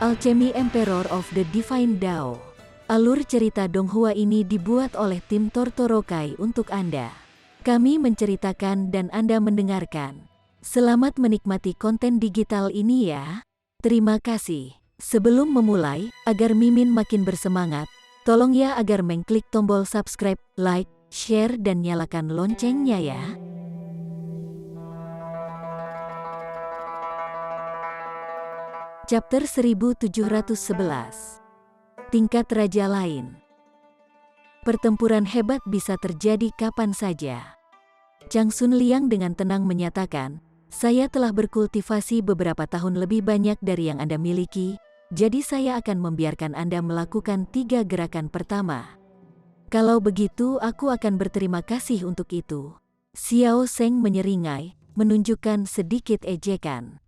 Alchemy Emperor of the Divine Dao. Alur cerita Donghua ini dibuat oleh tim Tortorokai untuk Anda. Kami menceritakan dan Anda mendengarkan. Selamat menikmati konten digital ini ya. Terima kasih. Sebelum memulai, agar Mimin makin bersemangat, tolong ya agar mengklik tombol subscribe, like, share dan nyalakan loncengnya ya. Chapter 1711. Tingkat Raja Lain. Pertempuran hebat bisa terjadi kapan saja. Chang Sun Liang dengan tenang menyatakan, saya telah berkultivasi beberapa tahun lebih banyak dari yang Anda miliki, jadi saya akan membiarkan Anda melakukan 3 gerakan pertama. Kalau begitu aku akan berterima kasih untuk itu. Xiao Zheng menyeringai, menunjukkan sedikit ejekan.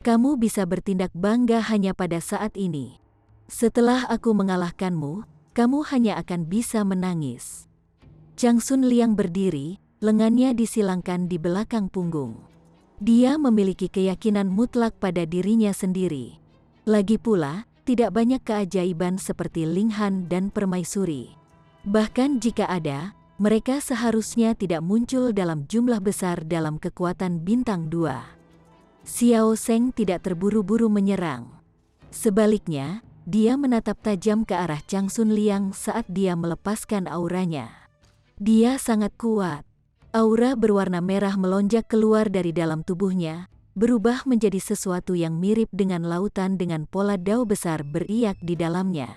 Kamu bisa bertindak bangga hanya pada saat ini. Setelah aku mengalahkanmu, kamu hanya akan bisa menangis. Chang Sun Liang berdiri, lengannya disilangkan di belakang punggung. Dia memiliki keyakinan mutlak pada dirinya sendiri. Lagi pula, tidak banyak keajaiban seperti Ling Han dan Permaisuri. Bahkan jika ada, mereka seharusnya tidak muncul dalam jumlah besar dalam kekuatan bintang 2. Xiao Zheng tidak terburu-buru menyerang. Sebaliknya, dia menatap tajam ke arah Chang Sun Liang saat dia melepaskan auranya. Dia sangat kuat. Aura berwarna merah melonjak keluar dari dalam tubuhnya, berubah menjadi sesuatu yang mirip dengan lautan dengan pola dao besar beriak di dalamnya.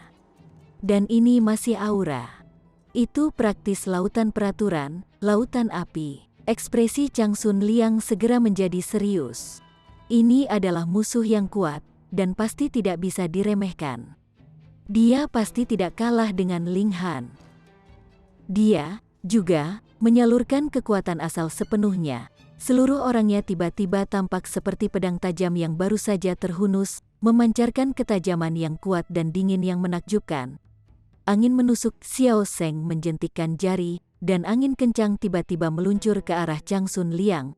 Dan ini masih aura. Itu praktis lautan peraturan, lautan api. Ekspresi Chang Sun Liang segera menjadi serius. Ini adalah musuh yang kuat, dan pasti tidak bisa diremehkan. Dia pasti tidak kalah dengan Ling Han. Dia juga menyalurkan kekuatan asal sepenuhnya. Seluruh orangnya tiba-tiba tampak seperti pedang tajam yang baru saja terhunus, memancarkan ketajaman yang kuat dan dingin yang menakjubkan. Angin menusuk. Xiao Zheng menjentikkan jari, dan angin kencang tiba-tiba meluncur ke arah Chang Sun Liang.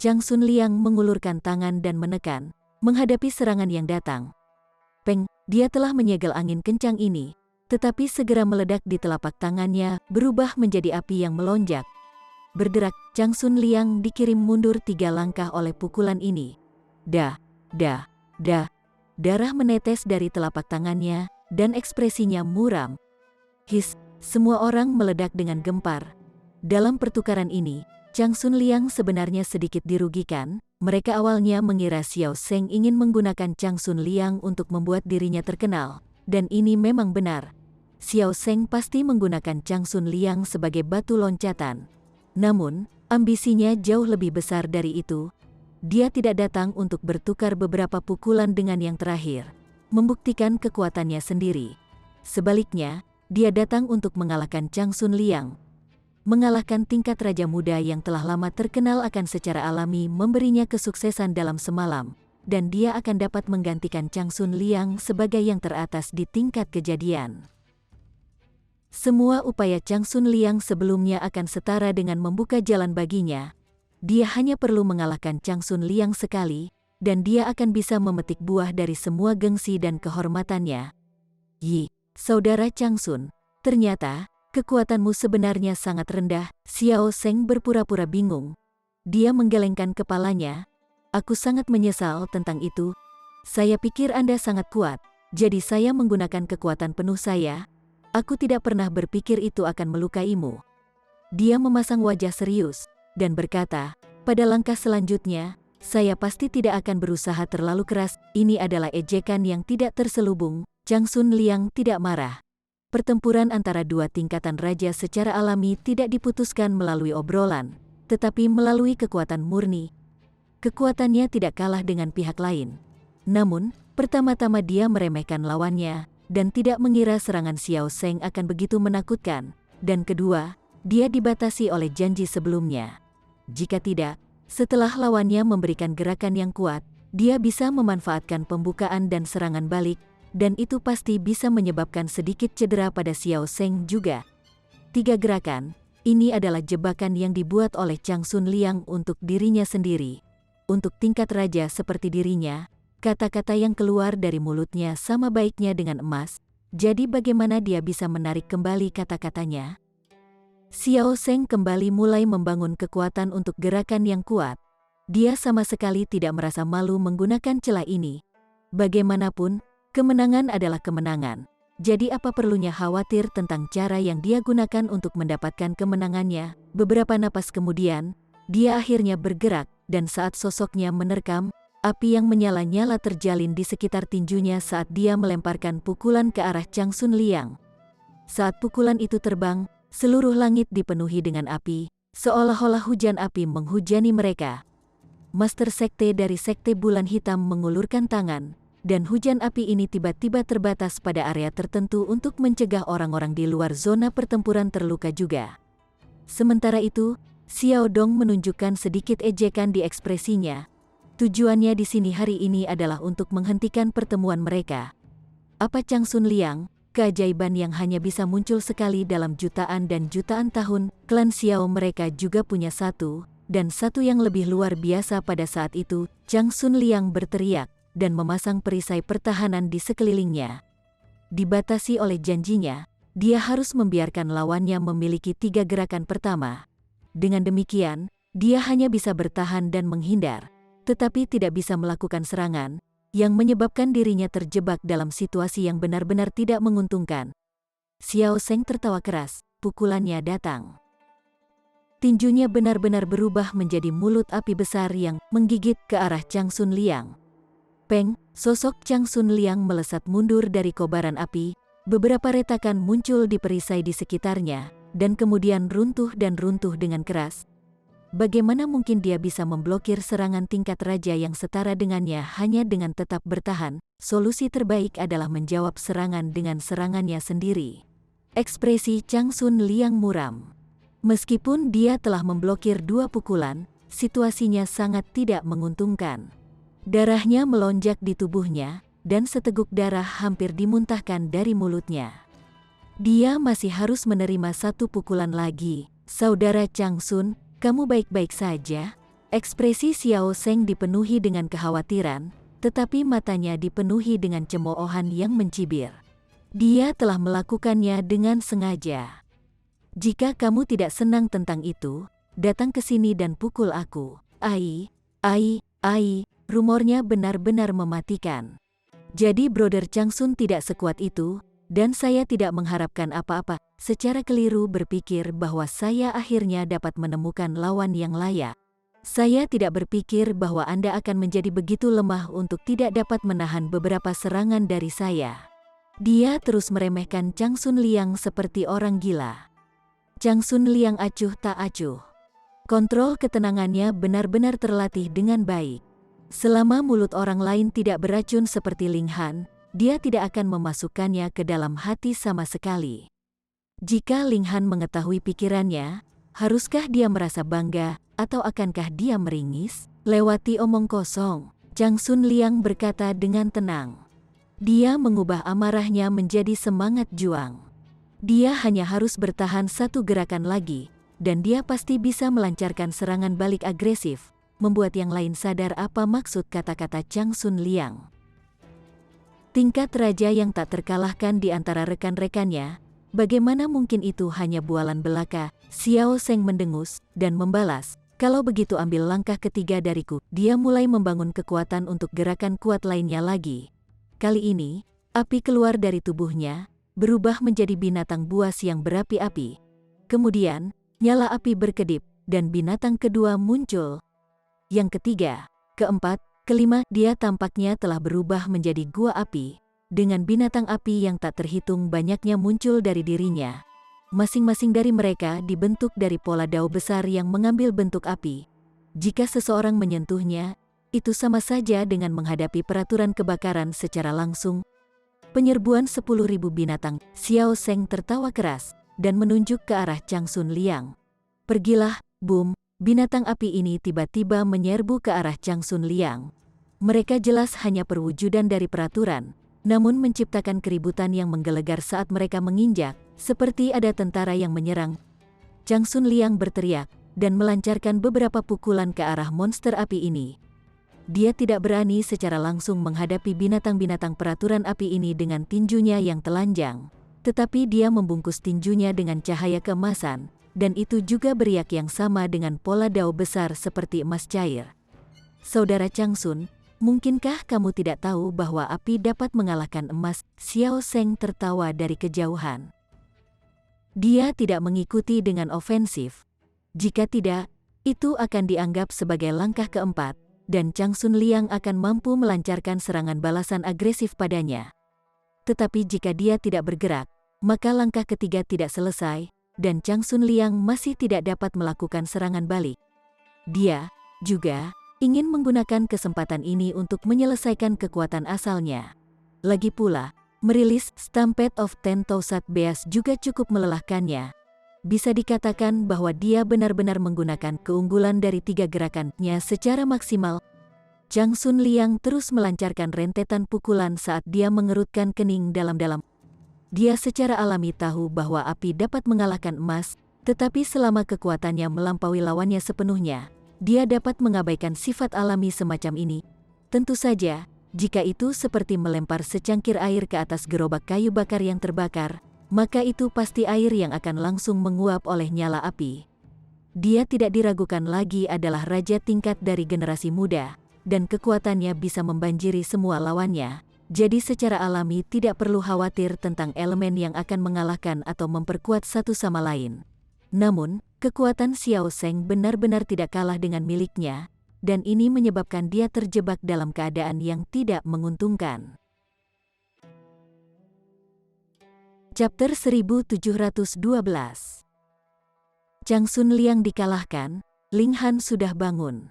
Chang Sun Liang mengulurkan tangan dan menekan, menghadapi serangan yang datang. Peng, dia telah menyegel angin kencang ini, tetapi segera meledak di telapak tangannya, berubah menjadi api yang melonjak. Berderak, Chang Sun Liang dikirim mundur 3 langkah oleh pukulan ini. Darah menetes dari telapak tangannya, dan ekspresinya muram. His, semua orang meledak dengan gempar. Dalam pertukaran ini, Chang Sun Liang sebenarnya sedikit dirugikan. Mereka awalnya mengira Xiao Zheng ingin menggunakan Chang Sun Liang untuk membuat dirinya terkenal, dan ini memang benar. Xiao Zheng pasti menggunakan Chang Sun Liang sebagai batu loncatan. Namun, ambisinya jauh lebih besar dari itu. Dia tidak datang untuk bertukar beberapa pukulan dengan yang terakhir, membuktikan kekuatannya sendiri. Sebaliknya, dia datang untuk mengalahkan Chang Sun Liang. Mengalahkan tingkat raja muda yang telah lama terkenal akan secara alami memberinya kesuksesan dalam semalam, dan dia akan dapat menggantikan Chang Sun Liang sebagai yang teratas di tingkat kejadian. Semua upaya Chang Sun Liang sebelumnya akan setara dengan membuka jalan baginya. Dia hanya perlu mengalahkan Chang Sun Liang sekali, dan dia akan bisa memetik buah dari semua gengsi dan kehormatannya. Yi, saudara Chang Sun, ternyata kekuatanmu sebenarnya sangat rendah. Xiao Zheng berpura-pura bingung. Dia menggelengkan kepalanya. Aku sangat menyesal tentang itu. Saya pikir Anda sangat kuat, jadi saya menggunakan kekuatan penuh saya. Aku tidak pernah berpikir itu akan melukaimu. Dia memasang wajah serius, dan berkata, pada langkah selanjutnya, saya pasti tidak akan berusaha terlalu keras. Ini adalah ejekan yang tidak terselubung. Chang Sun Liang tidak marah. Pertempuran antara 2 tingkatan raja secara alami tidak diputuskan melalui obrolan, tetapi melalui kekuatan murni. Kekuatannya tidak kalah dengan pihak lain. Namun, pertama-tama dia meremehkan lawannya, dan tidak mengira serangan Xiao Zheng akan begitu menakutkan, dan kedua, dia dibatasi oleh janji sebelumnya. Jika tidak, setelah lawannya memberikan gerakan yang kuat, dia bisa memanfaatkan pembukaan dan serangan balik, dan itu pasti bisa menyebabkan sedikit cedera pada Xiao Zheng juga. 3 gerakan, ini adalah jebakan yang dibuat oleh Chang Sun Liang untuk dirinya sendiri. Untuk tingkat raja seperti dirinya, Kata-kata yang keluar dari mulutnya sama baiknya dengan emas, jadi bagaimana dia bisa menarik kembali kata-katanya? Xiao Zeng kembali mulai membangun kekuatan untuk gerakan yang kuat. Dia sama sekali tidak merasa malu menggunakan celah ini. Bagaimanapun, kemenangan adalah kemenangan. Jadi apa perlunya khawatir tentang cara yang dia gunakan untuk mendapatkan kemenangannya? Beberapa napas kemudian, dia akhirnya bergerak, dan saat sosoknya menerkam, api yang menyala-nyala terjalin di sekitar tinjunya saat dia melemparkan pukulan ke arah Chang Sun Liang. Saat pukulan itu terbang, seluruh langit dipenuhi dengan api, seolah-olah hujan api menghujani mereka. Master Sekte dari Sekte Bulan Hitam mengulurkan tangan, dan hujan api ini tiba-tiba terbatas pada area tertentu untuk mencegah orang-orang di luar zona pertempuran terluka juga. Sementara itu, Xiao Dong menunjukkan sedikit ejekan di ekspresinya. Tujuannya di sini hari ini adalah untuk menghentikan pertemuan mereka. Apa Chang Sun Liang, keajaiban yang hanya bisa muncul sekali dalam jutaan dan jutaan tahun, klan Xiao mereka juga punya satu, dan satu yang lebih luar biasa pada saat itu, Chang Sun Liang berteriak, dan memasang perisai pertahanan di sekelilingnya. Dibatasi oleh janjinya, dia harus membiarkan lawannya memiliki 3 gerakan pertama. Dengan demikian, dia hanya bisa bertahan dan menghindar, tetapi tidak bisa melakukan serangan, yang menyebabkan dirinya terjebak dalam situasi yang benar-benar tidak menguntungkan. Xiao Zeng tertawa keras, pukulannya datang. Tinjunya benar-benar berubah menjadi mulut api besar yang menggigit ke arah Chang Sun Liang. Peng, sosok Chang Sun Liang melesat mundur dari kobaran api, beberapa retakan muncul di perisai di sekitarnya, dan kemudian runtuh dengan keras. Bagaimana mungkin dia bisa memblokir serangan tingkat raja yang setara dengannya hanya dengan tetap bertahan? Solusi terbaik adalah menjawab serangan dengan serangannya sendiri. Ekspresi Chang Sun Liang muram. Meskipun dia telah memblokir 2 pukulan, situasinya sangat tidak menguntungkan. Darahnya melonjak di tubuhnya, dan seteguk darah hampir dimuntahkan dari mulutnya. Dia masih harus menerima 1 pukulan lagi. Saudara Chang Sun, kamu baik-baik saja? Ekspresi Xiao Zeng dipenuhi dengan kekhawatiran, tetapi matanya dipenuhi dengan cemoohan yang mencibir. Dia telah melakukannya dengan sengaja. Jika kamu tidak senang tentang itu, datang ke sini dan pukul aku. Ai, rumornya benar-benar mematikan. Jadi Brother Chang Sun tidak sekuat itu, dan saya tidak mengharapkan apa-apa, secara keliru berpikir bahwa saya akhirnya dapat menemukan lawan yang layak. Saya tidak berpikir bahwa Anda akan menjadi begitu lemah untuk tidak dapat menahan beberapa serangan dari saya. Dia terus meremehkan Chang Sun Liang seperti orang gila. Chang Sun Liang acuh tak acuh. Kontrol ketenangannya benar-benar terlatih dengan baik. Selama mulut orang lain tidak beracun seperti Ling Han, dia tidak akan memasukkannya ke dalam hati sama sekali. Jika Ling Han mengetahui pikirannya, haruskah dia merasa bangga, atau akankah dia meringis? Lewati omong kosong, Chang Sun Liang berkata dengan tenang. Dia mengubah amarahnya menjadi semangat juang. Dia hanya harus bertahan 1 gerakan lagi, dan dia pasti bisa melancarkan serangan balik agresif, membuat yang lain sadar apa maksud kata-kata Chang Sun Liang. Tingkat raja yang tak terkalahkan di antara rekan-rekannya, bagaimana mungkin itu hanya bualan belaka? Xiao Zeng mendengus, dan membalas, kalau begitu ambil langkah ketiga dariku. Dia mulai membangun kekuatan untuk gerakan kuat lainnya lagi. Kali ini, api keluar dari tubuhnya, berubah menjadi binatang buas yang berapi-api. Kemudian, nyala api berkedip, dan binatang kedua muncul. Yang ketiga, keempat, kelima, dia tampaknya telah berubah menjadi gua api. Dengan binatang api yang tak terhitung banyaknya muncul dari dirinya. Masing-masing dari mereka dibentuk dari pola dao besar yang mengambil bentuk api. Jika seseorang menyentuhnya, itu sama saja dengan menghadapi peraturan kebakaran secara langsung. Penyerbuan 10.000 binatang. Xiao Zeng tertawa keras, dan menunjuk ke arah Chang Sun Liang. Pergilah, boom, binatang api ini tiba-tiba menyerbu ke arah Chang Sun Liang. Mereka jelas hanya perwujudan dari peraturan, namun menciptakan keributan yang menggelegar saat mereka menginjak, seperti ada tentara yang menyerang. Chang Sun Liang berteriak, dan melancarkan beberapa pukulan ke arah monster api ini. dia tidak berani secara langsung menghadapi binatang-binatang peraturan api ini dengan tinjunya yang telanjang. Tetapi dia membungkus tinjunya dengan cahaya keemasan, dan itu juga beriak yang sama dengan pola dao besar seperti emas cair. Saudara Changsun, mungkinkah kamu tidak tahu bahwa api dapat mengalahkan emas? Xiao Zeng tertawa dari kejauhan. Dia tidak mengikuti dengan ofensif. Jika tidak, itu akan dianggap sebagai langkah keempat, dan Changsun Liang akan mampu melancarkan serangan balasan agresif padanya. Tetapi jika dia tidak bergerak, maka langkah ketiga tidak selesai, dan Changsun Liang masih tidak dapat melakukan serangan balik. Dia juga ingin menggunakan kesempatan ini untuk menyelesaikan kekuatan asalnya. Lagi pula, merilis Stampede of 10,000 Beast juga cukup melelahkannya. Bisa dikatakan bahwa dia benar-benar menggunakan keunggulan dari 3 gerakannya secara maksimal. Changsun Liang terus melancarkan rentetan pukulan saat dia mengerutkan kening dalam-dalam. Dia secara alami tahu bahwa api dapat mengalahkan emas, tetapi selama kekuatannya melampaui lawannya sepenuhnya, dia dapat mengabaikan sifat alami semacam ini. Tentu saja, jika itu seperti melempar secangkir air ke atas gerobak kayu bakar yang terbakar, maka itu pasti air yang akan langsung menguap oleh nyala api. Dia tidak diragukan lagi adalah raja tingkat dari generasi muda, dan kekuatannya bisa membanjiri semua lawannya, jadi secara alami tidak perlu khawatir tentang elemen yang akan mengalahkan atau memperkuat satu sama lain. Namun, kekuatan Xiao Zeng benar-benar tidak kalah dengan miliknya, dan ini menyebabkan dia terjebak dalam keadaan yang tidak menguntungkan. Chapter 1712. Changsun Liang dikalahkan, Ling Han sudah bangun.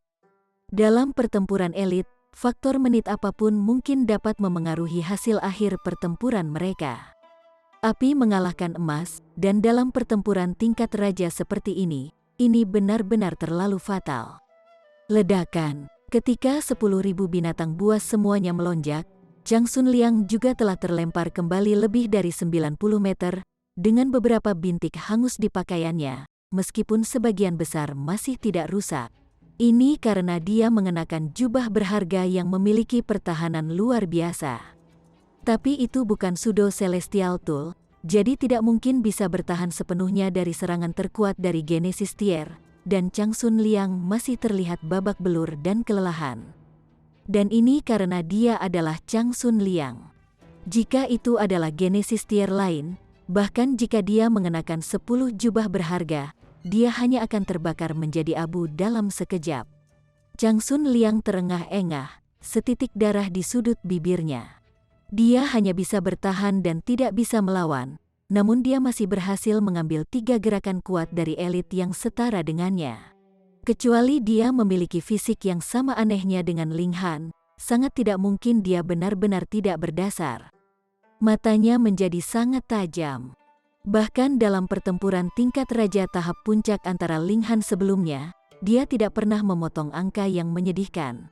Dalam pertempuran elit, faktor menit apapun mungkin dapat memengaruhi hasil akhir pertempuran mereka. Api mengalahkan emas, dan dalam pertempuran tingkat raja seperti ini benar-benar terlalu fatal. Ledakan. Ketika 10.000 binatang buas semuanya melonjak, Changsun Liang juga telah terlempar kembali lebih dari 90 meter, dengan beberapa bintik hangus di pakaiannya, meskipun sebagian besar masih tidak rusak. Ini karena dia mengenakan jubah berharga yang memiliki pertahanan luar biasa. Tapi itu bukan pseudo celestial tool, jadi tidak mungkin bisa bertahan sepenuhnya dari serangan terkuat dari Genesis Tier. Dan Changsun Liang masih terlihat babak belur dan kelelahan. Dan ini karena dia adalah Changsun Liang. Jika itu adalah Genesis Tier lain, bahkan jika dia mengenakan 10 jubah berharga, dia hanya akan terbakar menjadi abu dalam sekejap. Changsun Liang terengah-engah, setitik darah di sudut bibirnya. Dia hanya bisa bertahan dan tidak bisa melawan. Namun dia masih berhasil mengambil 3 gerakan kuat dari elit yang setara dengannya. Kecuali dia memiliki fisik yang sama anehnya dengan Ling Han, sangat tidak mungkin dia benar-benar tidak berdasar. Matanya menjadi sangat tajam. Bahkan dalam pertempuran tingkat raja tahap puncak antara Ling Han sebelumnya, dia tidak pernah memotong angka yang menyedihkan.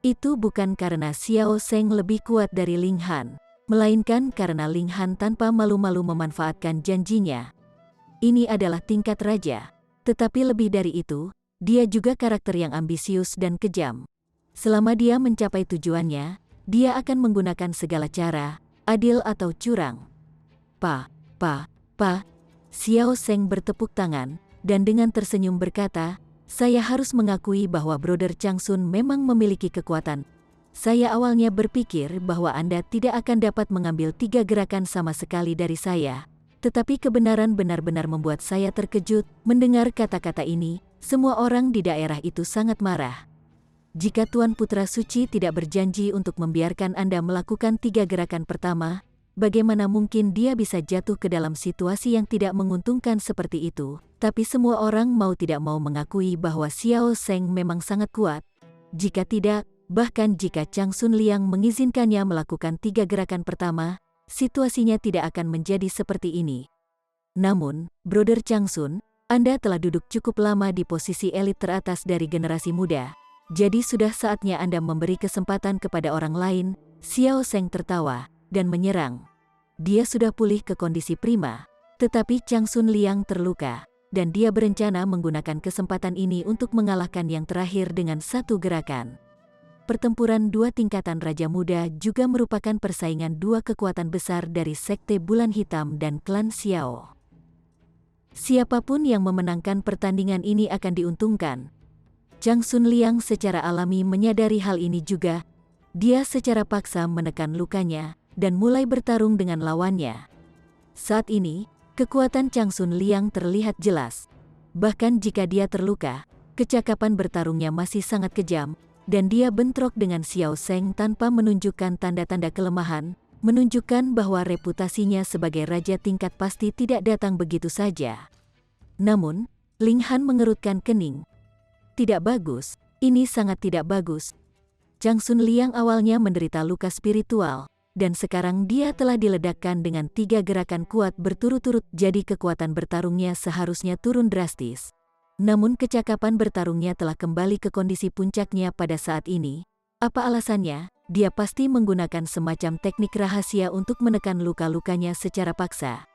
Itu bukan karena Xiao Zeng lebih kuat dari Ling Han, melainkan karena Ling Han tanpa malu-malu memanfaatkan janjinya. Ini adalah tingkat raja, tetapi lebih dari itu, dia juga karakter yang ambisius dan kejam. Selama dia mencapai tujuannya, dia akan menggunakan segala cara, adil atau curang. Xiao Zeng bertepuk tangan, dan dengan tersenyum berkata, "Saya harus mengakui bahwa Brother Changsun memang memiliki kekuatan. Saya awalnya berpikir bahwa Anda tidak akan dapat mengambil 3 gerakan sama sekali dari saya. Tetapi kebenaran benar-benar membuat saya terkejut mendengar kata-kata ini. Semua orang di daerah itu sangat marah. Jika Tuan Putra Suci tidak berjanji untuk membiarkan Anda melakukan 3 gerakan pertama, bagaimana mungkin dia bisa jatuh ke dalam situasi yang tidak menguntungkan seperti itu? Tapi semua orang mau tidak mau mengakui bahwa Xiao Zeng memang sangat kuat. Jika tidak, bahkan jika Changsun Liang mengizinkannya melakukan 3 gerakan pertama, situasinya tidak akan menjadi seperti ini. Namun, Brother Changsun, Anda telah duduk cukup lama di posisi elit teratas dari generasi muda. Jadi sudah saatnya Anda memberi kesempatan kepada orang lain. Xiao Zeng tertawa dan menyerang. Dia sudah pulih ke kondisi prima, tetapi Changsun Liang terluka. dan dia berencana menggunakan kesempatan ini untuk mengalahkan yang terakhir dengan satu gerakan. Pertempuran dua tingkatan Raja Muda juga merupakan persaingan dua kekuatan besar dari Sekte Bulan Hitam dan klan Xiao. Siapapun yang memenangkan pertandingan ini akan diuntungkan. Chang Sun Liang secara alami menyadari hal ini juga. Dia secara paksa menekan lukanya dan mulai bertarung dengan lawannya. Saat ini, kekuatan Chang Sun Liang terlihat jelas. Bahkan jika dia terluka, kecakapan bertarungnya masih sangat kejam, dan dia bentrok dengan Xiao Zheng tanpa menunjukkan tanda-tanda kelemahan, menunjukkan bahwa reputasinya sebagai raja tingkat pasti tidak datang begitu saja. Namun, Ling Han mengerutkan kening. Tidak bagus, ini sangat tidak bagus. Chang Sun Liang awalnya menderita luka spiritual, dan sekarang dia telah diledakkan dengan 3 gerakan kuat berturut-turut, jadi kekuatan bertarungnya seharusnya turun drastis. Namun kecakapan bertarungnya telah kembali ke kondisi puncaknya pada saat ini. Apa alasannya? Dia pasti menggunakan semacam teknik rahasia untuk menekan luka-lukanya secara paksa.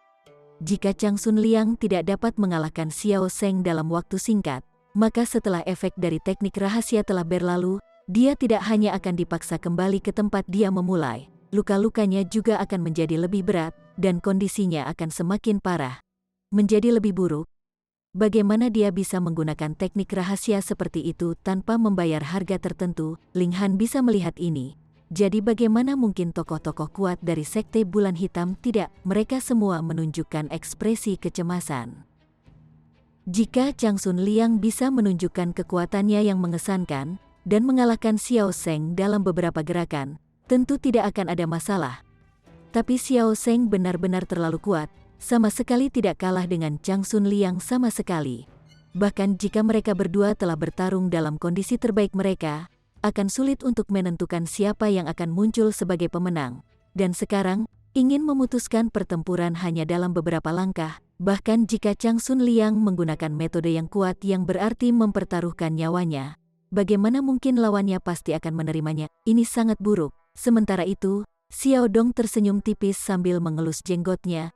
Jika Chang Sun Liang tidak dapat mengalahkan Xiao Zheng dalam waktu singkat, maka setelah efek dari teknik rahasia telah berlalu, dia tidak hanya akan dipaksa kembali ke tempat dia memulai, luka-lukanya juga akan menjadi lebih berat, dan kondisinya akan semakin parah. Menjadi lebih buruk. Bagaimana dia bisa menggunakan teknik rahasia seperti itu tanpa membayar harga tertentu? Ling Han bisa melihat ini. Jadi bagaimana mungkin tokoh-tokoh kuat dari Sekte Bulan Hitam tidak? Mereka semua menunjukkan ekspresi kecemasan. Jika Chang Sun Liang bisa menunjukkan kekuatannya yang mengesankan dan mengalahkan Xiao Zheng dalam beberapa gerakan, tentu tidak akan ada masalah. Tapi Xiao Zheng benar-benar terlalu kuat, sama sekali tidak kalah dengan Chang Sun Liang sama sekali. Bahkan jika mereka berdua telah bertarung dalam kondisi terbaik mereka, akan sulit untuk menentukan siapa yang akan muncul sebagai pemenang. Dan sekarang, ingin memutuskan pertempuran hanya dalam beberapa langkah, bahkan jika Chang Sun Liang menggunakan metode yang kuat yang berarti mempertaruhkan nyawanya, bagaimana mungkin lawannya pasti akan menerimanya? Ini sangat buruk. Sementara itu, Xiao Dong tersenyum tipis sambil mengelus jenggotnya.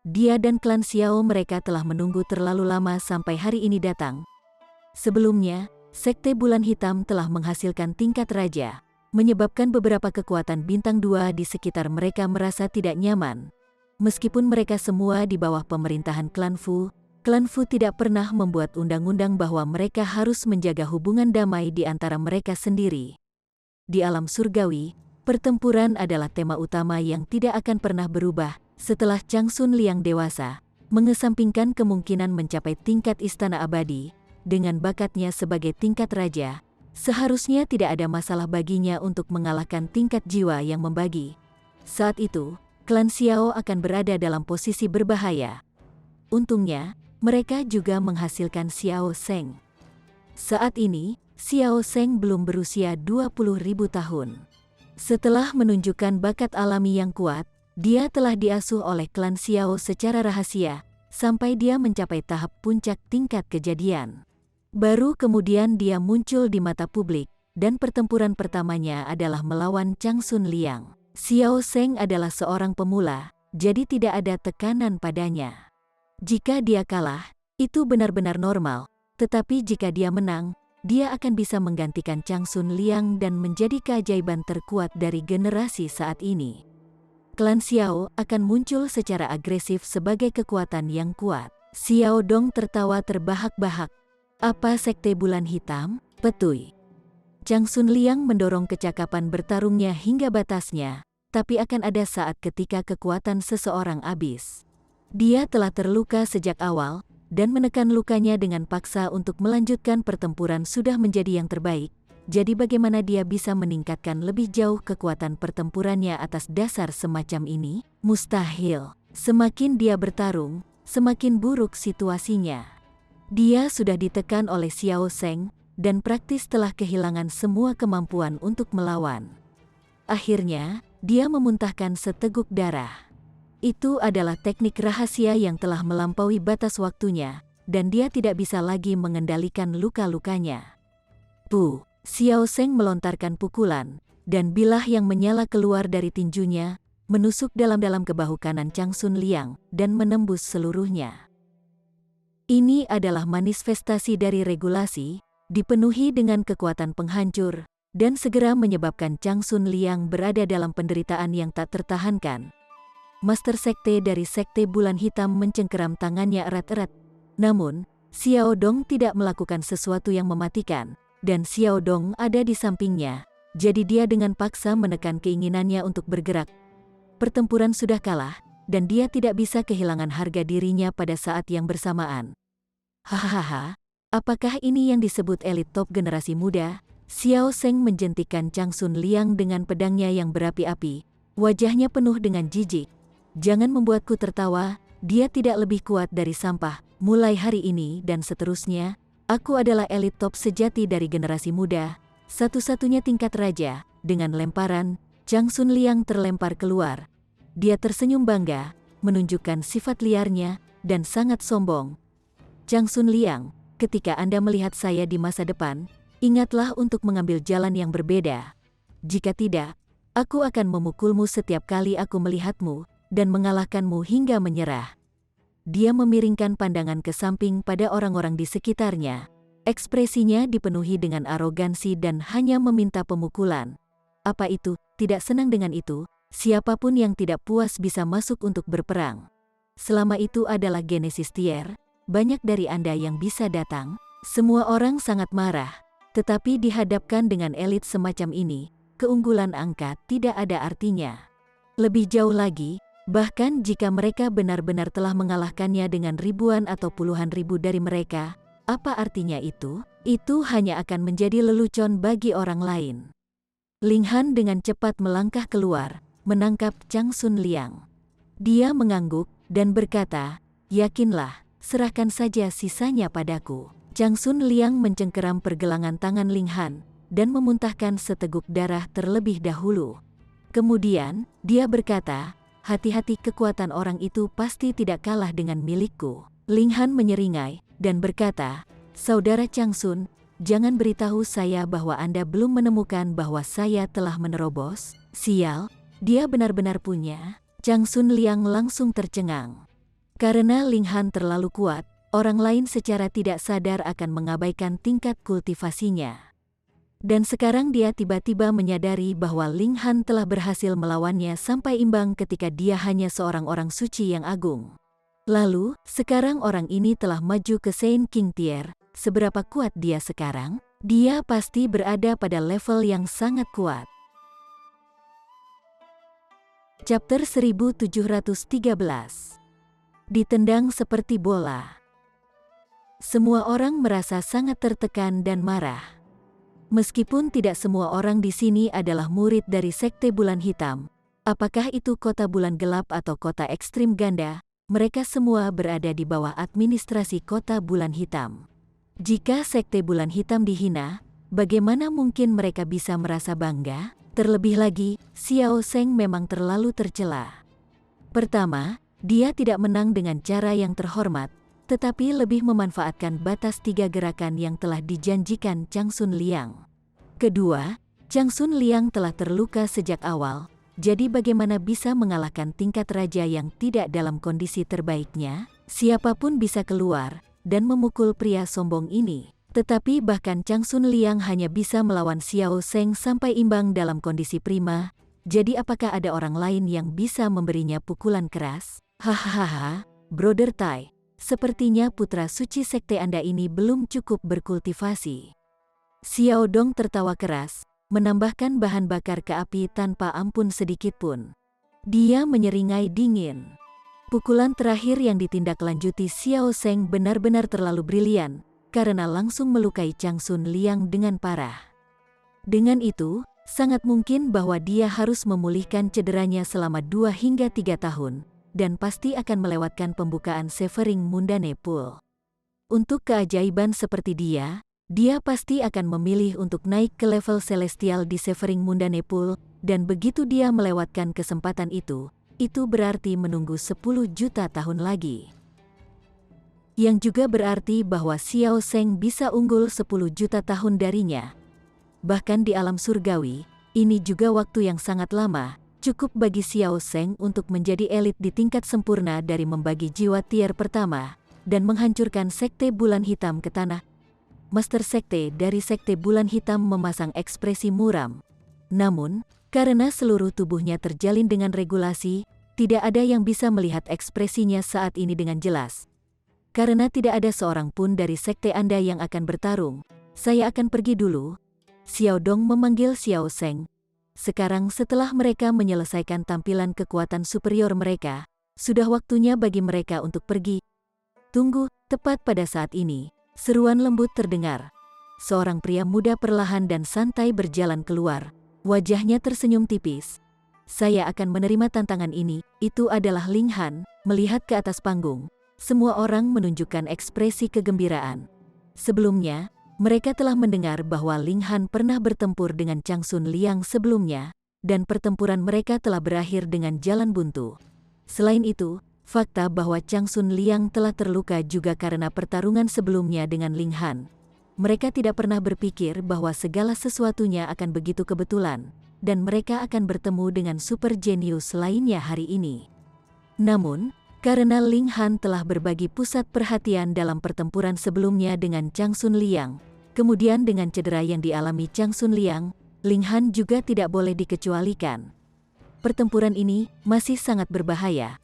Dia dan klan Xiao mereka telah menunggu terlalu lama sampai hari ini datang. Sebelumnya, Sekte Bulan Hitam telah menghasilkan tingkat raja, menyebabkan beberapa kekuatan bintang 2 di sekitar mereka merasa tidak nyaman. Meskipun mereka semua di bawah pemerintahan klan Fu tidak pernah membuat undang-undang bahwa mereka harus menjaga hubungan damai di antara mereka sendiri. Di alam surgawi, pertempuran adalah tema utama yang tidak akan pernah berubah. Setelah Chang Sun Liang dewasa, mengesampingkan kemungkinan mencapai tingkat istana abadi, dengan bakatnya sebagai tingkat raja, seharusnya tidak ada masalah baginya untuk mengalahkan tingkat jiwa yang membagi. Saat itu, klan Xiao akan berada dalam posisi berbahaya. Untungnya, mereka juga menghasilkan Xiao Zheng. Saat ini, Xiao Zheng belum berusia 20.000 tahun. Setelah menunjukkan bakat alami yang kuat, dia telah diasuh oleh klan Xiao secara rahasia, sampai dia mencapai tahap puncak tingkat kejadian. Baru kemudian dia muncul di mata publik, dan pertempuran pertamanya adalah melawan Chang Sun Liang. Xiao Zheng adalah seorang pemula, jadi tidak ada tekanan padanya. Jika dia kalah, itu benar-benar normal, tetapi jika dia menang, dia akan bisa menggantikan Chang Sun Liang dan menjadi keajaiban terkuat dari generasi saat ini. Klan Xiao akan muncul secara agresif sebagai kekuatan yang kuat. Xiao Dong tertawa terbahak-bahak. Apa Sekte Bulan Hitam? Petui. Chang Sun Liang mendorong kecakapan bertarungnya hingga batasnya, tapi akan ada saat ketika kekuatan seseorang habis. Dia telah terluka sejak awal, dan menekan lukanya dengan paksa untuk melanjutkan pertempuran sudah menjadi yang terbaik. Jadi bagaimana dia bisa meningkatkan lebih jauh kekuatan pertempurannya atas dasar semacam ini? Mustahil. Semakin dia bertarung, semakin buruk situasinya. Dia sudah ditekan oleh Xiao Zheng, dan praktis telah kehilangan semua kemampuan untuk melawan. Akhirnya, dia memuntahkan seteguk darah. Itu adalah teknik rahasia yang telah melampaui batas waktunya, dan dia tidak bisa lagi mengendalikan luka-lukanya. Puh! Xiao Zheng melontarkan pukulan, dan bilah yang menyala keluar dari tinjunya, menusuk dalam-dalam ke bahu kanan Chang Sun Liang, dan menembus seluruhnya. Ini adalah manifestasi dari regulasi, dipenuhi dengan kekuatan penghancur, dan segera menyebabkan Chang Sun Liang berada dalam penderitaan yang tak tertahankan. Master Sekte dari Sekte Bulan Hitam mencengkeram tangannya erat-erat. Namun, Xiao Dong tidak melakukan sesuatu yang mematikan, dan Xiao Dong ada di sampingnya, jadi dia dengan paksa menekan keinginannya untuk bergerak. Pertempuran sudah kalah, dan dia tidak bisa kehilangan harga dirinya pada saat yang bersamaan. Hahaha, apakah ini yang disebut elit top generasi muda? Xiao Zheng menjentikkan Chang Sun Liang dengan pedangnya yang berapi-api, wajahnya penuh dengan jijik. Jangan membuatku tertawa, dia tidak lebih kuat dari sampah. Mulai hari ini dan seterusnya, aku adalah elit top sejati dari generasi muda, satu-satunya tingkat raja. Dengan lemparan, Chang Sun Liang terlempar keluar. Dia tersenyum bangga, menunjukkan sifat liarnya, dan sangat sombong. Chang Sun Liang, ketika Anda melihat saya di masa depan, ingatlah untuk mengambil jalan yang berbeda. Jika tidak, aku akan memukulmu setiap kali aku melihatmu, dan mengalahkanmu hingga menyerah. Dia memiringkan pandangan ke samping pada orang-orang di sekitarnya. Ekspresinya dipenuhi dengan arogansi dan hanya meminta pemukulan. Apa itu? Tidak senang dengan itu, siapapun yang tidak puas bisa masuk untuk berperang. Selama itu adalah Genesis Tier, banyak dari Anda yang bisa datang. Semua orang sangat marah, tetapi dihadapkan dengan elit semacam ini, keunggulan angka tidak ada artinya. Lebih jauh lagi, bahkan jika mereka benar-benar telah mengalahkannya dengan ribuan atau puluhan ribu dari mereka, apa artinya itu? Itu hanya akan menjadi lelucon bagi orang lain. Ling Han dengan cepat melangkah keluar, menangkap Chang Sun Liang. Dia mengangguk dan berkata, "Yakinlah, serahkan saja sisanya padaku." Chang Sun Liang mencengkeram pergelangan tangan Ling Han, dan memuntahkan seteguk darah terlebih dahulu. Kemudian, dia berkata, "Hati-hati, kekuatan orang itu pasti tidak kalah dengan milikku." Ling Han menyeringai, dan berkata, "Saudara Chang Sun, jangan beritahu saya bahwa Anda belum menemukan bahwa saya telah menerobos." Sial, dia benar-benar punya. Chang Sun Liang langsung tercengang. Karena Ling Han terlalu kuat, orang lain secara tidak sadar akan mengabaikan tingkat kultivasinya. Dan sekarang dia tiba-tiba menyadari bahwa Ling Han telah berhasil melawannya sampai imbang ketika dia hanya seorang orang suci yang agung. Lalu, sekarang orang ini telah maju ke Saint King Tier. Seberapa kuat dia sekarang? Dia pasti berada pada level yang sangat kuat. Chapter 1713. Ditendang seperti bola. Semua orang merasa sangat tertekan dan marah. Meskipun tidak semua orang di sini adalah murid dari Sekte Bulan Hitam, apakah itu Kota Bulan Gelap atau Kota Ekstrim Ganda, mereka semua berada di bawah administrasi Kota Bulan Hitam. Jika Sekte Bulan Hitam dihina, bagaimana mungkin mereka bisa merasa bangga? Terlebih lagi, Xiao Zheng memang terlalu tercela. Pertama, dia tidak menang dengan cara yang terhormat, tetapi lebih memanfaatkan batas 3 gerakan yang telah dijanjikan Chang Sun Liang. Kedua, Chang Sun Liang telah terluka sejak awal, jadi bagaimana bisa mengalahkan tingkat raja yang tidak dalam kondisi terbaiknya? Siapapun bisa keluar dan memukul pria sombong ini. Tetapi bahkan Chang Sun Liang hanya bisa melawan Xiao Zheng sampai imbang dalam kondisi prima, jadi apakah ada orang lain yang bisa memberinya pukulan keras? Hahaha, Brother Tai. Sepertinya putra suci sekte Anda ini belum cukup berkultivasi. Xiao Dong tertawa keras, menambahkan bahan bakar ke api tanpa ampun sedikitpun. Dia menyeringai dingin. Pukulan terakhir yang ditindaklanjuti Xiao Zheng benar-benar terlalu brilian, karena langsung melukai Chang Sun Liang dengan parah. Dengan itu, sangat mungkin bahwa dia harus memulihkan cederanya selama 2 hingga 3 tahun. Dan pasti akan melewatkan pembukaan Severing Mundane Pool. Untuk keajaiban seperti dia pasti akan memilih untuk naik ke level celestial di Severing Mundane Pool, dan begitu dia melewatkan kesempatan itu berarti menunggu 10 juta tahun lagi. Yang juga berarti bahwa Xiao Zheng bisa unggul 10 juta tahun darinya. Bahkan di alam surgawi, ini juga waktu yang sangat lama. Cukup bagi Xiao Zheng untuk menjadi elit di tingkat sempurna dari membagi jiwa tier pertama, dan menghancurkan Sekte Bulan Hitam ke tanah. Master Sekte dari Sekte Bulan Hitam memasang ekspresi muram. Namun, karena seluruh tubuhnya terjalin dengan regulasi, tidak ada yang bisa melihat ekspresinya saat ini dengan jelas. Karena tidak ada seorang pun dari sekte Anda yang akan bertarung, saya akan pergi dulu. Xiao Dong memanggil Xiao Seng. Sekarang setelah mereka menyelesaikan tampilan kekuatan superior mereka, sudah waktunya bagi mereka untuk pergi. Tunggu, tepat pada saat ini, seruan lembut terdengar. Seorang pria muda perlahan dan santai berjalan keluar. Wajahnya tersenyum tipis. Saya akan menerima tantangan ini. Itu adalah Ling Han. Melihat ke atas panggung, semua orang menunjukkan ekspresi kegembiraan. Sebelumnya, mereka telah mendengar bahwa Ling Han pernah bertempur dengan Chang Sun Liang sebelumnya, dan pertempuran mereka telah berakhir dengan jalan buntu. Selain itu, fakta bahwa Chang Sun Liang telah terluka juga karena pertarungan sebelumnya dengan Ling Han. Mereka tidak pernah berpikir bahwa segala sesuatunya akan begitu kebetulan, dan mereka akan bertemu dengan super jenius lainnya hari ini. Namun, karena Ling Han telah berbagi pusat perhatian dalam pertempuran sebelumnya dengan Chang Sun Liang, kemudian dengan cedera yang dialami Chang Sun Liang, Ling Han juga tidak boleh dikecualikan. Pertempuran ini masih sangat berbahaya.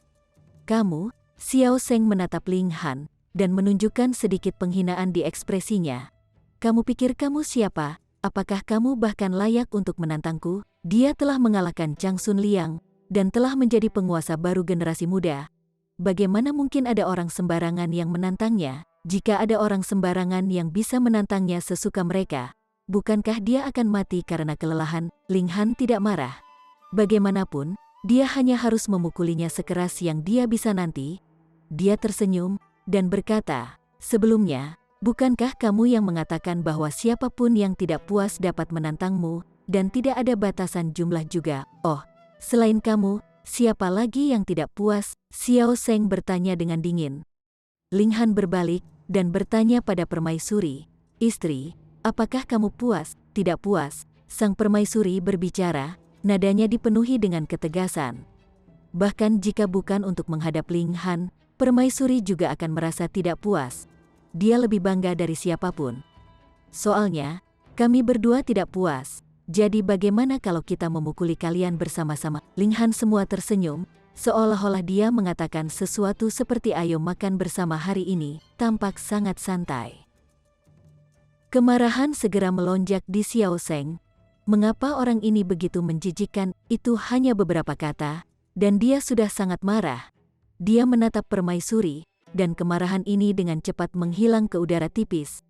Kamu, Xiao Seng menatap Ling Han, dan menunjukkan sedikit penghinaan di ekspresinya. Kamu pikir kamu siapa? Apakah kamu bahkan layak untuk menantangku? Dia telah mengalahkan Chang Sun Liang, dan telah menjadi penguasa baru generasi muda. Bagaimana mungkin ada orang sembarangan yang menantangnya? Jika ada orang sembarangan yang bisa menantangnya sesuka mereka, bukankah dia akan mati karena kelelahan? Ling Han tidak marah. Bagaimanapun, dia hanya harus memukulinya sekeras yang dia bisa nanti. Dia tersenyum, dan berkata, sebelumnya, bukankah kamu yang mengatakan bahwa siapapun yang tidak puas dapat menantangmu, dan tidak ada batasan jumlah juga? Oh, selain kamu, siapa lagi yang tidak puas? Xiao Seng bertanya dengan dingin. Ling Han berbalik, dan bertanya pada permaisuri, istri, apakah kamu puas? Tidak puas, sang permaisuri berbicara, nadanya dipenuhi dengan ketegasan. Bahkan jika bukan untuk menghadap Ling Han, permaisuri juga akan merasa tidak puas. Dia lebih bangga dari siapapun. Soalnya, kami berdua tidak puas. Jadi bagaimana kalau kita memukuli kalian bersama-sama? Ling Han semua tersenyum, seolah-olah dia mengatakan sesuatu seperti ayo makan bersama hari ini, tampak sangat santai. Kemarahan segera melonjak di Xiao Seng. Mengapa orang ini begitu menjijikkan? Itu hanya beberapa kata, dan dia sudah sangat marah. Dia menatap permaisuri, dan kemarahan ini dengan cepat menghilang ke udara tipis.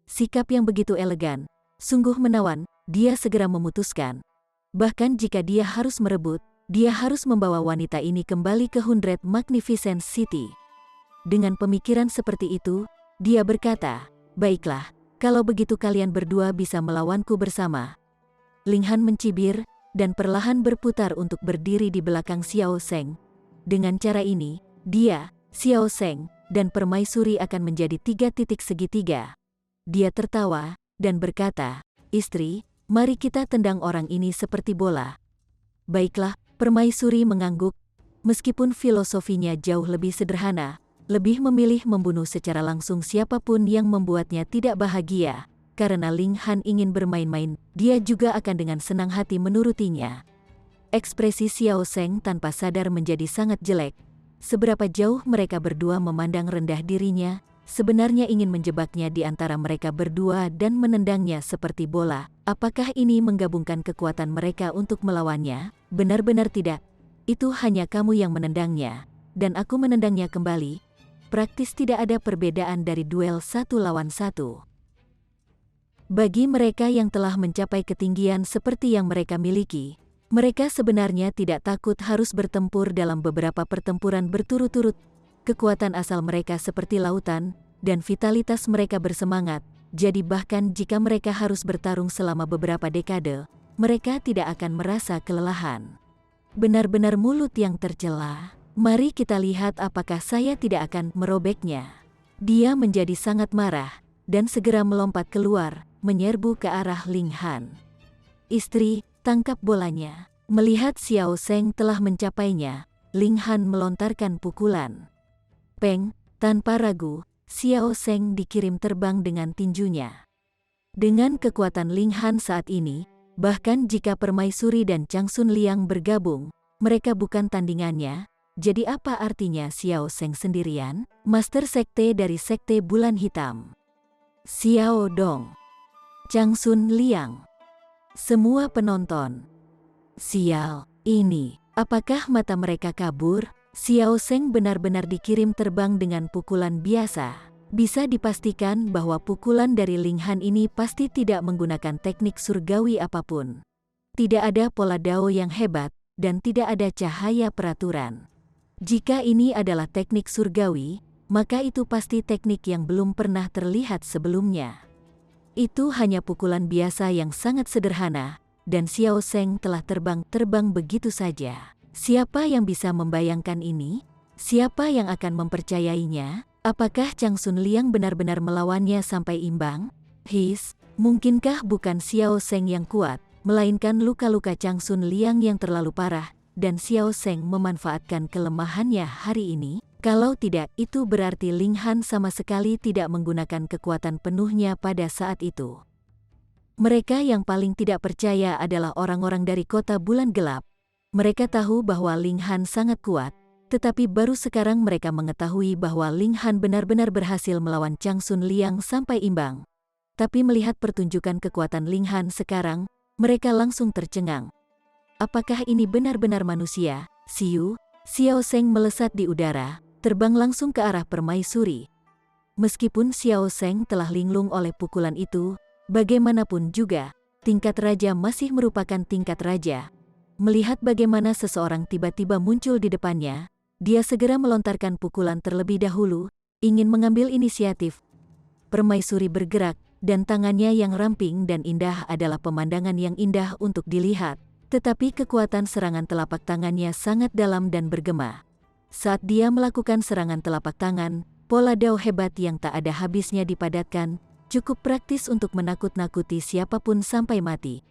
Sikap yang begitu elegan, sungguh menawan, dia segera memutuskan. Bahkan jika dia harus merebut, dia harus membawa wanita ini kembali ke 100 Magnificent City. Dengan pemikiran seperti itu, dia berkata, baiklah, kalau begitu kalian berdua bisa melawanku bersama. Ling Han mencibir, dan perlahan berputar untuk berdiri di belakang Xiao Seng. Dengan cara ini, dia, Xiao Seng, dan permaisuri akan menjadi 3 titik segitiga. Dia tertawa, dan berkata, istri, mari kita tendang orang ini seperti bola. Baiklah, permaisuri mengangguk. Meskipun filosofinya jauh lebih sederhana, lebih memilih membunuh secara langsung siapapun yang membuatnya tidak bahagia. Karena Ling Han ingin bermain-main, dia juga akan dengan senang hati menurutinya. Ekspresi Xiao Seng tanpa sadar menjadi sangat jelek. Seberapa jauh mereka berdua memandang rendah dirinya, sebenarnya ingin menjebaknya di antara mereka berdua dan menendangnya seperti bola. Apakah ini menggabungkan kekuatan mereka untuk melawannya? Benar-benar tidak. Itu hanya kamu yang menendangnya, dan aku menendangnya kembali. Praktis tidak ada perbedaan dari duel 1 lawan 1. Bagi mereka yang telah mencapai ketinggian seperti yang mereka miliki, mereka sebenarnya tidak takut harus bertempur dalam beberapa pertempuran berturut-turut. Kekuatan asal mereka seperti lautan, dan vitalitas mereka bersemangat, jadi bahkan jika mereka harus bertarung selama beberapa dekade, mereka tidak akan merasa kelelahan. Benar-benar mulut yang tercela. Mari kita lihat apakah saya tidak akan merobeknya. Dia menjadi sangat marah, dan segera melompat keluar, menyerbu ke arah Ling Han. Istri, tangkap bolanya. Melihat Xiao Seng telah mencapainya, Ling Han melontarkan pukulan. Peng, Tanpa ragu, Xiao Zheng dikirim terbang dengan tinjunya. Dengan kekuatan Ling Han saat ini, bahkan jika Permaisuri dan Changsun Liang bergabung, mereka bukan tandingannya. Jadi apa artinya Xiao Zheng sendirian, Master Sekte dari Sekte Bulan Hitam? Xiao Dong, Changsun Liang, semua penonton. Sial, ini, apakah mata mereka kabur? Xiao Zheng benar-benar dikirim terbang dengan pukulan biasa. Bisa dipastikan bahwa pukulan dari Ling Han ini pasti tidak menggunakan teknik surgawi apapun. Tidak ada pola dao yang hebat, dan tidak ada cahaya peraturan. Jika ini adalah teknik surgawi, maka itu pasti teknik yang belum pernah terlihat sebelumnya. Itu hanya pukulan biasa yang sangat sederhana, dan Xiao Zheng telah terbang begitu saja. Siapa yang bisa membayangkan ini? Siapa yang akan mempercayainya? Apakah Changsun Liang benar-benar melawannya sampai imbang? Mungkinkah bukan Xiao Zheng yang kuat, melainkan luka-luka Changsun Liang yang terlalu parah, dan Xiao Zheng memanfaatkan kelemahannya hari ini? Kalau tidak, itu berarti Ling Han sama sekali tidak menggunakan kekuatan penuhnya pada saat itu. Mereka yang paling tidak percaya adalah orang-orang dari Kota Bulan Gelap. Mereka tahu bahwa Ling Han sangat kuat, tetapi baru sekarang mereka mengetahui bahwa Ling Han benar-benar berhasil melawan Changsun Liang sampai imbang. Tapi melihat pertunjukan kekuatan Ling Han sekarang, mereka langsung tercengang. Apakah ini benar-benar manusia? Xiao Zheng melesat di udara, terbang langsung ke arah Permaisuri. Meskipun Xiao Zheng telah linglung oleh pukulan itu, bagaimanapun juga, tingkat raja masih merupakan tingkat raja. Melihat bagaimana seseorang tiba-tiba muncul di depannya, dia segera melontarkan pukulan terlebih dahulu, ingin mengambil inisiatif. Permaisuri bergerak, dan tangannya yang ramping dan indah adalah pemandangan yang indah untuk dilihat, tetapi kekuatan serangan telapak tangannya sangat dalam dan bergema. Saat dia melakukan serangan telapak tangan, pola dao hebat yang tak ada habisnya dipadatkan, cukup praktis untuk menakut-nakuti siapapun sampai mati.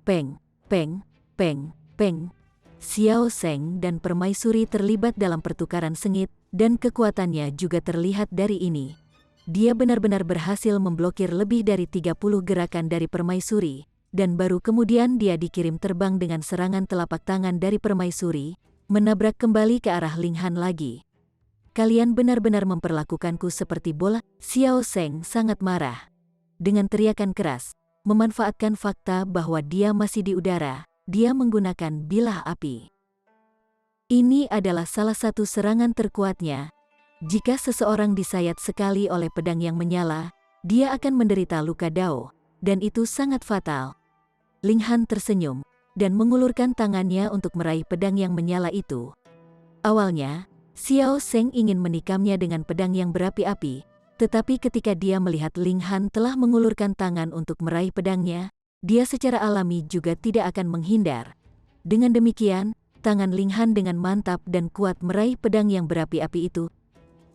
Peng, peng, peng, peng. Xiao Zheng dan Permaisuri terlibat dalam pertukaran sengit, dan kekuatannya juga terlihat dari ini. Dia benar-benar berhasil memblokir lebih dari 30 gerakan dari Permaisuri, dan baru kemudian dia dikirim terbang dengan serangan telapak tangan dari Permaisuri, menabrak kembali ke arah Ling Han lagi. Kalian benar-benar memperlakukanku seperti bola. Xiao Zheng sangat marah. Dengan teriakan keras, memanfaatkan fakta bahwa dia masih di udara, dia menggunakan bilah api. Ini adalah salah satu serangan terkuatnya. Jika seseorang disayat sekali oleh pedang yang menyala, dia akan menderita luka dao, dan itu sangat fatal. Ling Han tersenyum, dan mengulurkan tangannya untuk meraih pedang yang menyala itu. Awalnya, Xiao Zheng ingin menikamnya dengan pedang yang berapi-api, tetapi ketika dia melihat Ling Han telah mengulurkan tangan untuk meraih pedangnya, dia secara alami juga tidak akan menghindar. Dengan demikian, tangan Ling Han dengan mantap dan kuat meraih pedang yang berapi-api itu.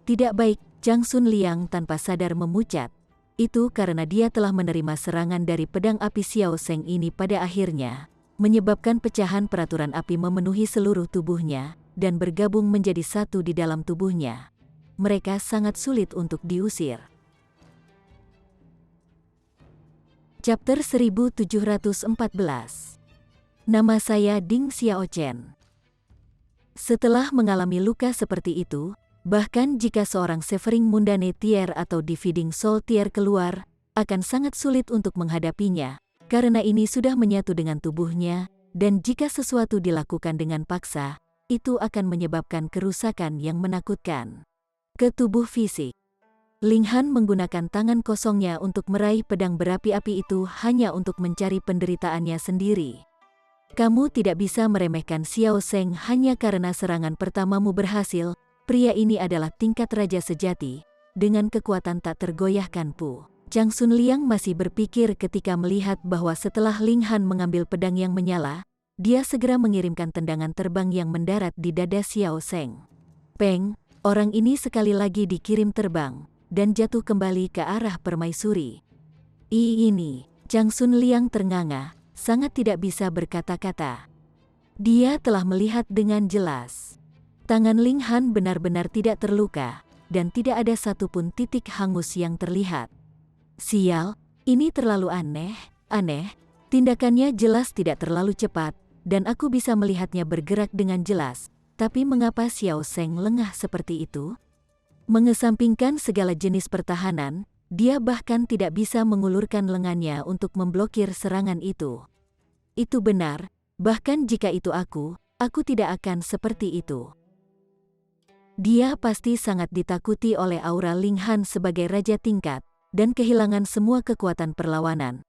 Tidak baik, Changsun Liang tanpa sadar memucat. Itu karena dia telah menerima serangan dari pedang api Xiao Zheng ini pada akhirnya, menyebabkan pecahan peraturan api memenuhi seluruh tubuhnya, dan bergabung menjadi satu di dalam tubuhnya. Mereka sangat sulit untuk diusir. Chapter 1714. Nama saya Ding Xiaochen. Setelah mengalami luka seperti itu, bahkan jika seorang Severing Mundane Tier atau Dividing Soul Tier keluar, akan sangat sulit untuk menghadapinya, karena ini sudah menyatu dengan tubuhnya, dan jika sesuatu dilakukan dengan paksa, itu akan menyebabkan kerusakan yang menakutkan ke tubuh fisik. Ling Han menggunakan tangan kosongnya untuk meraih pedang berapi-api itu hanya untuk mencari penderitaannya sendiri. Kamu tidak bisa meremehkan Xiao Zheng hanya karena serangan pertamamu berhasil. Pria ini adalah tingkat raja sejati, dengan kekuatan tak tergoyahkan Pu. Changsun Liang masih berpikir ketika melihat bahwa setelah Ling Han mengambil pedang yang menyala, dia segera mengirimkan tendangan terbang yang mendarat di dada Xiao Zheng. Peng, orang ini sekali lagi dikirim terbang, dan jatuh kembali ke arah Permaisuri. Ini, Changsun Liang ternganga, sangat tidak bisa berkata-kata. Dia telah melihat dengan jelas. Tangan Ling Han benar-benar tidak terluka, dan tidak ada satupun titik hangus yang terlihat. Sial, ini terlalu aneh. Tindakannya jelas tidak terlalu cepat, dan aku bisa melihatnya bergerak dengan jelas. Tapi mengapa Xiao Zheng lengah seperti itu? Mengesampingkan segala jenis pertahanan, dia bahkan tidak bisa mengulurkan lengannya untuk memblokir serangan itu. Itu benar, bahkan jika itu aku tidak akan seperti itu. Dia pasti sangat ditakuti oleh aura Ling Han sebagai raja tingkat, dan kehilangan semua kekuatan perlawanan.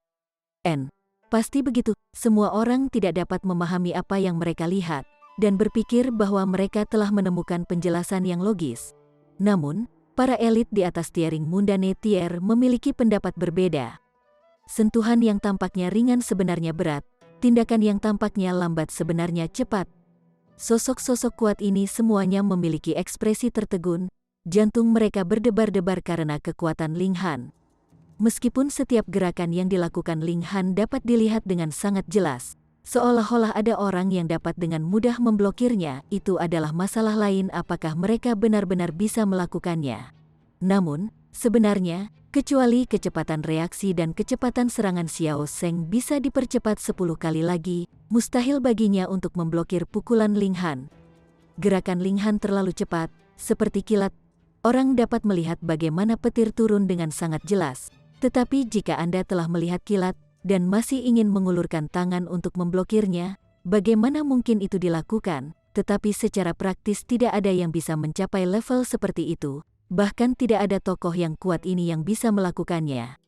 Pasti begitu, semua orang tidak dapat memahami apa yang mereka lihat, dan berpikir bahwa mereka telah menemukan penjelasan yang logis. Namun, para elit di atas tiering mundane tier memiliki pendapat berbeda. Sentuhan yang tampaknya ringan sebenarnya berat, tindakan yang tampaknya lambat sebenarnya cepat. Sosok-sosok kuat ini semuanya memiliki ekspresi tertegun, jantung mereka berdebar-debar karena kekuatan Ling Han. Meskipun setiap gerakan yang dilakukan Ling Han dapat dilihat dengan sangat jelas, seolah-olah ada orang yang dapat dengan mudah memblokirnya, itu adalah masalah lain apakah mereka benar-benar bisa melakukannya. Namun, sebenarnya, kecuali kecepatan reaksi dan kecepatan serangan Xiao Zheng bisa dipercepat 10 kali lagi, mustahil baginya untuk memblokir pukulan Ling Han. Gerakan Ling Han terlalu cepat, seperti kilat. Orang dapat melihat bagaimana petir turun dengan sangat jelas. Tetapi jika Anda telah melihat kilat, dan masih ingin mengulurkan tangan untuk memblokirnya, bagaimana mungkin itu dilakukan? Tetapi secara praktis tidak ada yang bisa mencapai level seperti itu, bahkan tidak ada tokoh yang kuat ini yang bisa melakukannya.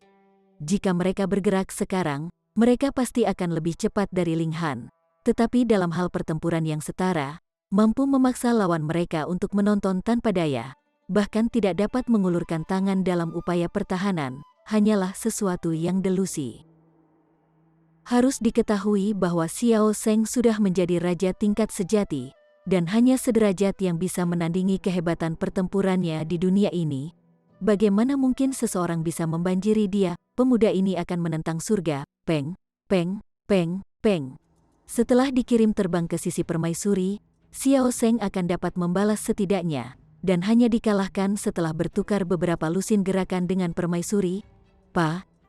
Jika mereka bergerak sekarang, mereka pasti akan lebih cepat dari Ling Han. Tetapi dalam hal pertempuran yang setara, mampu memaksa lawan mereka untuk menonton tanpa daya, bahkan tidak dapat mengulurkan tangan dalam upaya pertahanan, hanyalah sesuatu yang delusi. Harus diketahui bahwa Xiao Zheng sudah menjadi raja tingkat sejati, dan hanya sederajat yang bisa menandingi kehebatan pertempurannya di dunia ini. Bagaimana mungkin seseorang bisa membanjiri dia? Pemuda ini akan menentang surga. Peng. Setelah dikirim terbang ke sisi permaisuri, Xiao Zheng akan dapat membalas setidaknya, dan hanya dikalahkan setelah bertukar beberapa lusin gerakan dengan permaisuri.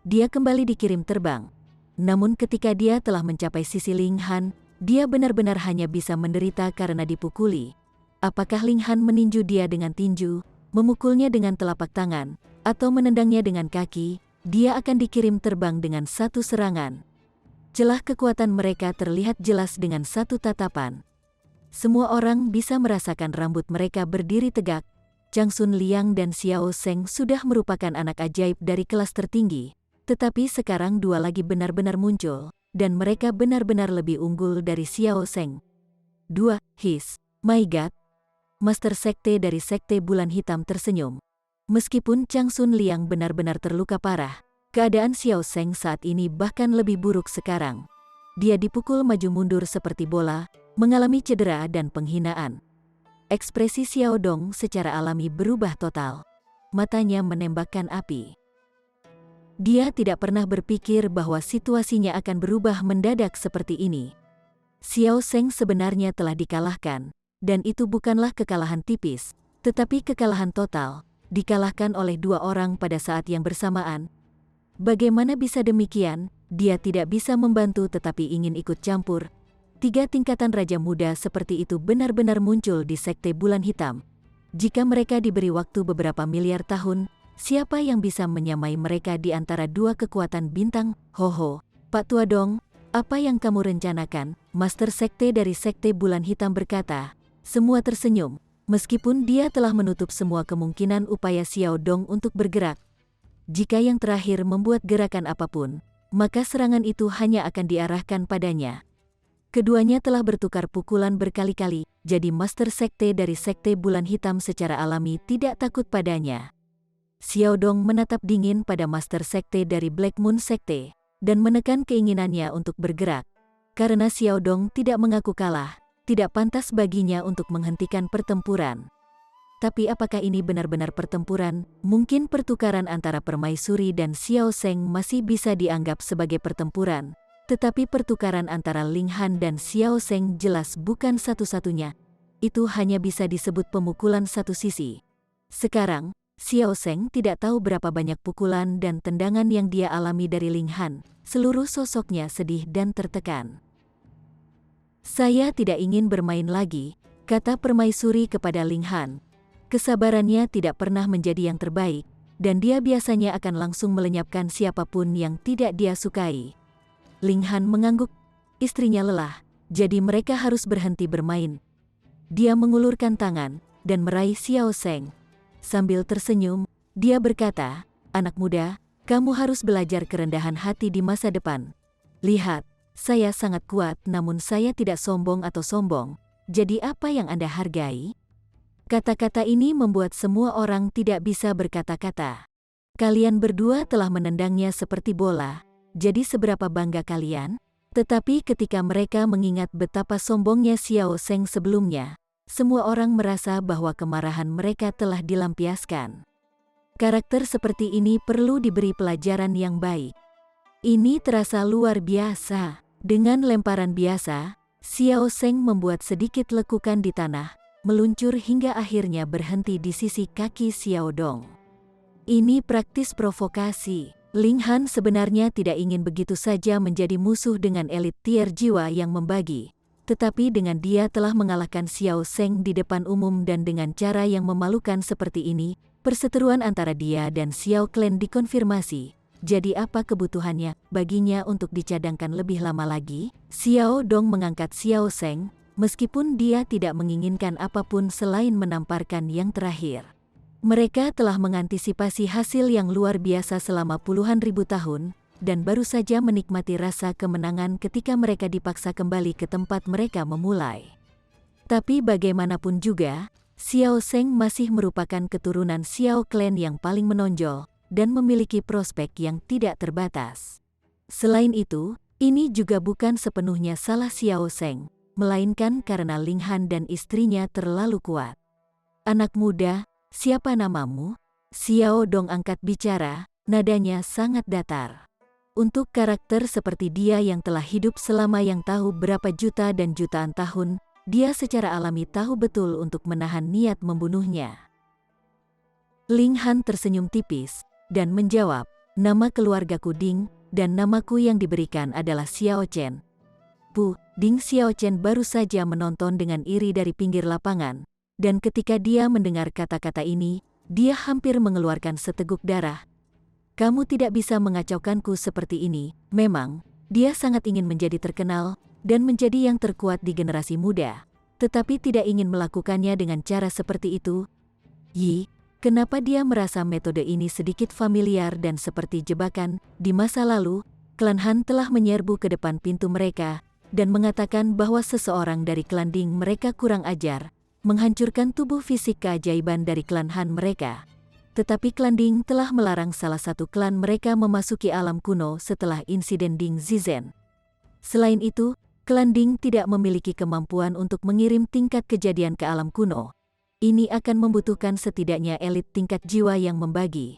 Dia kembali dikirim terbang. Namun ketika dia telah mencapai sisi Ling Han, dia benar-benar hanya bisa menderita karena dipukuli. Apakah Ling Han meninju dia dengan tinju, memukulnya dengan telapak tangan, atau menendangnya dengan kaki, dia akan dikirim terbang dengan satu serangan. Celah kekuatan mereka terlihat jelas dengan satu tatapan. Semua orang bisa merasakan rambut mereka berdiri tegak. Chang Sun Liang dan Xiao Zheng sudah merupakan anak ajaib dari kelas tertinggi, tetapi sekarang dua lagi benar-benar muncul, dan mereka benar-benar lebih unggul dari Xiao Zheng. My God! Master Sekte dari Sekte Bulan Hitam tersenyum. Meskipun Chang Sun Liang benar-benar terluka parah, keadaan Xiao Zheng saat ini bahkan lebih buruk sekarang. Dia dipukul maju mundur seperti bola, mengalami cedera dan penghinaan. Ekspresi Xiao Dong secara alami berubah total. Matanya menembakkan api. Dia tidak pernah berpikir bahwa situasinya akan berubah mendadak seperti ini. Xiao Zheng sebenarnya telah dikalahkan, dan itu bukanlah kekalahan tipis, tetapi kekalahan total, dikalahkan oleh dua orang pada saat yang bersamaan. Bagaimana bisa demikian? Dia tidak bisa membantu tetapi ingin ikut campur. 3 tingkatan raja muda seperti itu benar-benar muncul di Sekte Bulan Hitam. Jika mereka diberi waktu beberapa miliar tahun, siapa yang bisa menyamai mereka di antara dua kekuatan bintang? Pak Tua Dong, apa yang kamu rencanakan? Master Sekte dari Sekte Bulan Hitam berkata. Semua tersenyum, meskipun dia telah menutup semua kemungkinan upaya Xiao Dong untuk bergerak. Jika yang terakhir membuat gerakan apapun, maka serangan itu hanya akan diarahkan padanya. Keduanya telah bertukar pukulan berkali-kali, jadi Master Sekte dari Sekte Bulan Hitam secara alami tidak takut padanya. Xiao Dong menatap dingin pada Master Sekte dari Black Moon Sekte, dan menekan keinginannya untuk bergerak. Karena Xiao Dong tidak mengaku kalah, tidak pantas baginya untuk menghentikan pertempuran. Tapi apakah ini benar-benar pertempuran? Mungkin pertukaran antara permaisuri dan Xiao Zheng masih bisa dianggap sebagai pertempuran. Tetapi pertukaran antara Ling Han dan Xiao Zheng jelas bukan satu-satunya. Itu hanya bisa disebut pemukulan satu sisi. Sekarang, Xiao Zheng tidak tahu berapa banyak pukulan dan tendangan yang dia alami dari Ling Han. Seluruh sosoknya sedih dan tertekan. "Saya tidak ingin bermain lagi," kata permaisuri kepada Ling Han. Kesabarannya tidak pernah menjadi yang terbaik, dan dia biasanya akan langsung melenyapkan siapapun yang tidak dia sukai. Ling Han mengangguk. Istrinya lelah, jadi mereka harus berhenti bermain. Dia mengulurkan tangan dan meraih Xiao Zheng. Sambil tersenyum, dia berkata, "Anak muda, kamu harus belajar kerendahan hati di masa depan. Lihat, saya sangat kuat namun saya tidak sombong atau sombong. Jadi apa yang Anda hargai?" Kata-kata ini membuat semua orang tidak bisa berkata-kata. Kalian berdua telah menendangnya seperti bola, jadi seberapa bangga kalian? Tetapi ketika mereka mengingat betapa sombongnya Xiao Zheng sebelumnya, semua orang merasa bahwa kemarahan mereka telah dilampiaskan. Karakter seperti ini perlu diberi pelajaran yang baik. Ini terasa luar biasa. Dengan lemparan biasa, Xiao Zheng membuat sedikit lekukan di tanah, meluncur hingga akhirnya berhenti di sisi kaki Xiao Dong. Ini praktis provokasi. Ling Han sebenarnya tidak ingin begitu saja menjadi musuh dengan elit tier jiwa yang membagi. Tetapi dengan dia telah mengalahkan Xiao Zheng di depan umum dan dengan cara yang memalukan seperti ini, perseteruan antara dia dan Xiao Clan dikonfirmasi. Jadi apa kebutuhannya baginya untuk dicadangkan lebih lama lagi? Xiao Dong mengangkat Xiao Zheng, meskipun dia tidak menginginkan apapun selain menamparkan yang terakhir. Mereka telah mengantisipasi hasil yang luar biasa selama puluhan ribu tahun, dan baru saja menikmati rasa kemenangan ketika mereka dipaksa kembali ke tempat mereka memulai. Tapi bagaimanapun juga, Xiao Zheng masih merupakan keturunan Xiao Clan yang paling menonjol, dan memiliki prospek yang tidak terbatas. Selain itu, ini juga bukan sepenuhnya salah Xiao Zheng, melainkan karena Ling Han dan istrinya terlalu kuat. "Anak muda, siapa namamu?" Xiao Dong angkat bicara, nadanya sangat datar. Untuk karakter seperti dia yang telah hidup selama yang tahu berapa juta dan jutaan tahun, dia secara alami tahu betul untuk menahan niat membunuhnya. Ling Han tersenyum tipis dan menjawab, "Nama keluargaku Ding, dan namaku yang diberikan adalah Xiao Chen." Ding Xiao Chen baru saja menonton dengan iri dari pinggir lapangan, dan ketika dia mendengar kata-kata ini, dia hampir mengeluarkan seteguk darah. "Kamu tidak bisa mengacaukanku seperti ini." Memang, dia sangat ingin menjadi terkenal dan menjadi yang terkuat di generasi muda, tetapi tidak ingin melakukannya dengan cara seperti itu. Kenapa dia merasa metode ini sedikit familiar dan seperti jebakan? Di masa lalu, klan Han telah menyerbu ke depan pintu mereka dan mengatakan bahwa seseorang dari klan Ding mereka kurang ajar, menghancurkan tubuh fisik keajaiban dari klan Han mereka. Tetapi klan Ding telah melarang salah satu klan mereka memasuki alam kuno setelah insiden Ding Zizhen. Selain itu, klan Ding tidak memiliki kemampuan untuk mengirim tingkat kejadian ke alam kuno. Ini akan membutuhkan setidaknya elit tingkat jiwa yang membagi.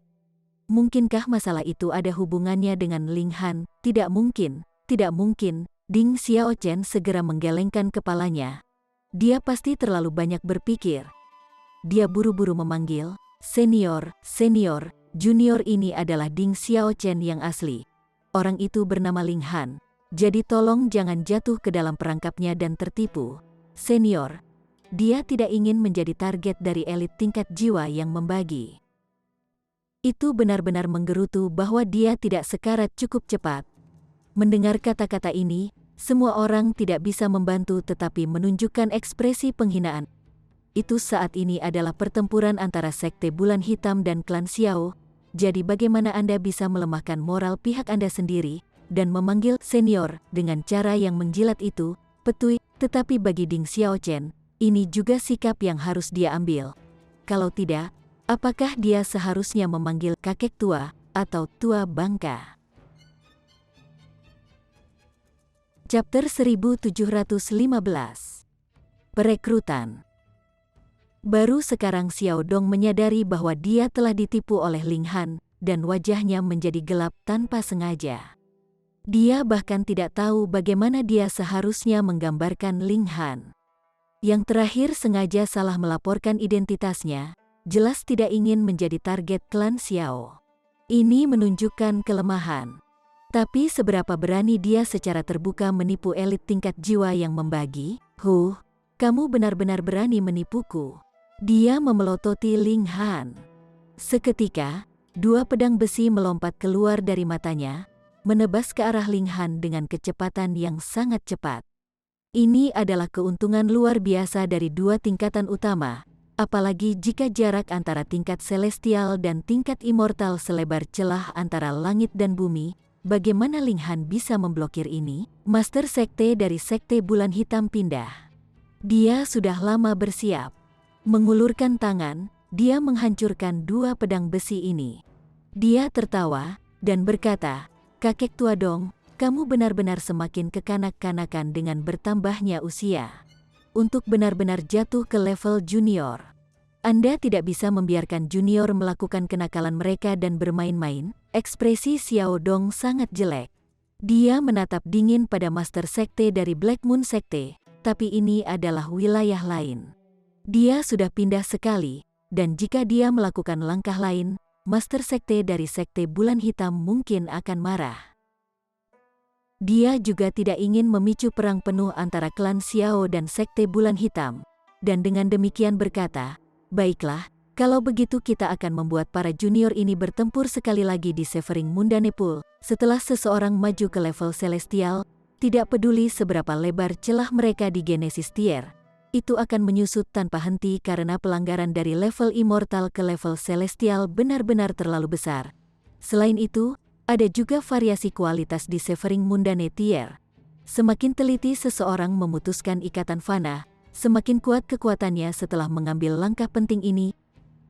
Mungkinkah masalah itu ada hubungannya dengan Ling Han? Tidak mungkin, tidak mungkin. Ding Xiao Chen segera menggelengkan kepalanya. Dia pasti terlalu banyak berpikir. Dia buru-buru memanggil, "Senior, senior, junior ini adalah Ding Xiao Chen yang asli. Orang itu bernama Ling Han. Jadi tolong jangan jatuh ke dalam perangkapnya dan tertipu. Senior, dia tidak ingin menjadi target dari elit tingkat jiwa yang membagi." Itu benar-benar menggerutu bahwa dia tidak sekarat cukup cepat. Mendengar kata-kata ini, semua orang tidak bisa membantu tetapi menunjukkan ekspresi penghinaan. Itu saat ini adalah pertempuran antara Sekte Bulan Hitam dan klan Xiao, jadi bagaimana Anda bisa melemahkan moral pihak Anda sendiri, dan memanggil senior dengan cara yang menjilat itu? Tetapi bagi Ding Xiao Chen, ini juga sikap yang harus dia ambil. Kalau tidak, apakah dia seharusnya memanggil kakek tua atau tua bangka? Chapter 1715. Perekrutan. Baru sekarang Xiao Dong menyadari bahwa dia telah ditipu oleh Ling Han, dan wajahnya menjadi gelap tanpa sengaja. Dia bahkan tidak tahu bagaimana dia seharusnya menggambarkan Ling Han. Yang terakhir sengaja salah melaporkan identitasnya, jelas tidak ingin menjadi target klan Xiao. Ini menunjukkan kelemahan. Tapi seberapa berani dia secara terbuka menipu elit tingkat jiwa yang membagi? Kamu benar-benar berani menipuku. Dia memelototi Ling Han. Seketika, dua pedang besi melompat keluar dari matanya, menebas ke arah Ling Han dengan kecepatan yang sangat cepat. Ini adalah keuntungan luar biasa dari dua tingkatan utama, apalagi jika jarak antara tingkat celestial dan tingkat immortal selebar celah antara langit dan bumi. Bagaimana Ling Han bisa memblokir ini? Master Sekte dari Sekte Bulan Hitam pindah. Dia sudah lama bersiap. Mengulurkan tangan, dia menghancurkan dua pedang besi ini. Dia tertawa dan berkata, "Kakek tua dong, kamu benar-benar semakin kekanak-kanakan dengan bertambahnya usia. Untuk benar-benar jatuh ke level junior. Anda tidak bisa membiarkan junior melakukan kenakalan mereka dan bermain-main." Ekspresi Xiao Dong sangat jelek. Dia menatap dingin pada Master Sekte dari Black Moon Sekte, tapi ini adalah wilayah lain. Dia sudah pindah sekali, dan jika dia melakukan langkah lain, Master Sekte dari Sekte Bulan Hitam mungkin akan marah. Dia juga tidak ingin memicu perang penuh antara klan Xiao dan Sekte Bulan Hitam, dan dengan demikian berkata, "Baiklah, kalau begitu kita akan membuat para junior ini bertempur sekali lagi di Severing Mundane Pool. Setelah seseorang maju ke level celestial, tidak peduli seberapa lebar celah mereka di Genesis Tier, itu akan menyusut tanpa henti karena pelanggaran dari level immortal ke level celestial benar-benar terlalu besar. Selain itu, ada juga variasi kualitas di Severing Mundane Tier. Semakin teliti seseorang memutuskan ikatan fana, semakin kuat kekuatannya setelah mengambil langkah penting ini.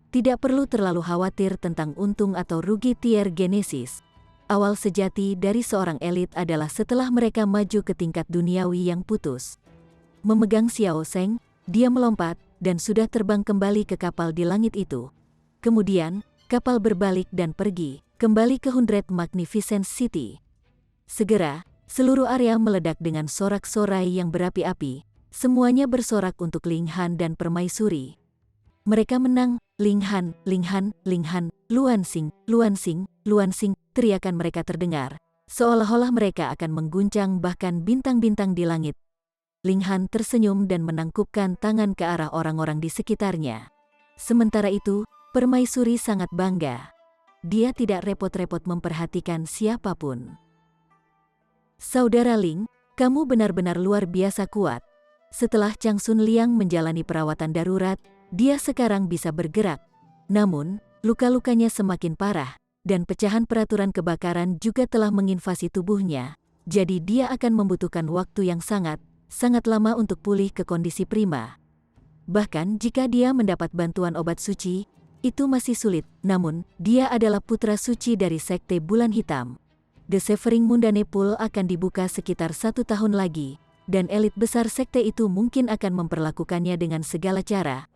Tidak perlu terlalu khawatir tentang untung atau rugi tier Genesis. Awal sejati dari seorang elit adalah setelah mereka maju ke tingkat duniawi yang putus. Memegang Xiao Zheng, dia melompat dan sudah terbang kembali ke kapal di langit itu. Kemudian, kapal berbalik dan pergi, kembali ke 100 Magnificent City. Segera, seluruh area meledak dengan sorak-sorai yang berapi-api. Semuanya bersorak untuk Ling Han dan Permaisuri. Mereka menang, Ling Han, Ling Han, Ling Han, Luan Xing, Luan Xing, Luan Xing, teriakan mereka terdengar, seolah-olah mereka akan mengguncang bahkan bintang-bintang di langit. Ling Han tersenyum dan menangkupkan tangan ke arah orang-orang di sekitarnya. Sementara itu, Permaisuri sangat bangga. Dia tidak repot-repot memperhatikan siapapun. "Saudara Ling, kamu benar-benar luar biasa kuat." Setelah Chang Sun Liang menjalani perawatan darurat, dia sekarang bisa bergerak. Namun, luka-lukanya semakin parah, dan pecahan peraturan kebakaran juga telah menginvasi tubuhnya. Jadi dia akan membutuhkan waktu yang sangat lama untuk pulih ke kondisi prima. Bahkan jika dia mendapat bantuan obat suci, itu masih sulit. Namun, dia adalah putra suci dari Sekte Bulan Hitam. The Severing Mundane Pool akan dibuka sekitar 1 tahun lagi, dan elit besar sekte itu mungkin akan memperlakukannya dengan segala cara.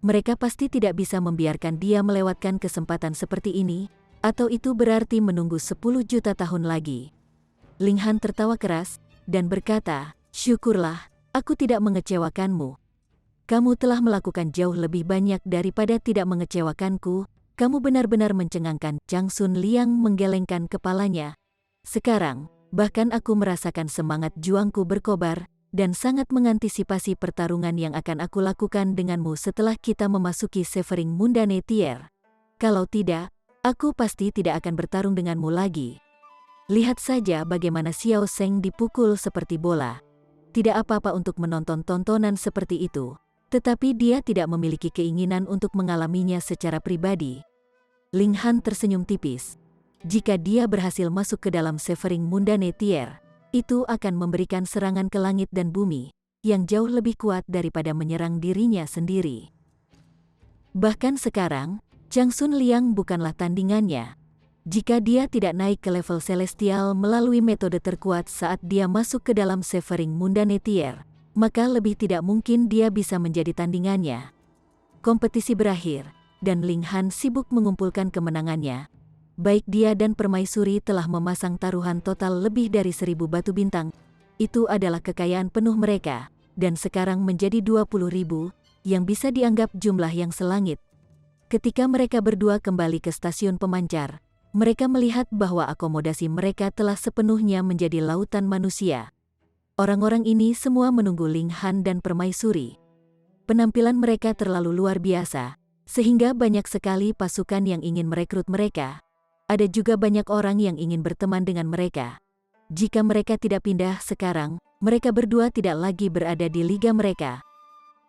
Mereka pasti tidak bisa membiarkan dia melewatkan kesempatan seperti ini, atau itu berarti menunggu 10 juta tahun lagi. Ling Han tertawa keras, dan berkata, "Syukurlah, aku tidak mengecewakanmu. Kamu telah melakukan jauh lebih banyak daripada tidak mengecewakanku, kamu benar-benar mencengangkan." Chang Sun Liang menggelengkan kepalanya. "Sekarang, bahkan aku merasakan semangat juangku berkobar, dan sangat mengantisipasi pertarungan yang akan aku lakukan denganmu setelah kita memasuki Severing Mundane Tier. Kalau tidak, aku pasti tidak akan bertarung denganmu lagi." Lihat saja bagaimana Xiao Zheng dipukul seperti bola. Tidak apa-apa untuk menonton tontonan seperti itu, tetapi dia tidak memiliki keinginan untuk mengalaminya secara pribadi. Ling Han tersenyum tipis. Jika dia berhasil masuk ke dalam Severing Mundane Tier, itu akan memberikan serangan ke langit dan bumi, yang jauh lebih kuat daripada menyerang dirinya sendiri. Bahkan sekarang, Chang Sun Liang bukanlah tandingannya. Jika dia tidak naik ke level celestial melalui metode terkuat saat dia masuk ke dalam Severing Mundane Tier, maka lebih tidak mungkin dia bisa menjadi tandingannya. Kompetisi berakhir, dan Ling Han sibuk mengumpulkan kemenangannya. Baik dia dan Permaisuri telah memasang taruhan total lebih dari 1000 batu bintang. Itu adalah kekayaan penuh mereka, dan sekarang menjadi 20.000, yang bisa dianggap jumlah yang selangit. Ketika mereka berdua kembali ke stasiun pemancar, mereka melihat bahwa akomodasi mereka telah sepenuhnya menjadi lautan manusia. Orang-orang ini semua menunggu Ling Han dan Permaisuri. Penampilan mereka terlalu luar biasa, sehingga banyak sekali pasukan yang ingin merekrut mereka. Ada juga banyak orang yang ingin berteman dengan mereka. Jika mereka tidak pindah sekarang, mereka berdua tidak lagi berada di liga mereka.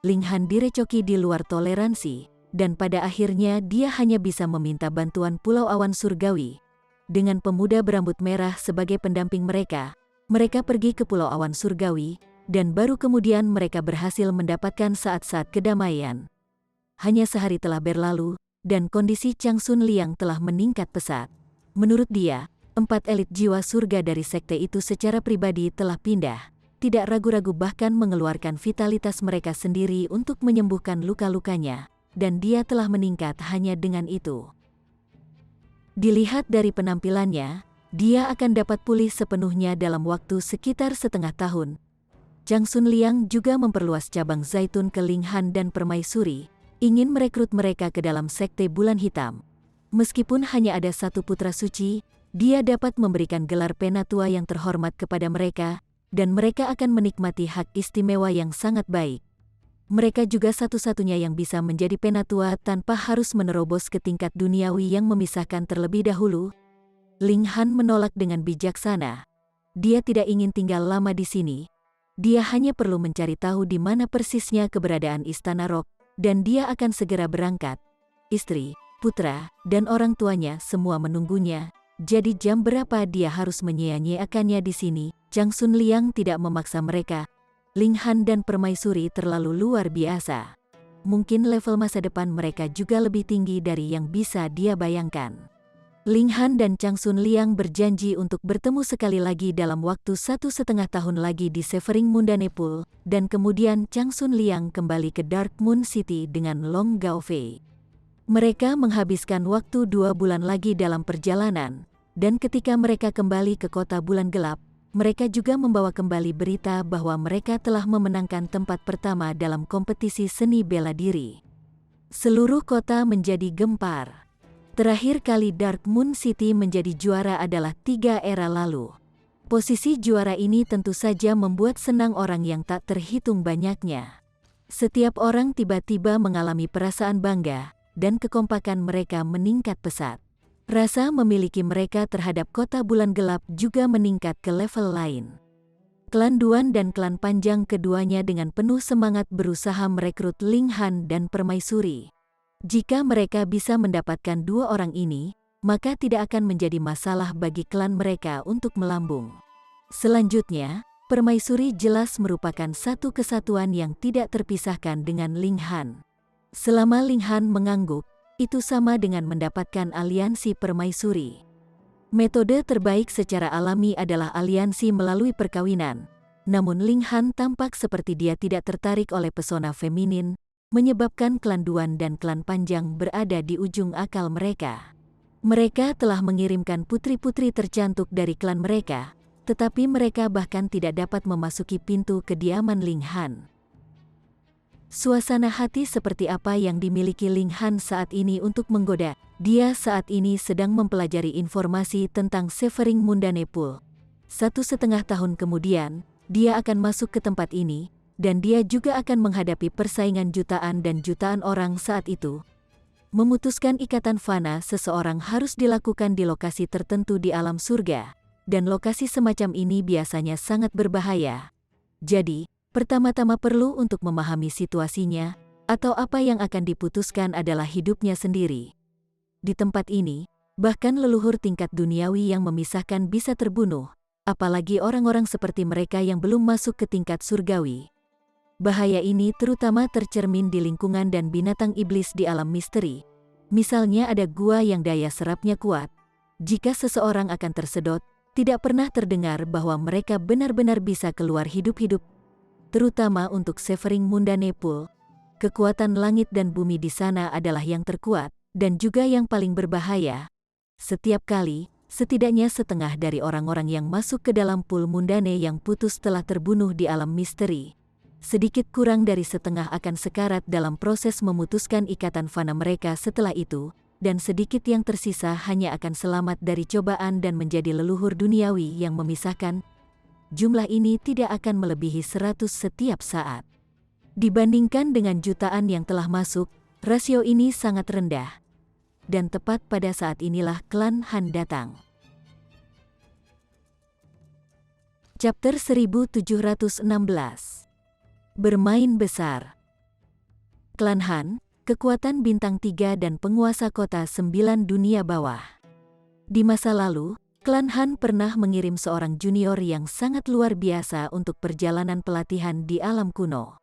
Ling Han direcoki di luar toleransi, dan pada akhirnya dia hanya bisa meminta bantuan Pulau Awan Surgawi. Dengan pemuda berambut merah sebagai pendamping mereka pergi ke Pulau Awan Surgawi, dan baru kemudian mereka berhasil mendapatkan saat-saat kedamaian. Hanya sehari telah berlalu, dan kondisi Chang Sun Liang telah meningkat pesat. Menurut dia, 4 elit jiwa surga dari sekte itu secara pribadi telah pindah, tidak ragu-ragu bahkan mengeluarkan vitalitas mereka sendiri untuk menyembuhkan luka-lukanya, dan dia telah meningkat hanya dengan itu. Dilihat dari penampilannya, dia akan dapat pulih sepenuhnya dalam waktu sekitar setengah tahun. Chang Sun Liang juga memperluas cabang Zaitun ke Ling Han dan Permaisuri, ingin merekrut mereka ke dalam sekte Bulan Hitam. Meskipun hanya ada satu putra suci, dia dapat memberikan gelar penatua yang terhormat kepada mereka, dan mereka akan menikmati hak istimewa yang sangat baik. Mereka juga satu-satunya yang bisa menjadi penatua tanpa harus menerobos ke tingkat duniawi yang memisahkan terlebih dahulu. Ling Han menolak dengan bijaksana. Dia tidak ingin tinggal lama di sini. Dia hanya perlu mencari tahu di mana persisnya keberadaan Istana Rock, dan dia akan segera berangkat. Istri, putra, dan orang tuanya semua menunggunya. Jadi jam berapa dia harus menyia-nyiakannya di sini? Chang Sun Liang tidak memaksa mereka. Ling Han dan Permaisuri terlalu luar biasa. Mungkin level masa depan mereka juga lebih tinggi dari yang bisa dia bayangkan. Ling Han dan Chang Sun Liang berjanji untuk bertemu sekali lagi dalam waktu 1,5 tahun lagi di Severing Mundane Pool, dan kemudian Chang Sun Liang kembali ke Dark Moon City dengan Long Gaofei. Mereka menghabiskan waktu 2 bulan lagi dalam perjalanan, dan ketika mereka kembali ke kota bulan gelap, mereka juga membawa kembali berita bahwa mereka telah memenangkan tempat pertama dalam kompetisi seni bela diri. Seluruh kota menjadi gempar. Terakhir kali Dark Moon City menjadi juara adalah 3 era lalu. Posisi juara ini tentu saja membuat senang orang yang tak terhitung banyaknya. Setiap orang tiba-tiba mengalami perasaan bangga, dan kekompakan mereka meningkat pesat. Rasa memiliki mereka terhadap kota bulan gelap juga meningkat ke level lain. Klan Duan dan klan Panjang keduanya dengan penuh semangat berusaha merekrut Ling Han dan Permaisuri. Jika mereka bisa mendapatkan 2 orang ini, maka tidak akan menjadi masalah bagi klan mereka untuk melambung. Selanjutnya, Permaisuri jelas merupakan satu kesatuan yang tidak terpisahkan dengan Ling Han. Selama Ling Han mengangguk, itu sama dengan mendapatkan aliansi Permaisuri. Metode terbaik secara alami adalah aliansi melalui perkawinan. Namun Ling Han tampak seperti dia tidak tertarik oleh pesona feminin, menyebabkan klan Duan dan klan Panjang berada di ujung akal mereka. Mereka telah mengirimkan putri-putri tercantik dari klan mereka, tetapi mereka bahkan tidak dapat memasuki pintu kediaman Ling Han. Suasana hati seperti apa yang dimiliki Ling Han saat ini untuk menggoda? Dia saat ini sedang mempelajari informasi tentang Severing Mundane Pool. 1,5 tahun kemudian, dia akan masuk ke tempat ini, dan dia juga akan menghadapi persaingan jutaan dan jutaan orang saat itu. Memutuskan ikatan fana seseorang harus dilakukan di lokasi tertentu di alam surga, dan lokasi semacam ini biasanya sangat berbahaya. Jadi, pertama-tama perlu untuk memahami situasinya, atau apa yang akan diputuskan adalah hidupnya sendiri. Di tempat ini, bahkan leluhur tingkat duniawi yang memisahkan bisa terbunuh, apalagi orang-orang seperti mereka yang belum masuk ke tingkat surgawi. Bahaya ini terutama tercermin di lingkungan dan binatang iblis di alam misteri. Misalnya ada gua yang daya serapnya kuat. Jika seseorang akan tersedot, tidak pernah terdengar bahwa mereka benar-benar bisa keluar hidup-hidup. Terutama untuk Severing Mundane Pool, kekuatan langit dan bumi di sana adalah yang terkuat, dan juga yang paling berbahaya. Setiap kali, setidaknya setengah dari orang-orang yang masuk ke dalam pool mundane yang putus telah terbunuh di alam misteri. sedikit kurang dari setengah akan sekarat dalam proses memutuskan ikatan fana mereka setelah itu, dan sedikit yang tersisa hanya akan selamat dari cobaan dan menjadi leluhur duniawi yang memisahkan. Jumlah ini tidak akan melebihi 100 setiap saat. Dibandingkan dengan jutaan yang telah masuk, rasio ini sangat rendah. Dan tepat pada saat inilah klan Han datang. Chapter 1716. Bermain besar. Klan Han, kekuatan bintang 3 dan penguasa kota 9 dunia bawah. Di masa lalu, klan Han pernah mengirim seorang junior yang sangat luar biasa untuk perjalanan pelatihan di alam kuno.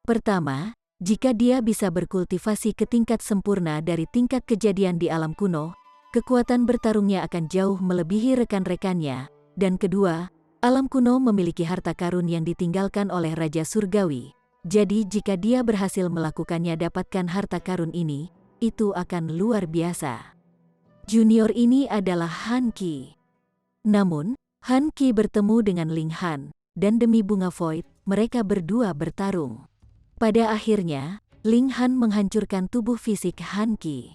Pertama, jika dia bisa berkultivasi ke tingkat sempurna dari tingkat kejadian di alam kuno, kekuatan bertarungnya akan jauh melebihi rekan-rekannya. Dan kedua, alam kuno memiliki harta karun yang ditinggalkan oleh Raja Surgawi. Jadi jika dia berhasil melakukannya dapatkan harta karun ini, itu akan luar biasa. Junior ini adalah Han Qi. Namun, Han Qi bertemu dengan Ling Han, dan demi bunga Void, mereka berdua bertarung. Pada akhirnya, Ling Han menghancurkan tubuh fisik Han Qi.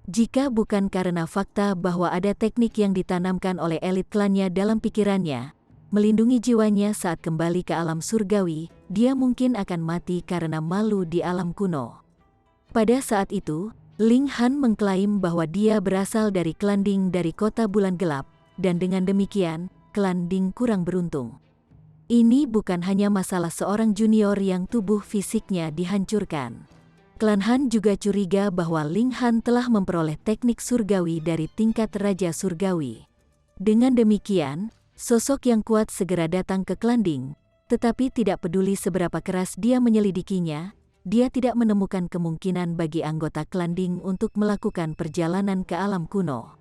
Jika bukan karena fakta bahwa ada teknik yang ditanamkan oleh elit klannya dalam pikirannya, melindungi jiwanya saat kembali ke alam surgawi, dia mungkin akan mati karena malu di alam kuno. Pada saat itu, Ling Han mengklaim bahwa dia berasal dari klan Ding dari kota bulan gelap, dan dengan demikian, klan Ding kurang beruntung. Ini bukan hanya masalah seorang junior yang tubuh fisiknya dihancurkan. Klan Han juga curiga bahwa Ling Han telah memperoleh teknik surgawi dari tingkat Raja Surgawi. Dengan demikian, sosok yang kuat segera datang ke klan Ding, tetapi tidak peduli seberapa keras dia menyelidikinya, dia tidak menemukan kemungkinan bagi anggota klan Ding untuk melakukan perjalanan ke alam kuno.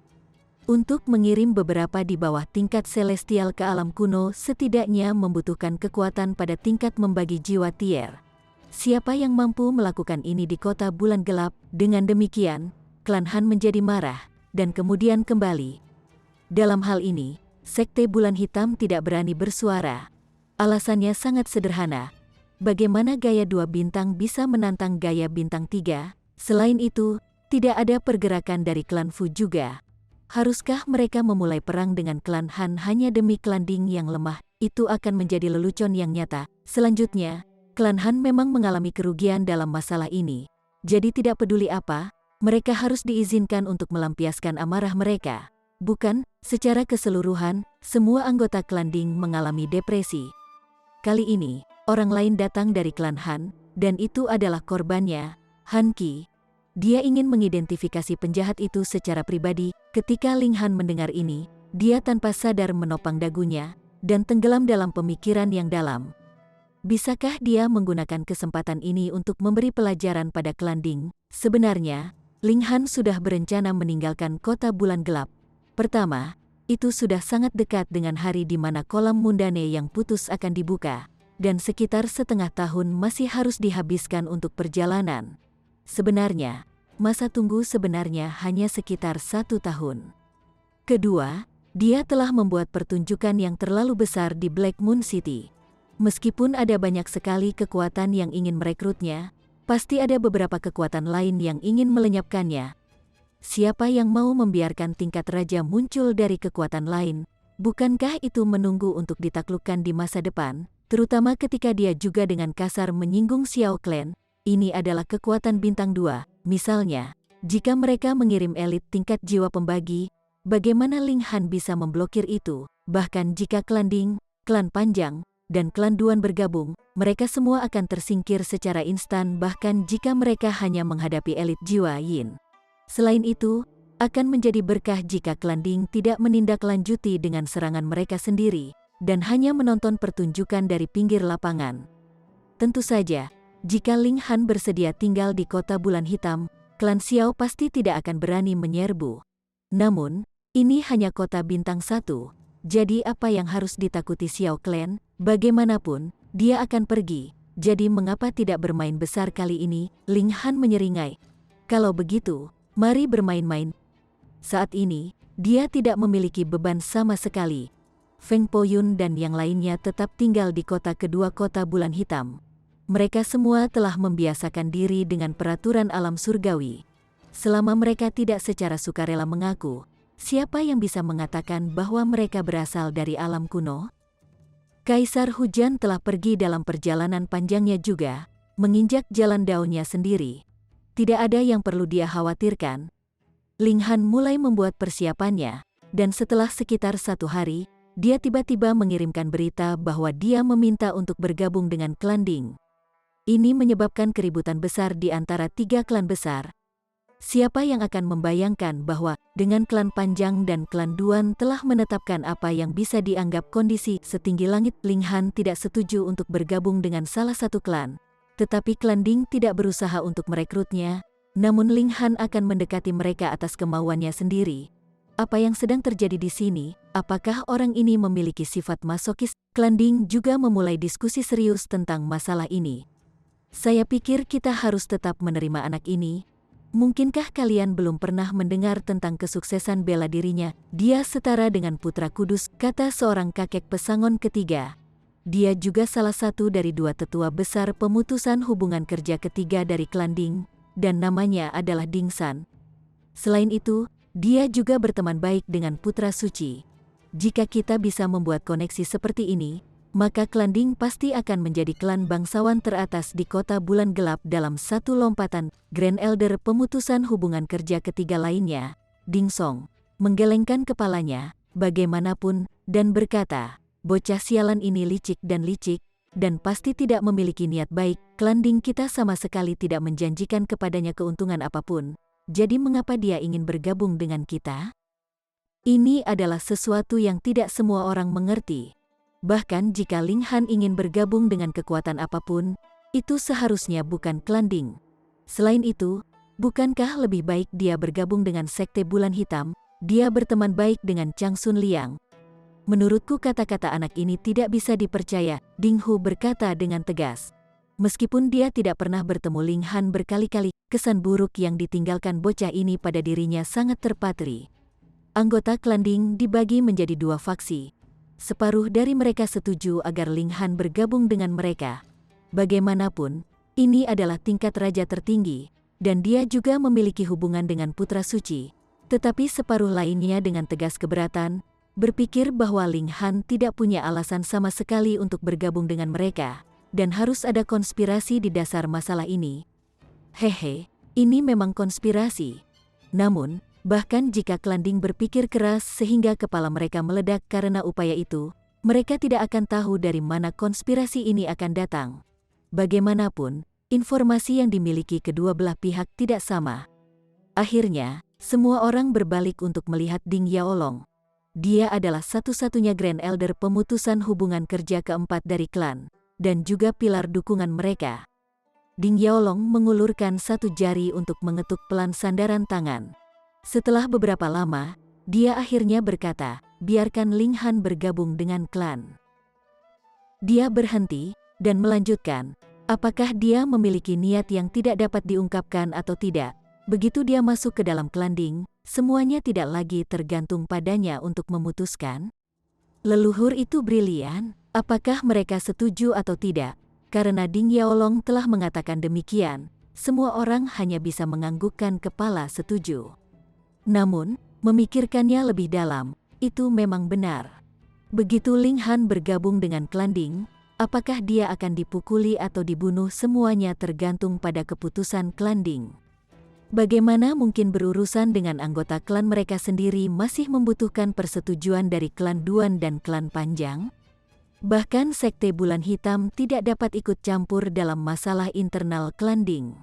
Untuk mengirim beberapa di bawah tingkat celestial ke alam kuno setidaknya membutuhkan kekuatan pada tingkat membagi jiwa tier. Siapa yang mampu melakukan ini di kota bulan gelap? Dengan demikian, klan Han menjadi marah, dan kemudian kembali. Dalam hal ini, Sekte Bulan Hitam tidak berani bersuara. Alasannya sangat sederhana. Bagaimana gaya 2 bintang bisa menantang gaya bintang 3? Selain itu, tidak ada pergerakan dari klan Fu juga. Haruskah mereka memulai perang dengan klan Han hanya demi klan Ding yang lemah? Itu akan menjadi lelucon yang nyata. Selanjutnya, klan Han memang mengalami kerugian dalam masalah ini. Jadi tidak peduli apa, mereka harus diizinkan untuk melampiaskan amarah mereka. Bukan, secara keseluruhan, semua anggota klan Ding mengalami depresi. Kali ini, orang lain datang dari klan Han, dan itu adalah korbannya, Han Qi. Dia ingin mengidentifikasi penjahat itu secara pribadi. Ketika Ling Han mendengar ini, dia tanpa sadar menopang dagunya, dan tenggelam dalam pemikiran yang dalam. Bisakah dia menggunakan kesempatan ini untuk memberi pelajaran pada klan Ding? Sebenarnya, Ling Han sudah berencana meninggalkan kota bulan gelap. Pertama, itu sudah sangat dekat dengan hari di mana kolam mundane yang putus akan dibuka, dan sekitar setengah tahun masih harus dihabiskan untuk perjalanan. Sebenarnya, masa tunggu sebenarnya hanya sekitar 1 tahun. Kedua, dia telah membuat pertunjukan yang terlalu besar di Black Moon City. Meskipun ada banyak sekali kekuatan yang ingin merekrutnya, pasti ada beberapa kekuatan lain yang ingin melenyapkannya. Siapa yang mau membiarkan tingkat raja muncul dari kekuatan lain? Bukankah itu menunggu untuk ditaklukkan di masa depan? Terutama ketika dia juga dengan kasar menyinggung Xiao Clan. Ini adalah kekuatan bintang 2. Misalnya, jika mereka mengirim elit tingkat jiwa pembagi, bagaimana Ling Han bisa memblokir itu? Bahkan jika klan Ding, klan Panjang, dan klan Duan bergabung, mereka semua akan tersingkir secara instan bahkan jika mereka hanya menghadapi elit jiwa Yin. Selain itu, akan menjadi berkah jika klan Ding tidak menindaklanjuti dengan serangan mereka sendiri, dan hanya menonton pertunjukan dari pinggir lapangan. Tentu saja, jika Ling Han bersedia tinggal di kota bulan hitam, klan Xiao pasti tidak akan berani menyerbu. Namun, ini hanya kota bintang 1, jadi apa yang harus ditakuti Xiao Clan? Bagaimanapun, dia akan pergi, jadi mengapa tidak bermain besar kali ini? Ling Han menyeringai. Kalau begitu, mari bermain-main. Saat ini, dia tidak memiliki beban sama sekali. Feng Poyun dan yang lainnya tetap tinggal di kota kedua kota bulan hitam. Mereka semua telah membiasakan diri dengan peraturan alam surgawi. Selama mereka tidak secara sukarela mengaku, siapa yang bisa mengatakan bahwa mereka berasal dari alam kuno? Kaisar Hujan telah pergi dalam perjalanan panjangnya juga, menginjak jalan daunnya sendiri. Tidak ada yang perlu dia khawatirkan. Ling Han mulai membuat persiapannya, dan setelah sekitar 1 hari, dia tiba-tiba mengirimkan berita bahwa dia meminta untuk bergabung dengan klan Ding. Ini menyebabkan keributan besar di antara 3 klan besar. Siapa yang akan membayangkan bahwa dengan klan Panjang dan klan Duan telah menetapkan apa yang bisa dianggap kondisi setinggi langit? Ling Han tidak setuju untuk bergabung dengan salah satu klan, tetapi klan Ding tidak berusaha untuk merekrutnya, namun Ling Han akan mendekati mereka atas kemauannya sendiri. Apa yang sedang terjadi di sini? Apakah orang ini memiliki sifat masokis? Klan Ding juga memulai diskusi serius tentang masalah ini. Saya pikir kita harus tetap menerima anak ini. Mungkinkah kalian belum pernah mendengar tentang kesuksesan bela dirinya? Dia setara dengan putra kudus, kata seorang kakek pesangon ketiga. Dia juga salah satu dari 2 tetua besar pemutusan hubungan kerja ketiga dari klan Ding, dan namanya adalah Ding San. Selain itu, dia juga berteman baik dengan putra suci. Jika kita bisa membuat koneksi seperti ini, maka klan Ding pasti akan menjadi klan bangsawan teratas di kota bulan gelap dalam satu lompatan. Grand Elder pemutusan hubungan kerja ketiga lainnya, Ding Song, menggelengkan kepalanya, bagaimanapun, dan berkata, bocah sialan ini licik, dan pasti tidak memiliki niat baik. Klan Ding kita sama sekali tidak menjanjikan kepadanya keuntungan apapun, jadi mengapa dia ingin bergabung dengan kita? Ini adalah sesuatu yang tidak semua orang mengerti. Bahkan jika Ling Han ingin bergabung dengan kekuatan apapun, itu seharusnya bukan klan Ding. Selain itu, bukankah lebih baik dia bergabung dengan Sekte Bulan Hitam? Dia berteman baik dengan Chang Sun Liang. Menurutku kata-kata anak ini tidak bisa dipercaya, Ding Hu berkata dengan tegas. Meskipun dia tidak pernah bertemu Ling Han berkali-kali, kesan buruk yang ditinggalkan bocah ini pada dirinya sangat terpatri. Anggota klan Ding dibagi menjadi 2 faksi. Separuh dari mereka setuju agar Ling Han bergabung dengan mereka. Bagaimanapun, ini adalah tingkat raja tertinggi, dan dia juga memiliki hubungan dengan putra suci. Tetapi separuh lainnya dengan tegas keberatan, berpikir bahwa Ling Han tidak punya alasan sama sekali untuk bergabung dengan mereka, dan harus ada konspirasi di dasar masalah ini. Hehe, ini memang konspirasi. Namun, bahkan jika klan Ding berpikir keras sehingga kepala mereka meledak karena upaya itu, mereka tidak akan tahu dari mana konspirasi ini akan datang. Bagaimanapun, informasi yang dimiliki kedua belah pihak tidak sama. Akhirnya, semua orang berbalik untuk melihat Ding Yaolong. Dia adalah satu-satunya Grand Elder pemutusan hubungan kerja keempat dari klan, dan juga pilar dukungan mereka. Ding Yaolong mengulurkan 1 jari untuk mengetuk pelan sandaran tangan. Setelah beberapa lama, dia akhirnya berkata, biarkan Ling Han bergabung dengan klan. Dia berhenti, dan melanjutkan, apakah dia memiliki niat yang tidak dapat diungkapkan atau tidak. Begitu dia masuk ke dalam klan Ding, semuanya tidak lagi tergantung padanya untuk memutuskan. Leluhur itu brilian, apakah mereka setuju atau tidak? Karena Ding Yaolong telah mengatakan demikian, semua orang hanya bisa menganggukkan kepala setuju. Namun, memikirkannya lebih dalam, itu memang benar. Begitu Ling Han bergabung dengan klan Ding, apakah dia akan dipukuli atau dibunuh semuanya tergantung pada keputusan klan Ding. Bagaimana mungkin berurusan dengan anggota klan mereka sendiri masih membutuhkan persetujuan dari klan Duan dan klan Panjang? Bahkan Sekte Bulan Hitam tidak dapat ikut campur dalam masalah internal klan Ding.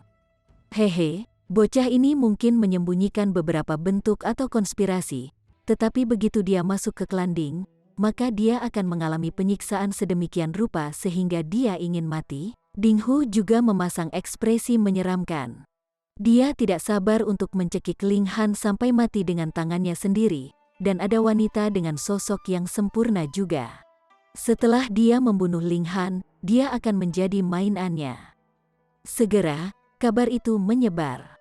Hehe. Bocah ini mungkin menyembunyikan beberapa bentuk atau konspirasi, tetapi begitu dia masuk ke klan Ding, maka dia akan mengalami penyiksaan sedemikian rupa sehingga dia ingin mati. Ding Hu juga memasang ekspresi menyeramkan. Dia tidak sabar untuk mencekik Ling Han sampai mati dengan tangannya sendiri, dan ada wanita dengan sosok yang sempurna juga. Setelah dia membunuh Ling Han, dia akan menjadi mainannya. Segera, kabar itu menyebar.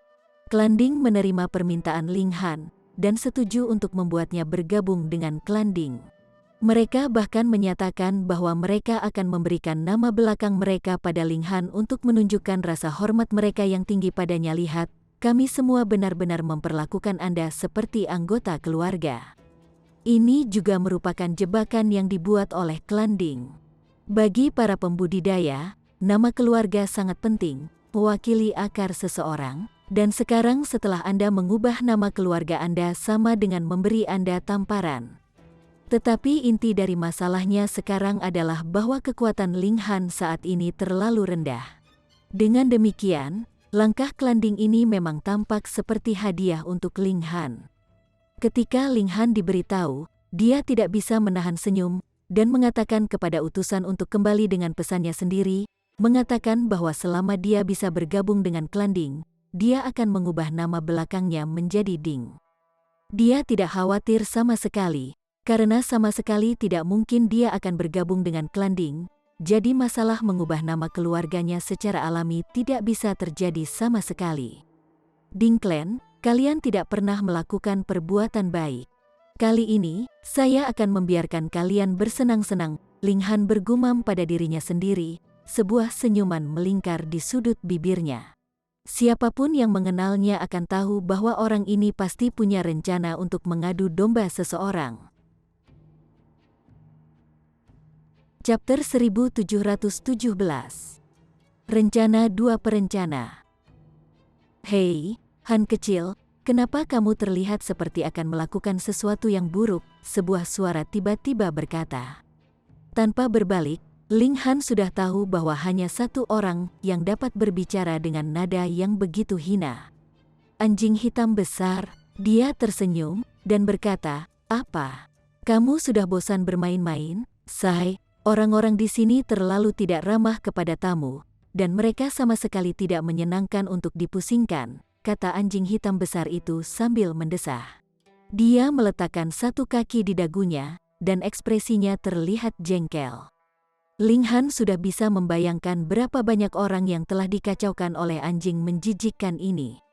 Klan Ding menerima permintaan Ling Han, dan setuju untuk membuatnya bergabung dengan klan Ding. Mereka bahkan menyatakan bahwa mereka akan memberikan nama belakang mereka pada Ling Han untuk menunjukkan rasa hormat mereka yang tinggi padanya. Lihat, kami semua benar-benar memperlakukan Anda seperti anggota keluarga. Ini juga merupakan jebakan yang dibuat oleh klan Ding. Bagi para pembudidaya, nama keluarga sangat penting, mewakili akar seseorang, dan sekarang setelah Anda mengubah nama keluarga Anda sama dengan memberi Anda tamparan. Tetapi inti dari masalahnya sekarang adalah bahwa kekuatan Ling Han saat ini terlalu rendah. Dengan demikian, langkah klan Ding ini memang tampak seperti hadiah untuk Ling Han. Ketika Ling Han diberitahu, dia tidak bisa menahan senyum, dan mengatakan kepada utusan untuk kembali dengan pesannya sendiri, mengatakan bahwa selama dia bisa bergabung dengan klan Ding, dia akan mengubah nama belakangnya menjadi Ding. Dia tidak khawatir sama sekali, karena sama sekali tidak mungkin dia akan bergabung dengan klan Ding, jadi masalah mengubah nama keluarganya secara alami tidak bisa terjadi sama sekali. Ding Clan, kalian tidak pernah melakukan perbuatan baik. Kali ini, saya akan membiarkan kalian bersenang-senang, Ling Han bergumam pada dirinya sendiri, sebuah senyuman melingkar di sudut bibirnya. Siapapun yang mengenalnya akan tahu bahwa orang ini pasti punya rencana untuk mengadu domba seseorang. Chapter 1717. Rencana Dua Perencana. Hei, Han kecil, kenapa kamu terlihat seperti akan melakukan sesuatu yang buruk? Sebuah suara tiba-tiba berkata. Tanpa berbalik, Ling Han sudah tahu bahwa hanya satu orang yang dapat berbicara dengan nada yang begitu hina. Anjing hitam besar, dia tersenyum, dan berkata, apa? Kamu sudah bosan bermain-main, say? Orang-orang di sini terlalu tidak ramah kepada tamu, dan mereka sama sekali tidak menyenangkan untuk dipusingkan, kata anjing hitam besar itu sambil mendesah. Dia meletakkan satu kaki di dagunya, dan ekspresinya terlihat jengkel. Ling Han sudah bisa membayangkan berapa banyak orang yang telah dikacaukan oleh anjing menjijikkan ini.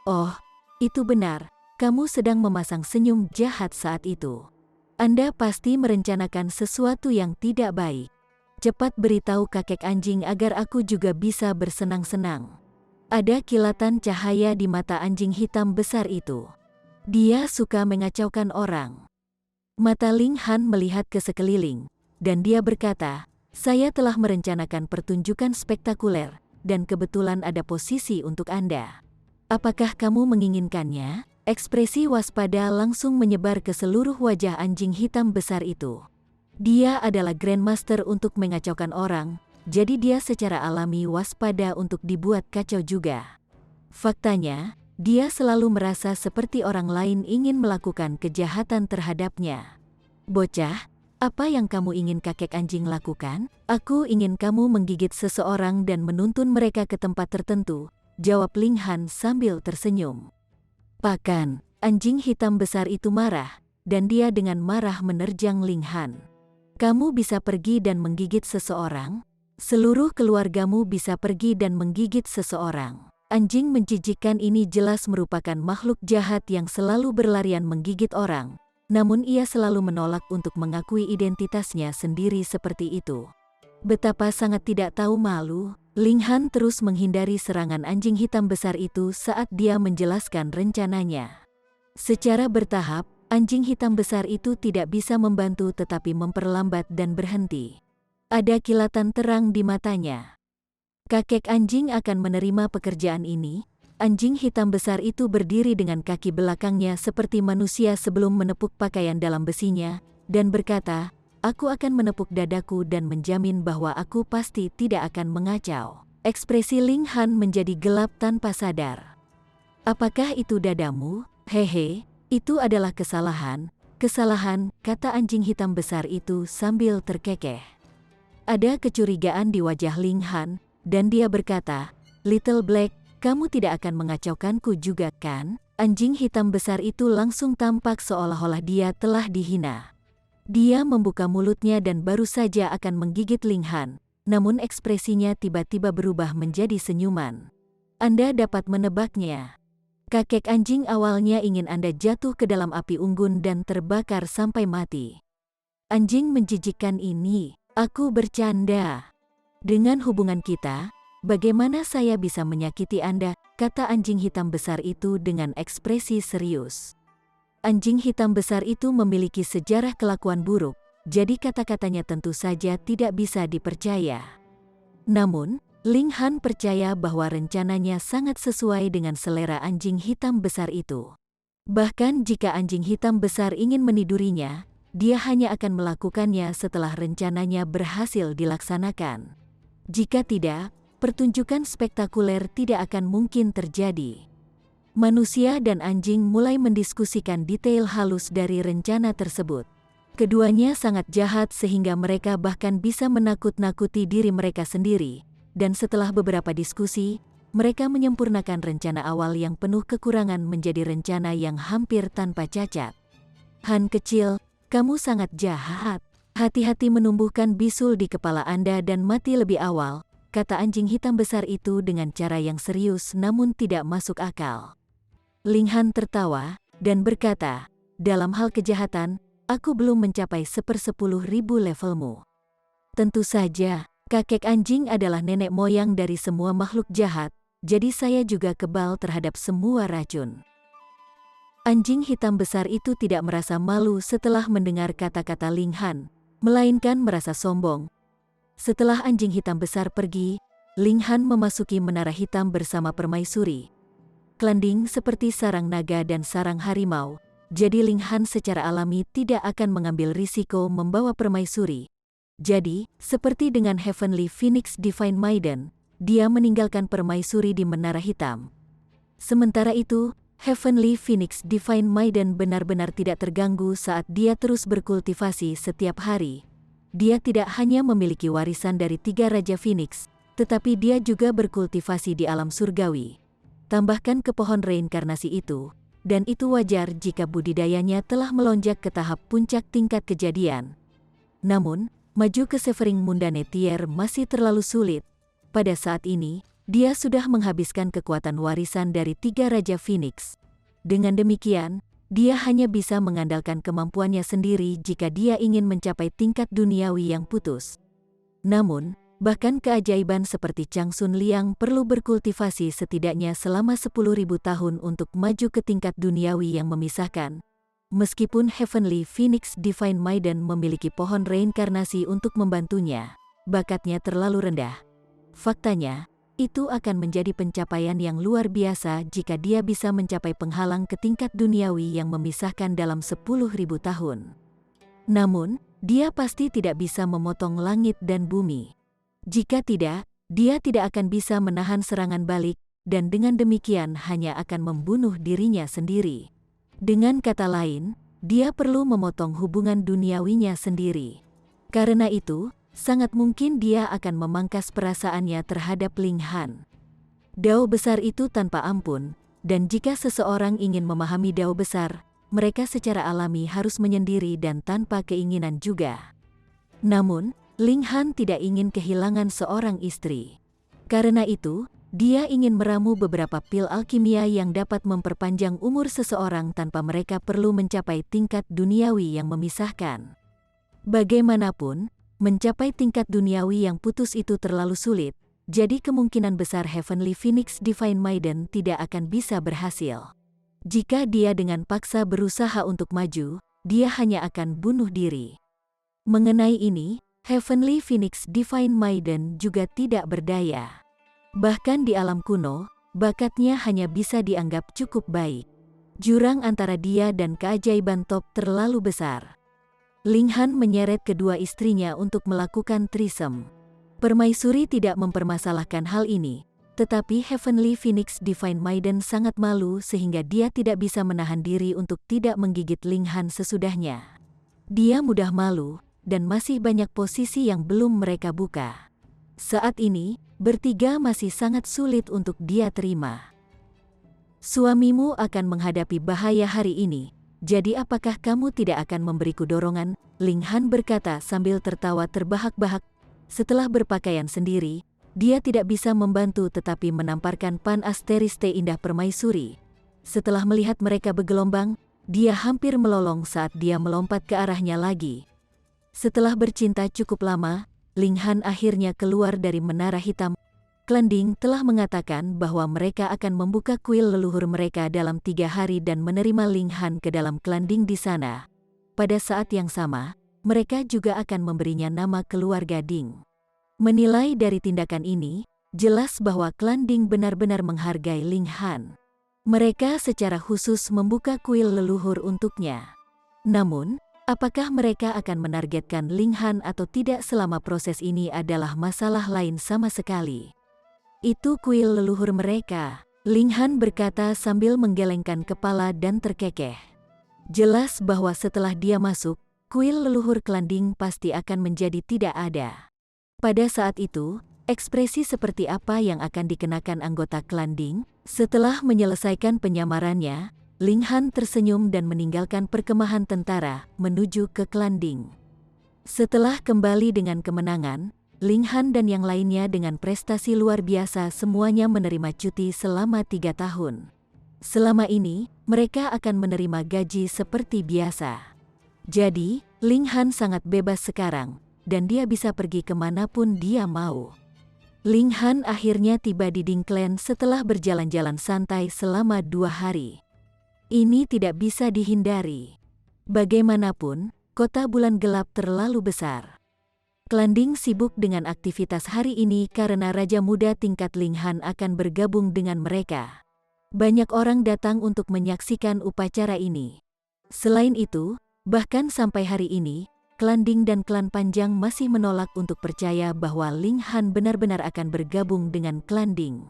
Oh, itu benar, kamu sedang memasang senyum jahat saat itu. Anda pasti merencanakan sesuatu yang tidak baik. Cepat beritahu kakek anjing agar aku juga bisa bersenang-senang. Ada kilatan cahaya di mata anjing hitam besar itu. Dia suka mengacaukan orang. Mata Ling Han melihat ke sekeliling, dan dia berkata, saya telah merencanakan pertunjukan spektakuler, dan kebetulan ada posisi untuk Anda. Apakah kamu menginginkannya? Ekspresi waspada langsung menyebar ke seluruh wajah anjing hitam besar itu. Dia adalah Grandmaster untuk mengacaukan orang, jadi dia secara alami waspada untuk dibuat kacau juga. Faktanya, dia selalu merasa seperti orang lain ingin melakukan kejahatan terhadapnya. Bocah, apa yang kamu ingin kakek anjing lakukan? Aku ingin kamu menggigit seseorang dan menuntun mereka ke tempat tertentu, jawab Ling Han sambil tersenyum. Bahkan, anjing hitam besar itu marah, dan dia dengan marah menerjang Ling Han. Kamu bisa pergi dan menggigit seseorang? Seluruh keluargamu bisa pergi dan menggigit seseorang. Anjing menjijikkan ini jelas merupakan makhluk jahat yang selalu berlarian menggigit orang, namun ia selalu menolak untuk mengakui identitasnya sendiri seperti itu. Betapa sangat tidak tahu malu. Ling Han terus menghindari serangan anjing hitam besar itu saat dia menjelaskan rencananya. Secara bertahap, anjing hitam besar itu tidak bisa membantu tetapi memperlambat dan berhenti. Ada kilatan terang di matanya. Kakek anjing akan menerima pekerjaan ini. Anjing hitam besar itu berdiri dengan kaki belakangnya seperti manusia sebelum menepuk pakaian dalam besinya, dan berkata, aku akan menepuk dadaku dan menjamin bahwa aku pasti tidak akan mengacau. Ekspresi Ling Han menjadi gelap tanpa sadar. Apakah itu dadamu? Hehe, itu adalah kesalahan, kata anjing hitam besar itu sambil terkekeh. Ada kecurigaan di wajah Ling Han, dan dia berkata, Little Black, kamu tidak akan mengacaukanku juga kan? Anjing hitam besar itu langsung tampak seolah-olah dia telah dihina. Dia membuka mulutnya dan baru saja akan menggigit Ling Han, namun ekspresinya tiba-tiba berubah menjadi senyuman. Anda dapat menebaknya. Kakek anjing awalnya ingin Anda jatuh ke dalam api unggun dan terbakar sampai mati. Anjing menjijikkan ini, aku bercanda. Dengan hubungan kita, bagaimana saya bisa menyakiti Anda, kata anjing hitam besar itu dengan ekspresi serius. Anjing hitam besar itu memiliki sejarah kelakuan buruk, jadi kata-katanya tentu saja tidak bisa dipercaya. Namun, Ling Han percaya bahwa rencananya sangat sesuai dengan selera anjing hitam besar itu. Bahkan jika anjing hitam besar ingin menidurinya, dia hanya akan melakukannya setelah rencananya berhasil dilaksanakan. Jika tidak, pertunjukan spektakuler tidak akan mungkin terjadi. Manusia dan anjing mulai mendiskusikan detail halus dari rencana tersebut. Keduanya sangat jahat sehingga mereka bahkan bisa menakut-nakuti diri mereka sendiri. Dan setelah beberapa diskusi, mereka menyempurnakan rencana awal yang penuh kekurangan menjadi rencana yang hampir tanpa cacat. Han kecil, kamu sangat jahat. Hati-hati menumbuhkan bisul di kepala Anda dan mati lebih awal, kata anjing hitam besar itu dengan cara yang serius namun tidak masuk akal. Ling Han tertawa dan berkata, dalam hal kejahatan, aku belum mencapai 1/10.000 levelmu. Tentu saja, kakek anjing adalah nenek moyang dari semua makhluk jahat, jadi saya juga kebal terhadap semua racun. Anjing hitam besar itu tidak merasa malu setelah mendengar kata-kata Ling Han, melainkan merasa sombong. Setelah anjing hitam besar pergi, Ling Han memasuki menara hitam bersama permaisuri. Klanding seperti sarang naga dan sarang harimau, jadi Ling Han secara alami tidak akan mengambil risiko membawa permaisuri. Jadi, seperti dengan Heavenly Phoenix Divine Maiden, dia meninggalkan permaisuri di menara hitam. Sementara itu, Heavenly Phoenix Divine Maiden benar-benar tidak terganggu saat dia terus berkultivasi setiap hari. Dia tidak hanya memiliki warisan dari 3 Raja Phoenix, tetapi dia juga berkultivasi di alam surgawi. Tambahkan ke pohon reinkarnasi itu, dan itu wajar jika budidayanya telah melonjak ke tahap puncak tingkat kejadian. Namun, maju ke Severing Mundane Tier masih terlalu sulit. Pada saat ini, dia sudah menghabiskan kekuatan warisan dari 3 Raja Phoenix. Dengan demikian, dia hanya bisa mengandalkan kemampuannya sendiri jika dia ingin mencapai tingkat duniawi yang putus. Namun, bahkan keajaiban seperti Chang Sun Liang perlu berkultivasi setidaknya selama 10.000 tahun untuk maju ke tingkat duniawi yang memisahkan. Meskipun Heavenly Phoenix Divine Maiden memiliki pohon reinkarnasi untuk membantunya, bakatnya terlalu rendah. Faktanya, itu akan menjadi pencapaian yang luar biasa jika dia bisa mencapai penghalang ke tingkat duniawi yang memisahkan dalam 10.000 tahun. Namun, dia pasti tidak bisa memotong langit dan bumi. Jika tidak, dia tidak akan bisa menahan serangan balik, dan dengan demikian hanya akan membunuh dirinya sendiri. Dengan kata lain, dia perlu memotong hubungan duniawinya sendiri. Karena itu, sangat mungkin dia akan memangkas perasaannya terhadap Ling Han. Dao besar itu tanpa ampun, dan jika seseorang ingin memahami dao besar, mereka secara alami harus menyendiri dan tanpa keinginan juga. Namun, Ling Han tidak ingin kehilangan seorang istri. Karena itu, dia ingin meramu beberapa pil alkimia yang dapat memperpanjang umur seseorang tanpa mereka perlu mencapai tingkat duniawi yang memisahkan. Bagaimanapun, mencapai tingkat duniawi yang putus itu terlalu sulit, jadi kemungkinan besar Heavenly Phoenix Divine Maiden tidak akan bisa berhasil. Jika dia dengan paksa berusaha untuk maju, dia hanya akan bunuh diri. Mengenai ini, Heavenly Phoenix Divine Maiden juga tidak berdaya. Bahkan di alam kuno, bakatnya hanya bisa dianggap cukup baik. Jurang antara dia dan keajaiban top terlalu besar. Ling Han menyeret kedua istrinya untuk melakukan threesome. Permaisuri tidak mempermasalahkan hal ini, tetapi Heavenly Phoenix Divine Maiden sangat malu sehingga dia tidak bisa menahan diri untuk tidak menggigit Ling Han sesudahnya. Dia mudah malu, dan masih banyak posisi yang belum mereka buka. Saat ini, bertiga masih sangat sulit untuk dia terima. Suamimu akan menghadapi bahaya hari ini. Jadi apakah kamu tidak akan memberiku dorongan? Ling Han berkata sambil tertawa terbahak-bahak. Setelah berpakaian sendiri, dia tidak bisa membantu tetapi menamparkan pan asteriste indah permaisuri. Setelah melihat mereka bergelombang, dia hampir melolong saat dia melompat ke arahnya lagi. Setelah bercinta cukup lama, Ling Han akhirnya keluar dari menara hitam. Klan Ding telah mengatakan bahwa mereka akan membuka kuil leluhur mereka dalam 3 hari dan menerima Ling Han ke dalam klan Ding di sana. Pada saat yang sama, mereka juga akan memberinya nama keluarga Ding. Menilai dari tindakan ini, jelas bahwa klan Ding benar-benar menghargai Ling Han. Mereka secara khusus membuka kuil leluhur untuknya. Namun, apakah mereka akan menargetkan Ling Han atau tidak selama proses ini adalah masalah lain sama sekali. Itu kuil leluhur mereka, Ling Han berkata sambil menggelengkan kepala dan terkekeh. Jelas bahwa setelah dia masuk, kuil leluhur klan Ding pasti akan menjadi tidak ada. Pada saat itu, ekspresi seperti apa yang akan dikenakan anggota klan Ding? Setelah menyelesaikan penyamarannya, Ling Han tersenyum dan meninggalkan perkemahan tentara menuju ke klan Ding. Setelah kembali dengan kemenangan, Ling Han dan yang lainnya dengan prestasi luar biasa semuanya menerima cuti selama 3 tahun. Selama ini, mereka akan menerima gaji seperti biasa. Jadi, Ling Han sangat bebas sekarang, dan dia bisa pergi kemanapun dia mau. Ling Han akhirnya tiba di Ding Clan setelah berjalan-jalan santai selama 2 hari. Ini tidak bisa dihindari. Bagaimanapun, kota bulan gelap terlalu besar. Klan Ding sibuk dengan aktivitas hari ini karena Raja Muda tingkat Ling Han akan bergabung dengan mereka. Banyak orang datang untuk menyaksikan upacara ini. Selain itu, bahkan sampai hari ini, klan Ding dan klan Panjang masih menolak untuk percaya bahwa Ling Han benar-benar akan bergabung dengan klan Ding.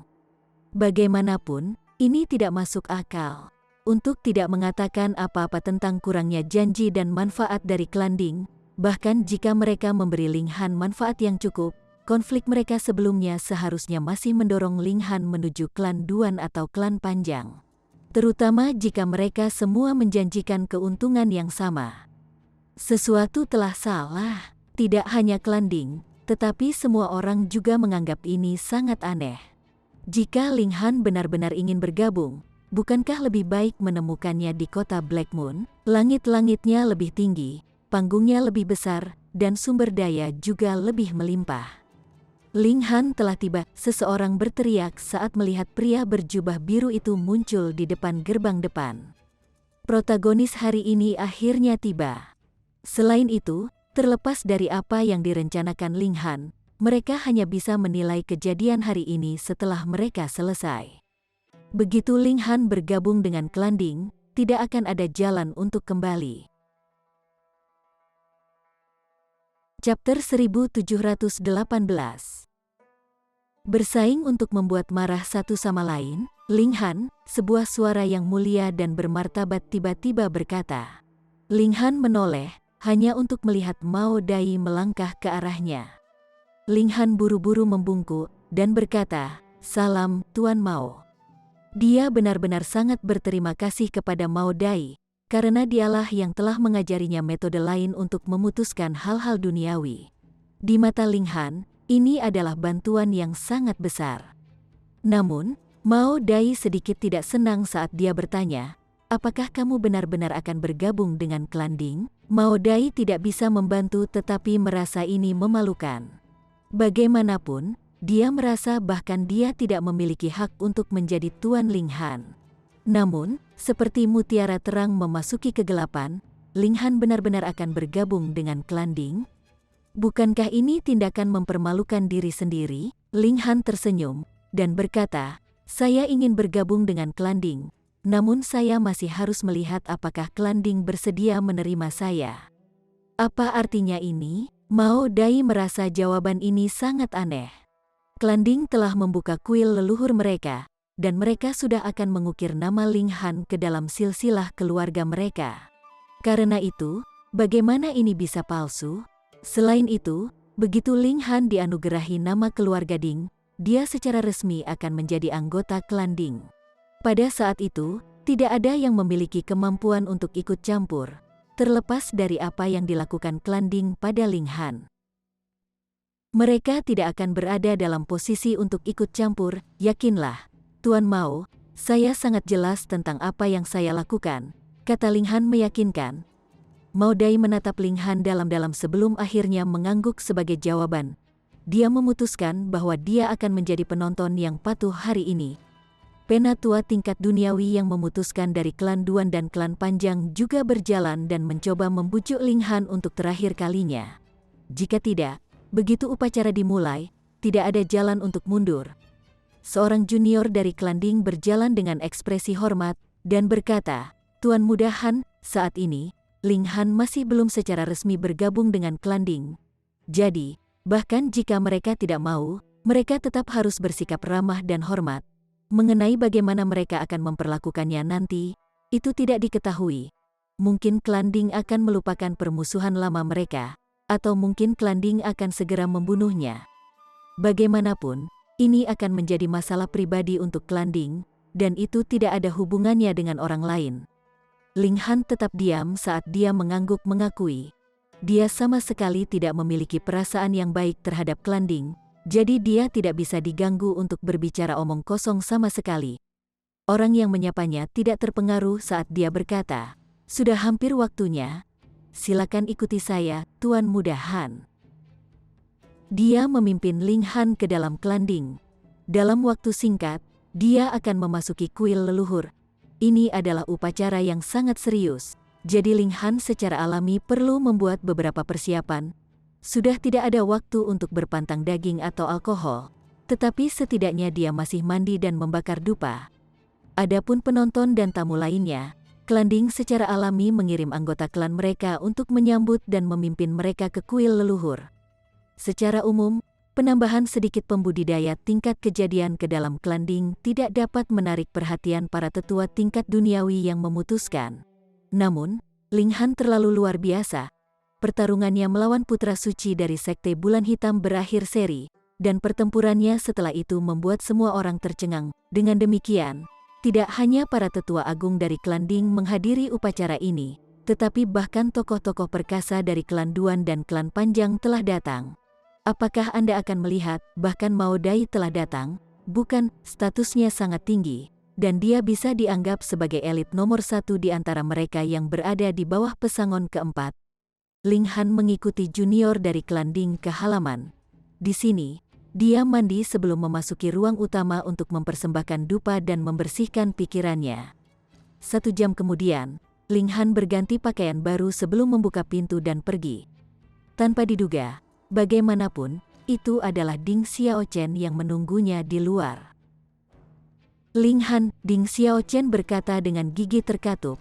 Bagaimanapun, ini tidak masuk akal. Untuk tidak mengatakan apa-apa tentang kurangnya janji dan manfaat dari klan Ding, bahkan jika mereka memberi Ling Han manfaat yang cukup, konflik mereka sebelumnya seharusnya masih mendorong Ling Han menuju klan Duan atau klan Panjang. Terutama jika mereka semua menjanjikan keuntungan yang sama. Sesuatu telah salah, tidak hanya klan Ding, tetapi semua orang juga menganggap ini sangat aneh. Jika Ling Han benar-benar ingin bergabung, bukankah lebih baik menemukannya di kota Black Moon? Langit-langitnya lebih tinggi, panggungnya lebih besar, dan sumber daya juga lebih melimpah. Ling Han telah tiba, seseorang berteriak saat melihat pria berjubah biru itu muncul di depan gerbang depan. Protagonis hari ini akhirnya tiba. Selain itu, terlepas dari apa yang direncanakan Ling Han, mereka hanya bisa menilai kejadian hari ini setelah mereka selesai. Begitu Ling Han bergabung dengan klan Ding, tidak akan ada jalan untuk kembali. Chapter 1718. Bersaing untuk membuat marah satu sama lain, Ling Han, sebuah suara yang mulia dan bermartabat tiba-tiba berkata. Ling Han menoleh, hanya untuk melihat Mao Dai melangkah ke arahnya. Ling Han buru-buru membungkuk dan berkata, "Salam, Tuan Mao." Dia benar-benar sangat berterima kasih kepada Mao Dai, karena dialah yang telah mengajarinya metode lain untuk memutuskan hal-hal duniawi. Di mata Ling Han, ini adalah bantuan yang sangat besar. Namun, Mao Dai sedikit tidak senang saat dia bertanya, "Apakah kamu benar-benar akan bergabung dengan klan Ding?" Mao Dai tidak bisa membantu tetapi merasa ini memalukan. Bagaimanapun, dia merasa bahkan dia tidak memiliki hak untuk menjadi Tuan Ling Han. Namun, seperti mutiara terang memasuki kegelapan, Ling Han benar-benar akan bergabung dengan klan Ding? Bukankah ini tindakan mempermalukan diri sendiri? Ling Han tersenyum dan berkata, "Saya ingin bergabung dengan klan Ding, namun saya masih harus melihat apakah klan Ding bersedia menerima saya." Apa artinya ini? Mao Dai merasa jawaban ini sangat aneh. Klan Ding telah membuka kuil leluhur mereka, dan mereka sudah akan mengukir nama Ling Han ke dalam silsilah keluarga mereka. Karena itu, bagaimana ini bisa palsu? Selain itu, begitu Ling Han dianugerahi nama keluarga Ding, dia secara resmi akan menjadi anggota klan Ding. Pada saat itu, tidak ada yang memiliki kemampuan untuk ikut campur, terlepas dari apa yang dilakukan klan Ding pada Ling Han. Mereka tidak akan berada dalam posisi untuk ikut campur, yakinlah. Tuan Mao, saya sangat jelas tentang apa yang saya lakukan, kata Ling Han meyakinkan. Mao Dai menatap Ling Han dalam-dalam sebelum akhirnya mengangguk sebagai jawaban. Dia memutuskan bahwa dia akan menjadi penonton yang patuh hari ini. Penatua tingkat duniawi yang memutuskan dari klan Duan dan klan Panjang juga berjalan dan mencoba membujuk Ling Han untuk terakhir kalinya. Jika tidak, begitu upacara dimulai, tidak ada jalan untuk mundur. Seorang junior dari klan Ding berjalan dengan ekspresi hormat dan berkata, "Tuan Muda Han, saat ini, Ling Han masih belum secara resmi bergabung dengan klan Ding. Jadi, bahkan jika mereka tidak mau, mereka tetap harus bersikap ramah dan hormat. Mengenai bagaimana mereka akan memperlakukannya nanti, itu tidak diketahui. Mungkin klan Ding akan melupakan permusuhan lama mereka, atau mungkin klan Ding akan segera membunuhnya. Bagaimanapun, ini akan menjadi masalah pribadi untuk klan Ding, dan itu tidak ada hubungannya dengan orang lain." Ling Han tetap diam saat dia mengangguk mengakui. Dia sama sekali tidak memiliki perasaan yang baik terhadap klan Ding, jadi dia tidak bisa diganggu untuk berbicara omong kosong sama sekali. Orang yang menyapanya tidak terpengaruh saat dia berkata, "Sudah hampir waktunya. Silakan ikuti saya, Tuan Muda Han." Dia memimpin Ling Han ke dalam klan Ding. Dalam waktu singkat, dia akan memasuki kuil leluhur. Ini adalah upacara yang sangat serius, jadi Ling Han secara alami perlu membuat beberapa persiapan. Sudah tidak ada waktu untuk berpantang daging atau alkohol, tetapi setidaknya dia masih mandi dan membakar dupa. Adapun penonton dan tamu lainnya, klan Ding secara alami mengirim anggota klan mereka untuk menyambut dan memimpin mereka ke kuil leluhur. Secara umum, penambahan sedikit pembudidaya tingkat kejadian ke dalam klan Ding tidak dapat menarik perhatian para tetua tingkat duniawi yang memutuskan. Namun, Ling Han terlalu luar biasa. Pertarungannya melawan putra suci dari Sekte Bulan Hitam berakhir seri, dan pertempurannya setelah itu membuat semua orang tercengang. Dengan demikian, tidak hanya para tetua agung dari klan Ding menghadiri upacara ini, tetapi bahkan tokoh-tokoh perkasa dari klan Duan dan klan Panjang telah datang. Apakah Anda akan melihat, bahkan Mao Dai telah datang? Bukan, statusnya sangat tinggi, dan dia bisa dianggap sebagai elit nomor 1 di antara mereka yang berada di bawah pesangon keempat. Ling Han mengikuti junior dari klan Ding ke halaman. Di sini, dia mandi sebelum memasuki ruang utama untuk mempersembahkan dupa dan membersihkan pikirannya. 1 jam kemudian, Ling Han berganti pakaian baru sebelum membuka pintu dan pergi. Tanpa diduga, bagaimanapun, itu adalah Ding Xiaochen yang menunggunya di luar. "Ling Han," Ding Xiaochen berkata dengan gigi terkatup.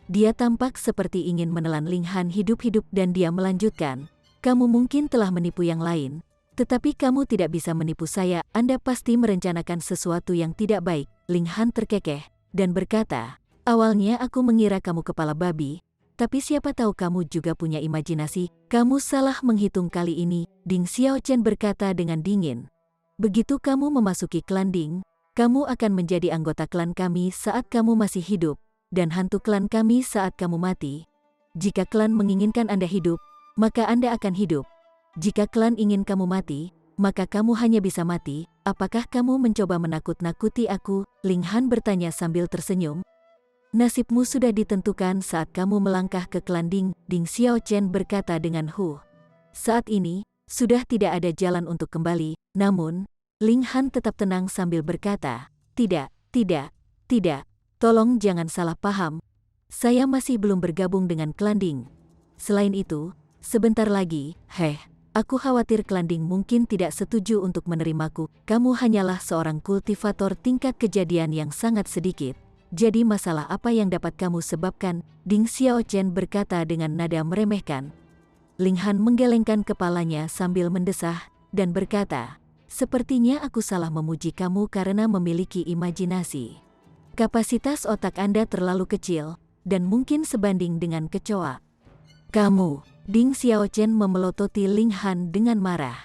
Dia tampak seperti ingin menelan Ling Han hidup-hidup dan dia melanjutkan, "Kamu mungkin telah menipu yang lain, tetapi kamu tidak bisa menipu saya. Anda pasti merencanakan sesuatu yang tidak baik." Ling Han terkekeh dan berkata, "Awalnya aku mengira kamu kepala babi, tapi siapa tahu kamu juga punya imajinasi. Kamu salah menghitung kali ini," Ding Xiaochen berkata dengan dingin. "Begitu kamu memasuki klan Ding, kamu akan menjadi anggota klan kami saat kamu masih hidup, dan hantu klan kami saat kamu mati. Jika klan menginginkan Anda hidup, maka Anda akan hidup. Jika klan ingin kamu mati, maka kamu hanya bisa mati. Apakah kamu mencoba menakut-nakuti aku?" Ling Han bertanya sambil tersenyum. "Nasibmu sudah ditentukan saat kamu melangkah ke klan Ding," Ding Xiaochen berkata dengan Saat ini, sudah tidak ada jalan untuk kembali, namun, Ling Han tetap tenang sambil berkata, "Tidak, tidak, tidak. Tolong jangan salah paham. Saya masih belum bergabung dengan klan Ding. Selain itu, sebentar lagi, aku khawatir klan Ding mungkin tidak setuju untuk menerimaku. Kamu hanyalah seorang kultivator tingkat kejadian yang sangat sedikit. Jadi masalah apa yang dapat kamu sebabkan?" Ding Xiaochen berkata dengan nada meremehkan. Ling Han menggelengkan kepalanya sambil mendesah, dan berkata, "Sepertinya aku salah memuji kamu karena memiliki imajinasi. Kapasitas otak Anda terlalu kecil, dan mungkin sebanding dengan kecoa." "Kamu," Ding Xiaochen memelototi Ling Han dengan marah.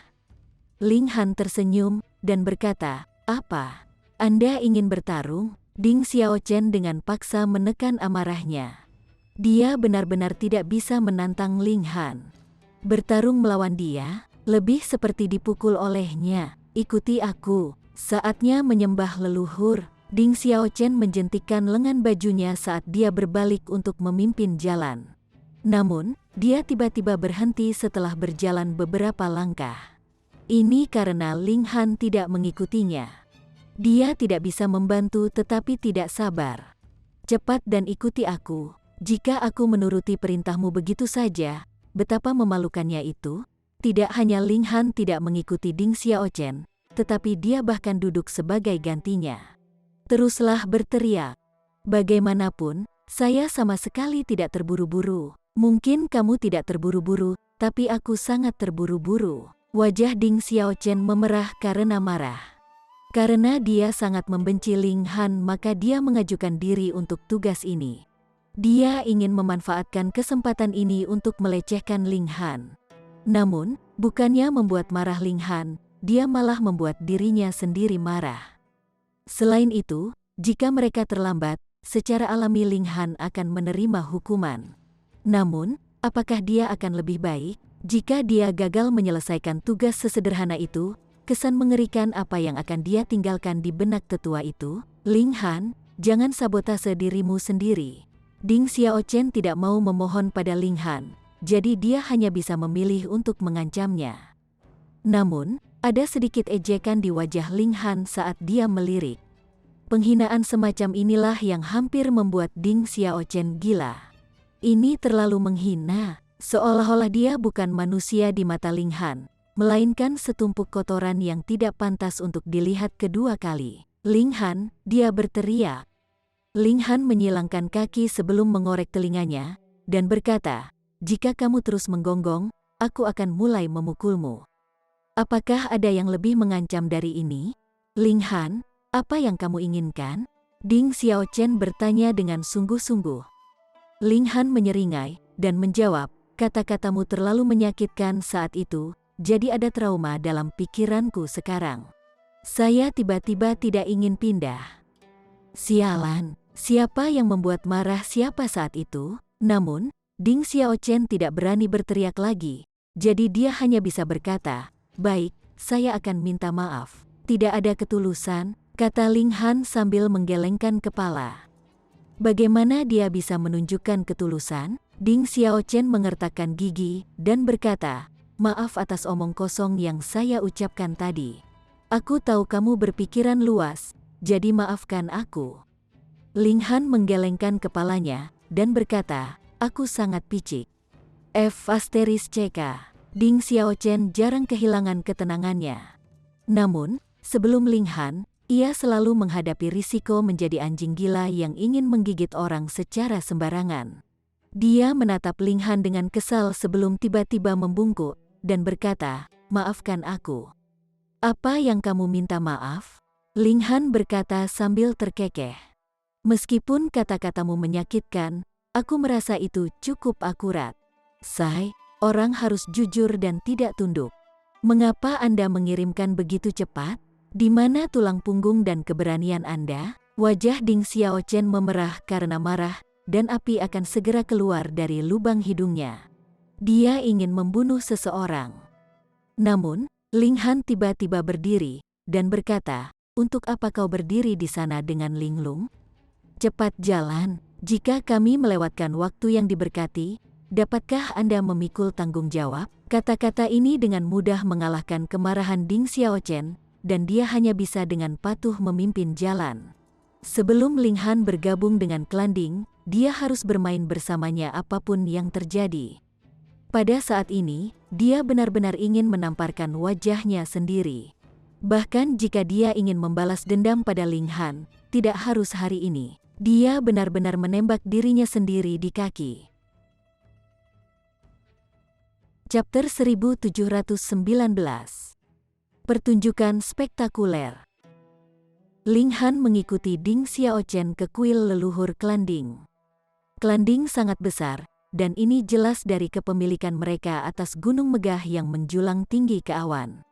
Ling Han tersenyum, dan berkata, "Apa? Anda ingin bertarung?" Ding Xiaochen dengan paksa menekan amarahnya. Dia benar-benar tidak bisa menantang Ling Han. Bertarung melawan dia, lebih seperti dipukul olehnya. "Ikuti aku, saatnya menyembah leluhur." Ding Xiaochen menjentikkan lengan bajunya saat dia berbalik untuk memimpin jalan. Namun, dia tiba-tiba berhenti setelah berjalan beberapa langkah. Ini karena Ling Han tidak mengikutinya. Dia tidak bisa membantu tetapi tidak sabar. Cepat dan ikuti aku. Jika aku menuruti perintahmu begitu saja, betapa memalukannya itu. Tidak hanya Ling Han tidak mengikuti Ding Xiaochen, tetapi dia bahkan duduk sebagai gantinya. Teruslah berteriak. Bagaimanapun, saya sama sekali tidak terburu-buru. Mungkin kamu tidak terburu-buru, tapi aku sangat terburu-buru. Wajah Ding Xiaochen memerah karena marah. Karena dia sangat membenci Ling Han, maka dia mengajukan diri untuk tugas ini. Dia ingin memanfaatkan kesempatan ini untuk melecehkan Ling Han. Namun, bukannya membuat marah Ling Han, dia malah membuat dirinya sendiri marah. Selain itu, jika mereka terlambat, secara alami Ling Han akan menerima hukuman. Namun, apakah dia akan lebih baik jika dia gagal menyelesaikan tugas sesederhana itu? Kesan mengerikan apa yang akan dia tinggalkan di benak tetua itu? Ling Han, jangan sabotase dirimu sendiri. Ding Xiaochen tidak mau memohon pada Ling Han, jadi dia hanya bisa memilih untuk mengancamnya. Namun, ada sedikit ejekan di wajah Ling Han saat dia melirik. Penghinaan semacam inilah yang hampir membuat Ding Xiaochen gila. Ini terlalu menghina, seolah-olah dia bukan manusia di mata Ling Han, melainkan setumpuk kotoran yang tidak pantas untuk dilihat kedua kali. Ling Han, dia berteriak. Ling Han menyilangkan kaki sebelum mengorek telinganya, dan berkata, jika kamu terus menggonggong, aku akan mulai memukulmu. Apakah ada yang lebih mengancam dari ini? Ling Han, apa yang kamu inginkan? Ding Xiaochen bertanya dengan sungguh-sungguh. Ling Han menyeringai, dan menjawab, kata-katamu terlalu menyakitkan saat itu, jadi ada trauma dalam pikiranku sekarang. Saya tiba-tiba tidak ingin pindah. Sialan, siapa yang membuat marah siapa saat itu? Namun, Ding Xiaochen tidak berani berteriak lagi, jadi dia hanya bisa berkata, baik, saya akan minta maaf. Tidak ada ketulusan, kata Ling Han sambil menggelengkan kepala. Bagaimana dia bisa menunjukkan ketulusan? Ding Xiaochen mengertakkan gigi dan berkata, maaf atas omong kosong yang saya ucapkan tadi. Aku tahu kamu berpikiran luas, jadi maafkan aku. Ling Han menggelengkan kepalanya dan berkata, aku sangat picik. *CK. Ding Xiaochen jarang kehilangan ketenangannya. Namun, sebelum Ling Han, ia selalu menghadapi risiko menjadi anjing gila yang ingin menggigit orang secara sembarangan. Dia menatap Ling Han dengan kesal sebelum tiba-tiba membungkuk dan berkata, maafkan aku. Apa yang kamu minta maaf? Ling Han berkata sambil terkekeh. Meskipun kata-katamu menyakitkan, aku merasa itu cukup akurat. Sai, orang harus jujur dan tidak tunduk. Mengapa Anda mengirimkan begitu cepat? Di mana tulang punggung dan keberanian Anda? Wajah Ding Xiaochen memerah karena marah, dan api akan segera keluar dari lubang hidungnya. Dia ingin membunuh seseorang. Namun, Ling Han tiba-tiba berdiri, dan berkata, untuk apa kau berdiri di sana dengan linglung? Cepat jalan, jika kami melewatkan waktu yang diberkati, dapatkah Anda memikul tanggung jawab? Kata-kata ini dengan mudah mengalahkan kemarahan Ding Xiaochen, dan dia hanya bisa dengan patuh memimpin jalan. Sebelum Ling Han bergabung dengan klan Ding, dia harus bermain bersamanya apapun yang terjadi. Pada saat ini, dia benar-benar ingin menamparkan wajahnya sendiri. Bahkan jika dia ingin membalas dendam pada Ling Han, tidak harus hari ini. Dia benar-benar menembak dirinya sendiri di kaki. Chapter 1719. Pertunjukan spektakuler. Ling Han mengikuti Ding Xiaochen ke kuil leluhur klan Ding. Klan Ding sangat besar, dan ini jelas dari kepemilikan mereka atas gunung megah yang menjulang tinggi ke awan.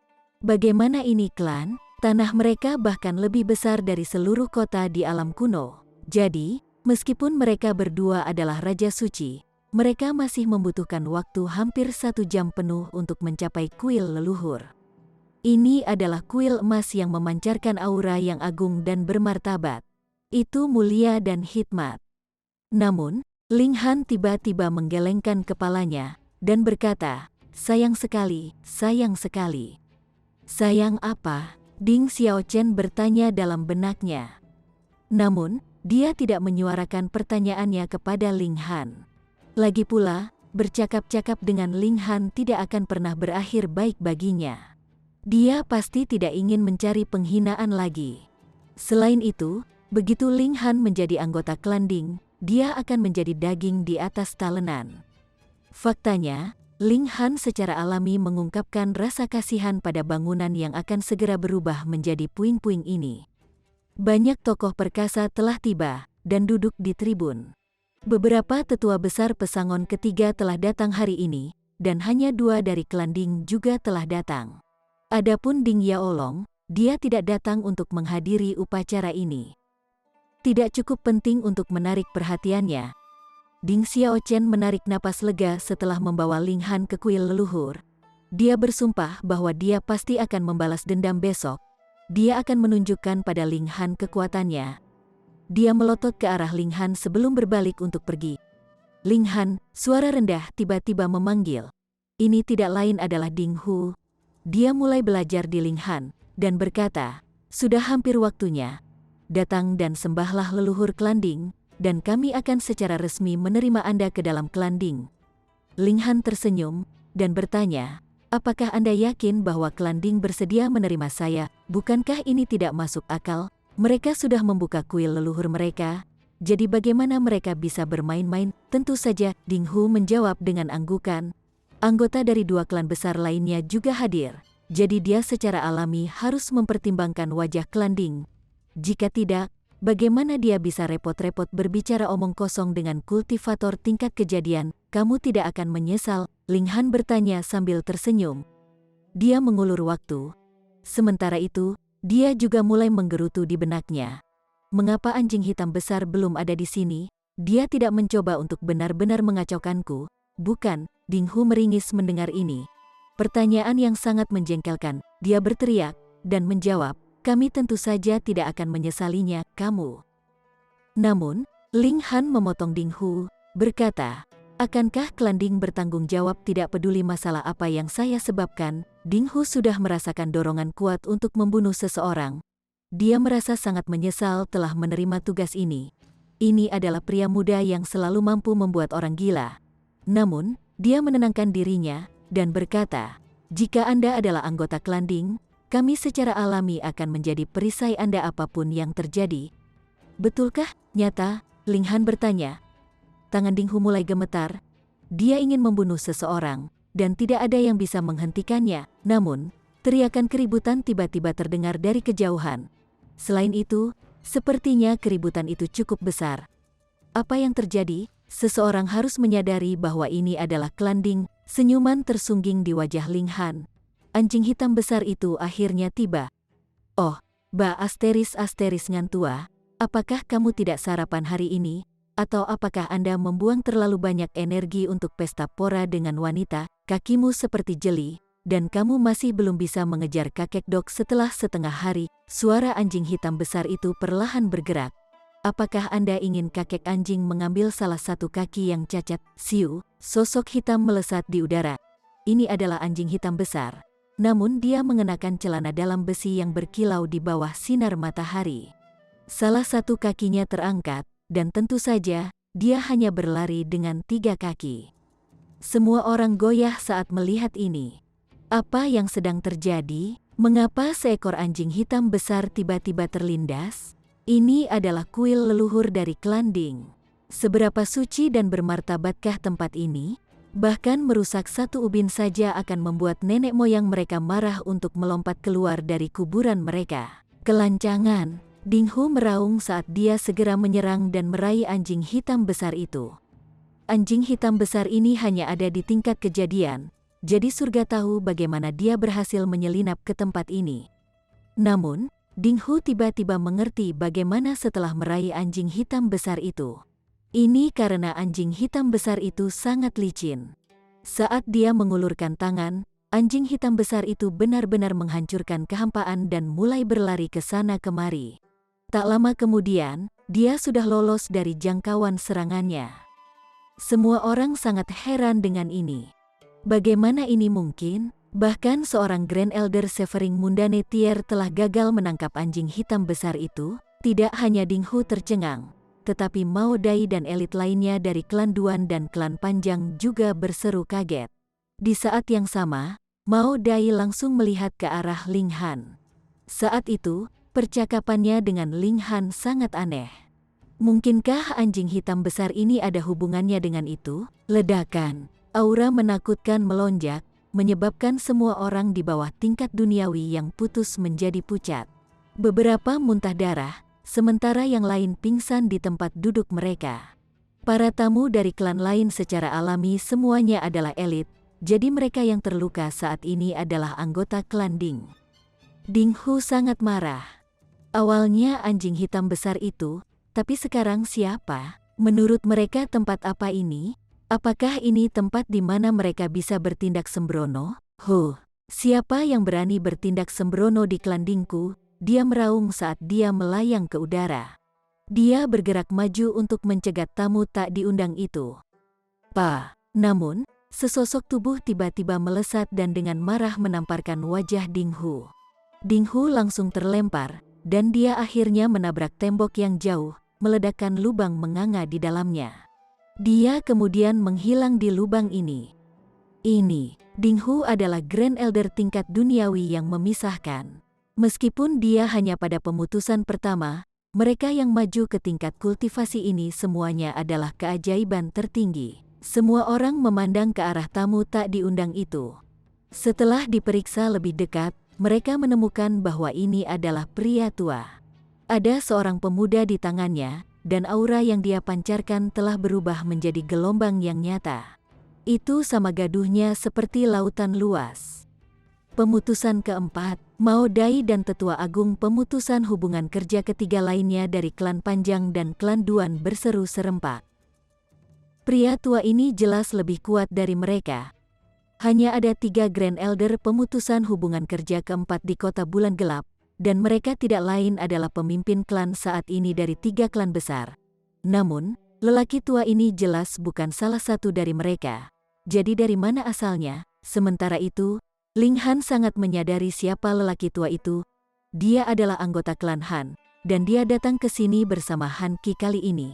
Bagaimana ini klan? Tanah mereka bahkan lebih besar dari seluruh kota di alam kuno. Jadi, meskipun mereka berdua adalah Raja Suci, mereka masih membutuhkan waktu hampir 1 jam penuh untuk mencapai kuil leluhur. Ini adalah kuil emas yang memancarkan aura yang agung dan bermartabat. Itu mulia dan hikmat. Namun, Ling Han tiba-tiba menggelengkan kepalanya dan berkata, "Sayang sekali, sayang sekali." "Sayang apa?" Ding Xiaochen bertanya dalam benaknya. Namun, dia tidak menyuarakan pertanyaannya kepada Ling Han. Lagi pula, bercakap-cakap dengan Ling Han tidak akan pernah berakhir baik baginya. Dia pasti tidak ingin mencari penghinaan lagi. Selain itu, begitu Ling Han menjadi anggota klan Ding, dia akan menjadi daging di atas talenan. Faktanya, Ling Han secara alami mengungkapkan rasa kasihan pada bangunan yang akan segera berubah menjadi puing-puing ini. Banyak tokoh perkasa telah tiba dan duduk di tribun. Beberapa tetua besar pesangon ketiga telah datang hari ini, dan hanya 2 dari klan Ding juga telah datang. Adapun Ding Yaolong, dia tidak datang untuk menghadiri upacara ini. Tidak cukup penting untuk menarik perhatiannya. Ding Xiaochen menarik napas lega setelah membawa Ling Han ke kuil leluhur. Dia bersumpah bahwa dia pasti akan membalas dendam besok. Dia akan menunjukkan pada Ling Han kekuatannya. Dia melotot ke arah Ling Han sebelum berbalik untuk pergi. "Ling Han," suara rendah tiba-tiba memanggil. Ini tidak lain adalah Ding Hu. Dia mulai belajar di Ling Han dan berkata, "Sudah hampir waktunya. Datang dan sembahlah leluhur klan Ding, dan kami akan secara resmi menerima Anda ke dalam klan Ding." Ling Han tersenyum dan bertanya, "Apakah Anda yakin bahwa klan Ding bersedia menerima saya? Bukankah ini tidak masuk akal? Mereka sudah membuka kuil leluhur mereka. Jadi bagaimana mereka bisa bermain-main?" "Tentu saja," Ding Hu menjawab dengan anggukan. Anggota dari 2 klan besar lainnya juga hadir. Jadi dia secara alami harus mempertimbangkan wajah klan Ding. Jika tidak, bagaimana dia bisa repot-repot berbicara omong kosong dengan kultivator tingkat kejadian? "Kamu tidak akan menyesal?" Ling Han bertanya sambil tersenyum. Dia mengulur waktu. Sementara itu, dia juga mulai menggerutu di benaknya. Mengapa anjing hitam besar belum ada di sini? Dia tidak mencoba untuk benar-benar mengacaukanku, bukan? Ding Hu meringis mendengar ini. Pertanyaan yang sangat menjengkelkan. Dia berteriak dan menjawab, "Kami tentu saja tidak akan menyesalinya, kamu." Namun, Ling Han memotong Ding Hu, berkata, "Akankah klan Ding bertanggung jawab tidak peduli masalah apa yang saya sebabkan?" Ding Hu sudah merasakan dorongan kuat untuk membunuh seseorang. Dia merasa sangat menyesal telah menerima tugas ini. Ini adalah pria muda yang selalu mampu membuat orang gila. Namun, dia menenangkan dirinya dan berkata, "Jika Anda adalah anggota klan Ding, kami secara alami akan menjadi perisai Anda apapun yang terjadi." "Betulkah nyata?" Ling Han bertanya. Tangan Ding Hu mulai gemetar. Dia ingin membunuh seseorang, dan tidak ada yang bisa menghentikannya. Namun, teriakan keributan tiba-tiba terdengar dari kejauhan. Selain itu, sepertinya keributan itu cukup besar. Apa yang terjadi? Seseorang harus menyadari bahwa ini adalah klan Ding. Senyuman tersungging di wajah Ling Han. Anjing hitam besar itu akhirnya tiba. "Oh, Ba asteris ngantua, apakah kamu tidak sarapan hari ini? Atau apakah Anda membuang terlalu banyak energi untuk pesta pora dengan wanita? Kakimu seperti jeli, dan kamu masih belum bisa mengejar kakek Dok setelah setengah hari." Suara anjing hitam besar itu perlahan bergerak. "Apakah Anda ingin kakek anjing mengambil salah satu kaki yang cacat?" Siu, sosok hitam melesat di udara. Ini adalah anjing hitam besar. Namun dia mengenakan celana dalam besi yang berkilau di bawah sinar matahari. Salah satu kakinya terangkat, dan tentu saja, dia hanya berlari dengan 3 kaki. Semua orang goyah saat melihat ini. Apa yang sedang terjadi? Mengapa seekor anjing hitam besar tiba-tiba terlindas? Ini adalah kuil leluhur dari klan Ding. Seberapa suci dan bermartabatkah tempat ini? Bahkan merusak satu ubin saja akan membuat nenek moyang mereka marah untuk melompat keluar dari kuburan mereka. "Kelancangan!" Ding Hu meraung saat dia segera menyerang dan meraih anjing hitam besar itu. Anjing hitam besar ini hanya ada di tingkat kejadian, jadi surga tahu bagaimana dia berhasil menyelinap ke tempat ini. Namun, Ding Hu tiba-tiba mengerti bagaimana setelah meraih anjing hitam besar itu. Ini karena anjing hitam besar itu sangat licin. Saat dia mengulurkan tangan, anjing hitam besar itu benar-benar menghancurkan kehampaan dan mulai berlari ke sana kemari. Tak lama kemudian, dia sudah lolos dari jangkauan serangannya. Semua orang sangat heran dengan ini. Bagaimana ini mungkin? Bahkan seorang Grand Elder Severing Mundanetier telah gagal menangkap anjing hitam besar itu. Tidak hanya Ding Hu tercengang, tetapi Mao Dai dan elit lainnya dari klan Duan dan klan Panjang juga berseru kaget. Di saat yang sama, Mao Dai langsung melihat ke arah Ling Han. Saat itu, percakapannya dengan Ling Han sangat aneh. Mungkinkah anjing hitam besar ini ada hubungannya dengan itu? Ledakan, aura menakutkan melonjak, menyebabkan semua orang di bawah tingkat duniawi yang putus menjadi pucat. Beberapa muntah darah, sementara yang lain pingsan di tempat duduk mereka. Para tamu dari klan lain secara alami semuanya adalah elit, jadi mereka yang terluka saat ini adalah anggota klan Ding. Ding Hu sangat marah. Awalnya anjing hitam besar itu, tapi sekarang siapa? Menurut mereka tempat apa ini? Apakah ini tempat di mana mereka bisa bertindak sembrono? Siapa yang berani bertindak sembrono di klan Dingku? Dia meraung saat dia melayang ke udara. Dia bergerak maju untuk mencegat tamu tak diundang itu. Namun, sesosok tubuh tiba-tiba melesat dan dengan marah menamparkan wajah Ding Hu. Ding Hu langsung terlempar, dan dia akhirnya menabrak tembok yang jauh, meledakkan lubang menganga di dalamnya. Dia kemudian menghilang di lubang ini. Ding Hu adalah Grand Elder tingkat duniawi yang memisahkan. Meskipun dia hanya pada pemutusan pertama, mereka yang maju ke tingkat kultivasi ini semuanya adalah keajaiban tertinggi. Semua orang memandang ke arah tamu tak diundang itu. Setelah diperiksa lebih dekat, mereka menemukan bahwa ini adalah pria tua. Ada seorang pemuda di tangannya, dan aura yang dia pancarkan telah berubah menjadi gelombang yang nyata. Itu sama gaduhnya seperti lautan luas. Pemutusan keempat, Mao Dai dan Tetua Agung pemutusan hubungan kerja ketiga lainnya dari klan Panjang dan klan Duan berseru serempak. Pria tua ini jelas lebih kuat dari mereka. Hanya ada 3 Grand Elder pemutusan hubungan kerja keempat di Kota Bulan Gelap, dan mereka tidak lain adalah pemimpin klan saat ini dari 3 klan besar. Namun, lelaki tua ini jelas bukan salah satu dari mereka. Jadi dari mana asalnya? Sementara itu, Ling Han sangat menyadari siapa lelaki tua itu. Dia adalah anggota klan Han, dan dia datang ke sini bersama Han Qi kali ini.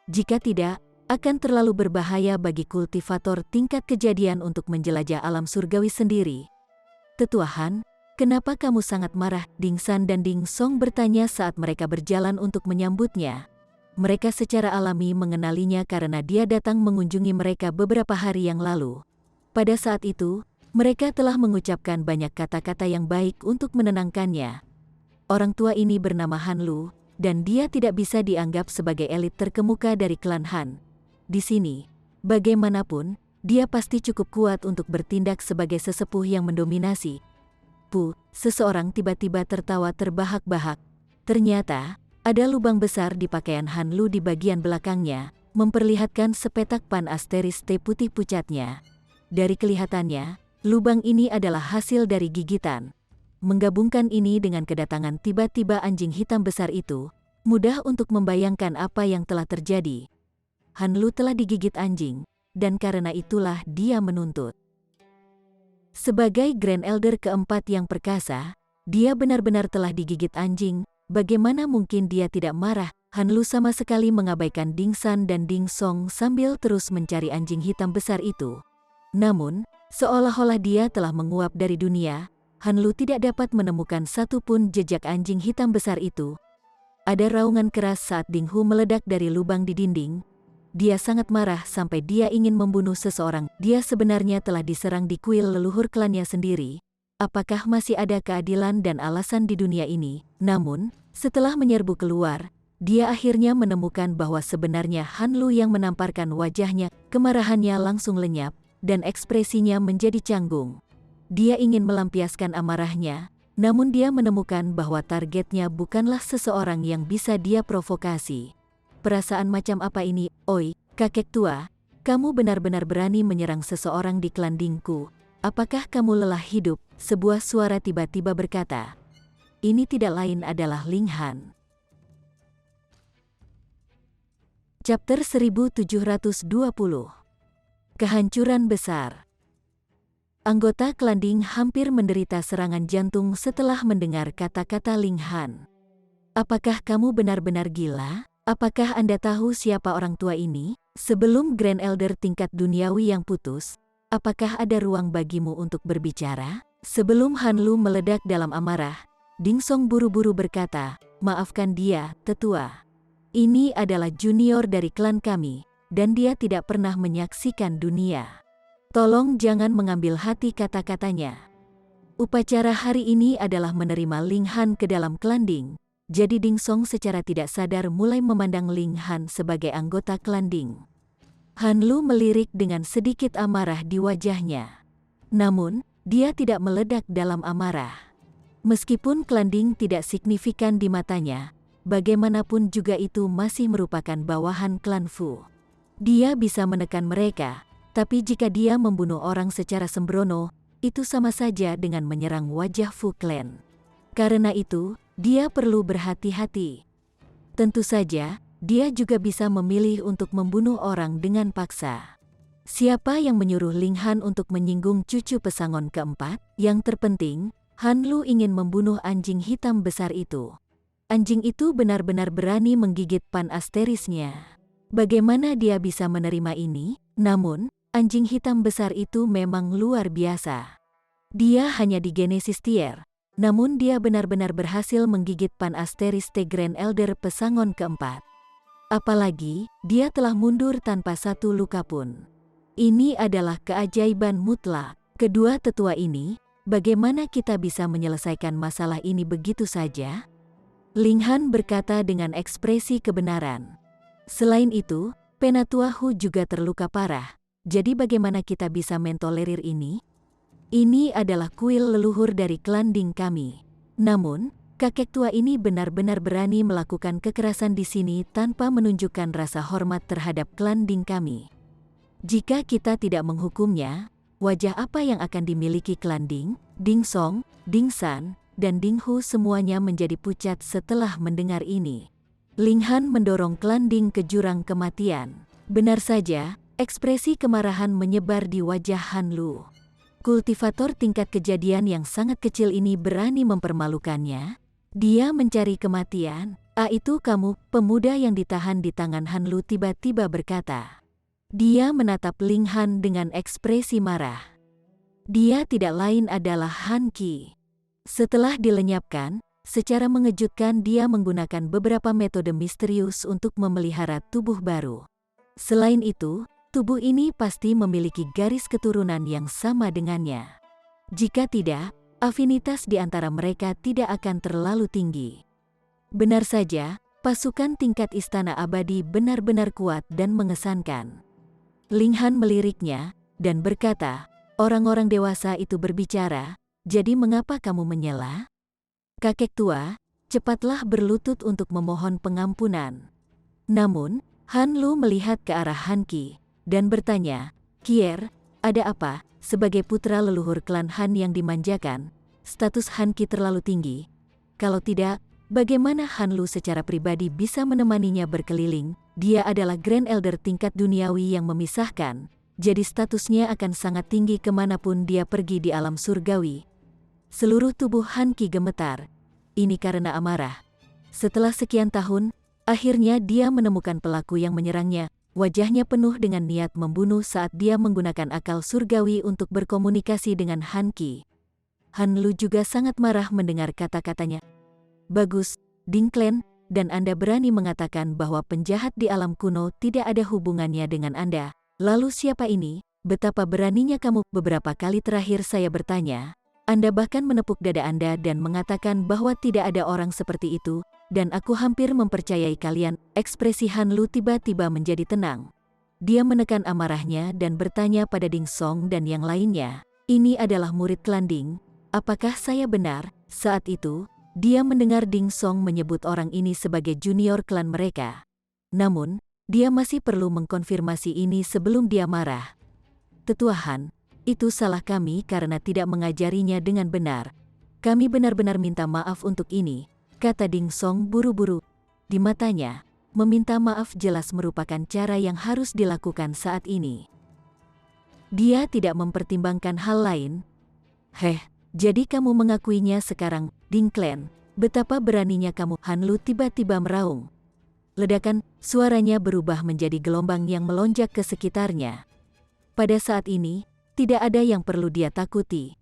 Jika tidak, akan terlalu berbahaya bagi kultivator tingkat kejadian untuk menjelajah alam surgawi sendiri. Tetua Han, kenapa kamu sangat marah? Ding San dan Ding Song bertanya saat mereka berjalan untuk menyambutnya. Mereka secara alami mengenalinya karena dia datang mengunjungi mereka beberapa hari yang lalu. Pada saat itu, mereka telah mengucapkan banyak kata-kata yang baik untuk menenangkannya. Orang tua ini bernama Han Lu, dan dia tidak bisa dianggap sebagai elit terkemuka dari klan Han. Di sini, bagaimanapun, dia pasti cukup kuat untuk bertindak sebagai sesepuh yang mendominasi. Seseorang tiba-tiba tertawa terbahak-bahak. Ternyata, ada lubang besar di pakaian Han Lu di bagian belakangnya, memperlihatkan sepetak pan asteris T putih pucatnya. Dari kelihatannya, lubang ini adalah hasil dari gigitan. Menggabungkan ini dengan kedatangan tiba-tiba anjing hitam besar itu, mudah untuk membayangkan apa yang telah terjadi. Han Lu telah digigit anjing, dan karena itulah dia menuntut. Sebagai Grand Elder keempat yang perkasa, dia benar-benar telah digigit anjing. Bagaimana mungkin dia tidak marah? Han Lu sama sekali mengabaikan Ding San dan Ding Song sambil terus mencari anjing hitam besar itu. Namun, seolah-olah dia telah menguap dari dunia, Han Lu tidak dapat menemukan satupun jejak anjing hitam besar itu. Ada raungan keras saat Ding Hu meledak dari lubang di dinding. Dia sangat marah sampai dia ingin membunuh seseorang. Dia sebenarnya telah diserang di kuil leluhur klannya sendiri. Apakah masih ada keadilan dan alasan di dunia ini? Namun, setelah menyerbu keluar, dia akhirnya menemukan bahwa sebenarnya Han Lu yang menamparkan wajahnya. Kemarahannya langsung lenyap, dan ekspresinya menjadi canggung. Dia ingin melampiaskan amarahnya, namun dia menemukan bahwa targetnya bukanlah seseorang yang bisa dia provokasi. Perasaan macam apa ini? Oi, kakek tua, kamu benar-benar berani menyerang seseorang di klan Dingku. Apakah kamu lelah hidup? Sebuah suara tiba-tiba berkata. Ini tidak lain adalah Ling Han. Chapter 1720. Kehancuran besar. Anggota klan Ding hampir menderita serangan jantung setelah mendengar kata-kata Ling Han. Apakah kamu benar-benar gila? Apakah Anda tahu siapa orang tua ini? Sebelum Grand Elder tingkat duniawi yang putus, apakah ada ruang bagimu untuk berbicara? Sebelum Han Lu meledak dalam amarah, Ding Song buru-buru berkata, "Maafkan dia, tetua. Ini adalah junior dari klan kami, dan dia tidak pernah menyaksikan dunia. Tolong jangan mengambil hati kata-katanya." Upacara hari ini adalah menerima Ling Han ke dalam klan Ding, jadi Ding Song secara tidak sadar mulai memandang Ling Han sebagai anggota klan Ding. Han Lu melirik dengan sedikit amarah di wajahnya. Namun, dia tidak meledak dalam amarah. Meskipun klan Ding tidak signifikan di matanya, bagaimanapun juga itu masih merupakan bawahan klan Fu. Dia bisa menekan mereka, tapi jika dia membunuh orang secara sembrono, itu sama saja dengan menyerang wajah Fu Clan. Karena itu, dia perlu berhati-hati. Tentu saja, dia juga bisa memilih untuk membunuh orang dengan paksa. Siapa yang menyuruh Ling Han untuk menyinggung cucu pesangon keempat? Yang terpenting, Han Lu ingin membunuh anjing hitam besar itu. Anjing itu benar-benar berani menggigit pan asterisnya. Bagaimana dia bisa menerima ini? Namun, anjing hitam besar itu memang luar biasa. Dia hanya di Genesis Tier, namun dia benar-benar berhasil menggigit pan asteris The Grand Elder pesangon keempat. Apalagi, dia telah mundur tanpa satu luka pun. Ini adalah keajaiban mutlak. Kedua tetua ini, bagaimana kita bisa menyelesaikan masalah ini begitu saja? Ling Han berkata dengan ekspresi kebenaran. Selain itu, Penatua Hu juga terluka parah. Jadi bagaimana kita bisa mentolerir ini? Ini adalah kuil leluhur dari klan Ding kami. Namun, kakek tua ini benar-benar berani melakukan kekerasan di sini tanpa menunjukkan rasa hormat terhadap klan Ding kami. Jika kita tidak menghukumnya, wajah apa yang akan dimiliki klan Ding? Ding Song, Ding San, dan Ding Hu semuanya menjadi pucat setelah mendengar ini. Ling Han mendorong klan Ding ke jurang kematian. Benar saja, ekspresi kemarahan menyebar di wajah Han Lu. Kultivator tingkat kejadian yang sangat kecil ini berani mempermalukannya. Dia mencari kematian. Itu kamu, pemuda yang ditahan di tangan Han Lu tiba-tiba berkata. Dia menatap Ling Han dengan ekspresi marah. Dia tidak lain adalah Han Qi. Setelah dilenyapkan, secara mengejutkan dia menggunakan beberapa metode misterius untuk memelihara tubuh baru. Selain itu, tubuh ini pasti memiliki garis keturunan yang sama dengannya. Jika tidak, afinitas di antara mereka tidak akan terlalu tinggi. Benar saja, pasukan tingkat Istana Abadi benar-benar kuat dan mengesankan. Ling Han meliriknya, dan berkata, "Orang-orang dewasa itu berbicara, jadi mengapa kamu menyela? Kakek tua, cepatlah berlutut untuk memohon pengampunan." Namun, Han Lu melihat ke arah Han Qi, dan bertanya, "Kier, ada apa?" Sebagai putra leluhur klan Han yang dimanjakan, status Han Qi terlalu tinggi. Kalau tidak, bagaimana Han Lu secara pribadi bisa menemaninya berkeliling? Dia adalah Grand Elder tingkat duniawi yang memisahkan, jadi statusnya akan sangat tinggi kemanapun dia pergi di alam surgawi. Seluruh tubuh Han Qi gemetar. Ini karena amarah. Setelah sekian tahun, akhirnya dia menemukan pelaku yang menyerangnya. Wajahnya penuh dengan niat membunuh saat dia menggunakan akal surgawi untuk berkomunikasi dengan Han Qi. Han Lu juga sangat marah mendengar kata-katanya. "Bagus, Ding Clan, dan Anda berani mengatakan bahwa penjahat di alam kuno tidak ada hubungannya dengan Anda. Lalu siapa ini? Betapa beraninya kamu." Beberapa kali terakhir saya bertanya, Anda bahkan menepuk dada Anda dan mengatakan bahwa tidak ada orang seperti itu, dan aku hampir mempercayai kalian. Ekspresi Han Lu tiba-tiba menjadi tenang. Dia menekan amarahnya dan bertanya pada Ding Song dan yang lainnya, "Ini adalah murid klan Ding. Apakah saya benar?" Saat itu, dia mendengar Ding Song menyebut orang ini sebagai junior klan mereka. Namun, dia masih perlu mengkonfirmasi ini sebelum dia marah. "Tetua Han, itu salah kami karena tidak mengajarinya dengan benar. Kami benar-benar minta maaf untuk ini," kata Ding Song buru-buru. Di matanya, meminta maaf jelas merupakan cara yang harus dilakukan saat ini. Dia tidak mempertimbangkan hal lain. Jadi kamu mengakuinya sekarang, Ding Clan? Betapa beraninya kamu, Han Lu tiba-tiba meraung. Ledakan, suaranya berubah menjadi gelombang yang melonjak ke sekitarnya. Pada saat ini, tidak ada yang perlu dia takuti.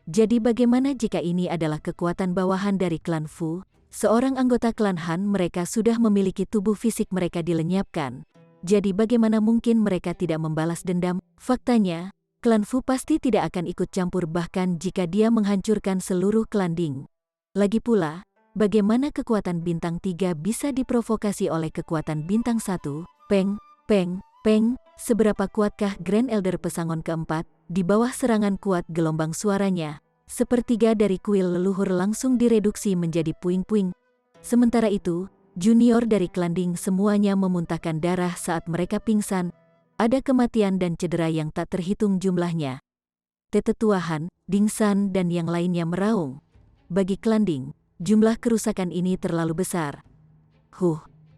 Jadi bagaimana jika ini adalah kekuatan bawahan dari klan Fu? Seorang anggota klan Han, mereka sudah memiliki tubuh fisik mereka dilenyapkan. Jadi bagaimana mungkin mereka tidak membalas dendam? Faktanya, klan Fu pasti tidak akan ikut campur bahkan jika dia menghancurkan seluruh klan Ding. Lagi pula, bagaimana kekuatan bintang 3 bisa diprovokasi oleh kekuatan bintang 1? Peng. Seberapa kuatkah Grand Elder pesangon keempat? Di bawah serangan kuat gelombang suaranya, sepertiga dari kuil leluhur langsung direduksi menjadi puing-puing. Sementara itu, junior dari klan Ding semuanya memuntahkan darah saat mereka pingsan. Ada kematian dan cedera yang tak terhitung jumlahnya. Tetetuahan, Ding San dan yang lainnya meraung. Bagi klan Ding, jumlah kerusakan ini terlalu besar.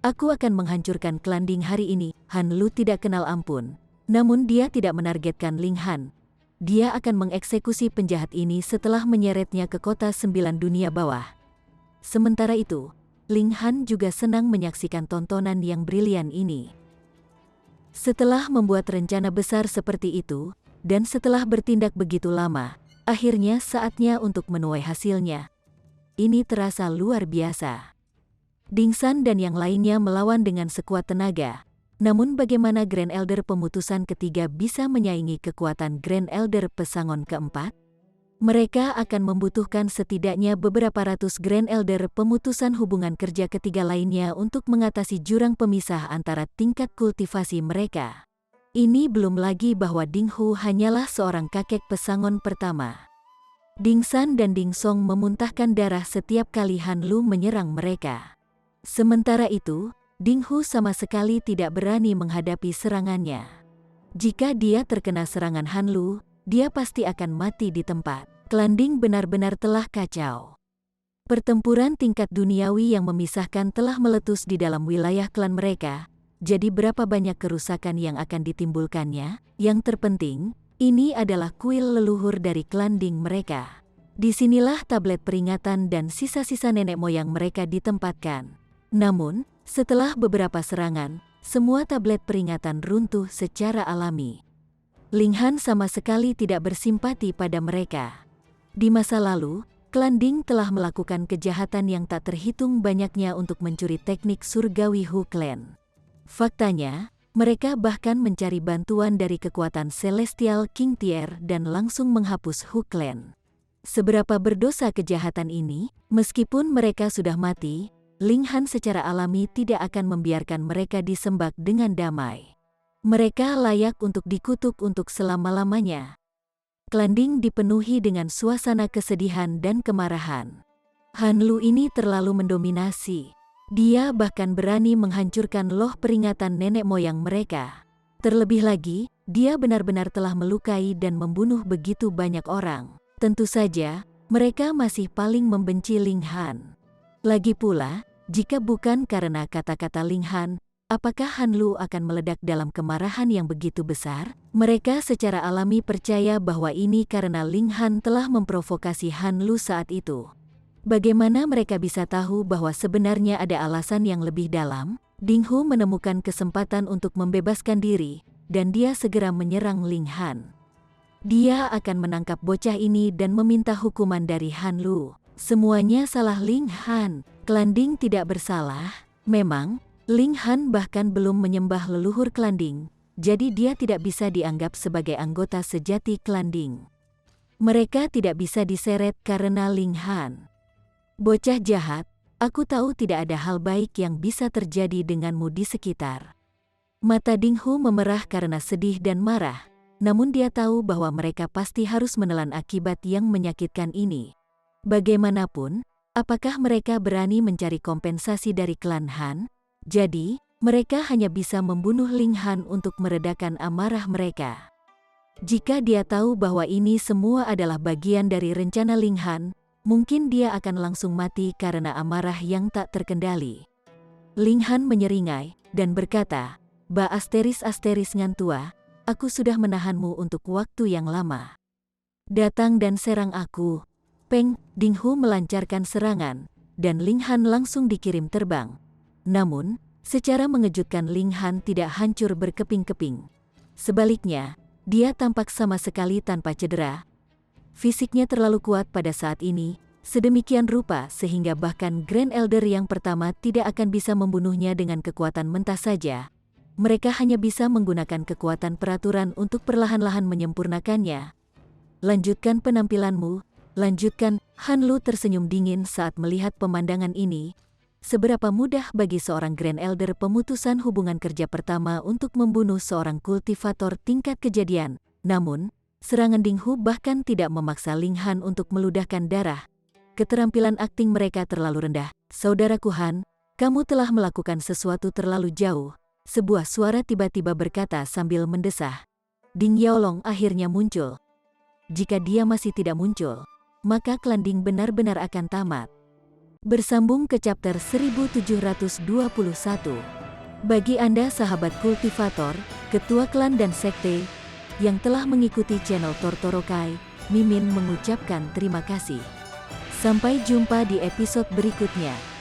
Aku akan menghancurkan klan Ding hari ini. Han Lu tidak kenal ampun. Namun dia tidak menargetkan Ling Han. Dia akan mengeksekusi penjahat ini setelah menyeretnya ke kota 9 dunia bawah. Sementara itu, Ling Han juga senang menyaksikan tontonan yang brilian ini. Setelah membuat rencana besar seperti itu, dan setelah bertindak begitu lama, akhirnya saatnya untuk menuai hasilnya. Ini terasa luar biasa. Ding San dan yang lainnya melawan dengan sekuat tenaga. Namun bagaimana Grand Elder pemutusan ketiga bisa menyaingi kekuatan Grand Elder pesangon keempat? Mereka akan membutuhkan setidaknya beberapa ratus Grand Elder pemutusan hubungan kerja ketiga lainnya untuk mengatasi jurang pemisah antara tingkat kultivasi mereka. Ini belum lagi bahwa Ding Hu hanyalah seorang kakek pesangon pertama. Ding San dan Ding Song memuntahkan darah setiap kali Han Lu menyerang mereka. Sementara itu, Ding Hu sama sekali tidak berani menghadapi serangannya. Jika dia terkena serangan Han Lu, dia pasti akan mati di tempat. Klan Ding benar-benar telah kacau. Pertempuran tingkat duniawi yang memisahkan telah meletus di dalam wilayah klan mereka. Jadi berapa banyak kerusakan yang akan ditimbulkannya? Yang terpenting, ini adalah kuil leluhur dari klan Ding mereka. Disinilah tablet peringatan dan sisa-sisa nenek moyang mereka ditempatkan. Namun, setelah beberapa serangan, semua tablet peringatan runtuh secara alami. Ling Han sama sekali tidak bersimpati pada mereka. Di masa lalu, klan Ding telah melakukan kejahatan yang tak terhitung banyaknya untuk mencuri teknik surgawi Hu Clan. Faktanya, mereka bahkan mencari bantuan dari kekuatan Celestial King Tier dan langsung menghapus Hu Clan. Seberapa berdosa kejahatan ini, meskipun mereka sudah mati, Ling Han secara alami tidak akan membiarkan mereka disembah dengan damai. Mereka layak untuk dikutuk untuk selama-lamanya. Klan Ding dipenuhi dengan suasana kesedihan dan kemarahan. Han Lu ini terlalu mendominasi. Dia bahkan berani menghancurkan loh peringatan nenek moyang mereka. Terlebih lagi, dia benar-benar telah melukai dan membunuh begitu banyak orang. Tentu saja, mereka masih paling membenci Ling Han. Lagi pula, jika bukan karena kata-kata Ling Han, apakah Han Lu akan meledak dalam kemarahan yang begitu besar? Mereka secara alami percaya bahwa ini karena Ling Han telah memprovokasi Han Lu saat itu. Bagaimana mereka bisa tahu bahwa sebenarnya ada alasan yang lebih dalam? Ding Hu menemukan kesempatan untuk membebaskan diri, dan dia segera menyerang Ling Han. Dia akan menangkap bocah ini dan meminta hukuman dari Han Lu. Semuanya salah Ling Han. Klan Ding tidak bersalah. Memang, Ling Han bahkan belum menyembah leluhur klan Ding, jadi dia tidak bisa dianggap sebagai anggota sejati klan Ding. Mereka tidak bisa diseret karena Ling Han. Bocah jahat, aku tahu tidak ada hal baik yang bisa terjadi denganmu di sekitar. Mata Ding Hu memerah karena sedih dan marah, namun dia tahu bahwa mereka pasti harus menelan akibat yang menyakitkan ini. Bagaimanapun, apakah mereka berani mencari kompensasi dari klan Han? Jadi, mereka hanya bisa membunuh Ling Han untuk meredakan amarah mereka. Jika dia tahu bahwa ini semua adalah bagian dari rencana Ling Han, mungkin dia akan langsung mati karena amarah yang tak terkendali. Ling Han menyeringai dan berkata, "Ba asteris ngantua, aku sudah menahanmu untuk waktu yang lama. Datang dan serang aku." Peng Dinghu melancarkan serangan, dan Ling Han langsung dikirim terbang. Namun, secara mengejutkan Ling Han tidak hancur berkeping-keping. Sebaliknya, dia tampak sama sekali tanpa cedera. Fisiknya terlalu kuat pada saat ini, sedemikian rupa sehingga bahkan Grand Elder yang pertama tidak akan bisa membunuhnya dengan kekuatan mentah saja. Mereka hanya bisa menggunakan kekuatan peraturan untuk perlahan-lahan menyempurnakannya. "Lanjutkan penampilanmu, lanjutkan." Han Lu tersenyum dingin saat melihat pemandangan ini. Seberapa mudah bagi seorang Grand Elder pemutusan hubungan kerja pertama untuk membunuh seorang kultivator tingkat kejadian. Namun, serangan Dinghu bahkan tidak memaksa Ling Han untuk meludahkan darah. Keterampilan akting mereka terlalu rendah. "Saudaraku Han, kamu telah melakukan sesuatu terlalu jauh," sebuah suara tiba-tiba berkata sambil mendesah. Ding Yaolong akhirnya muncul. Jika dia masih tidak muncul, maka klan Ding benar-benar akan tamat. Bersambung ke chapter 1721. Bagi Anda sahabat kultivator, ketua klan dan sekte, yang telah mengikuti channel Tortorokai, Mimin mengucapkan terima kasih. Sampai jumpa di episode berikutnya.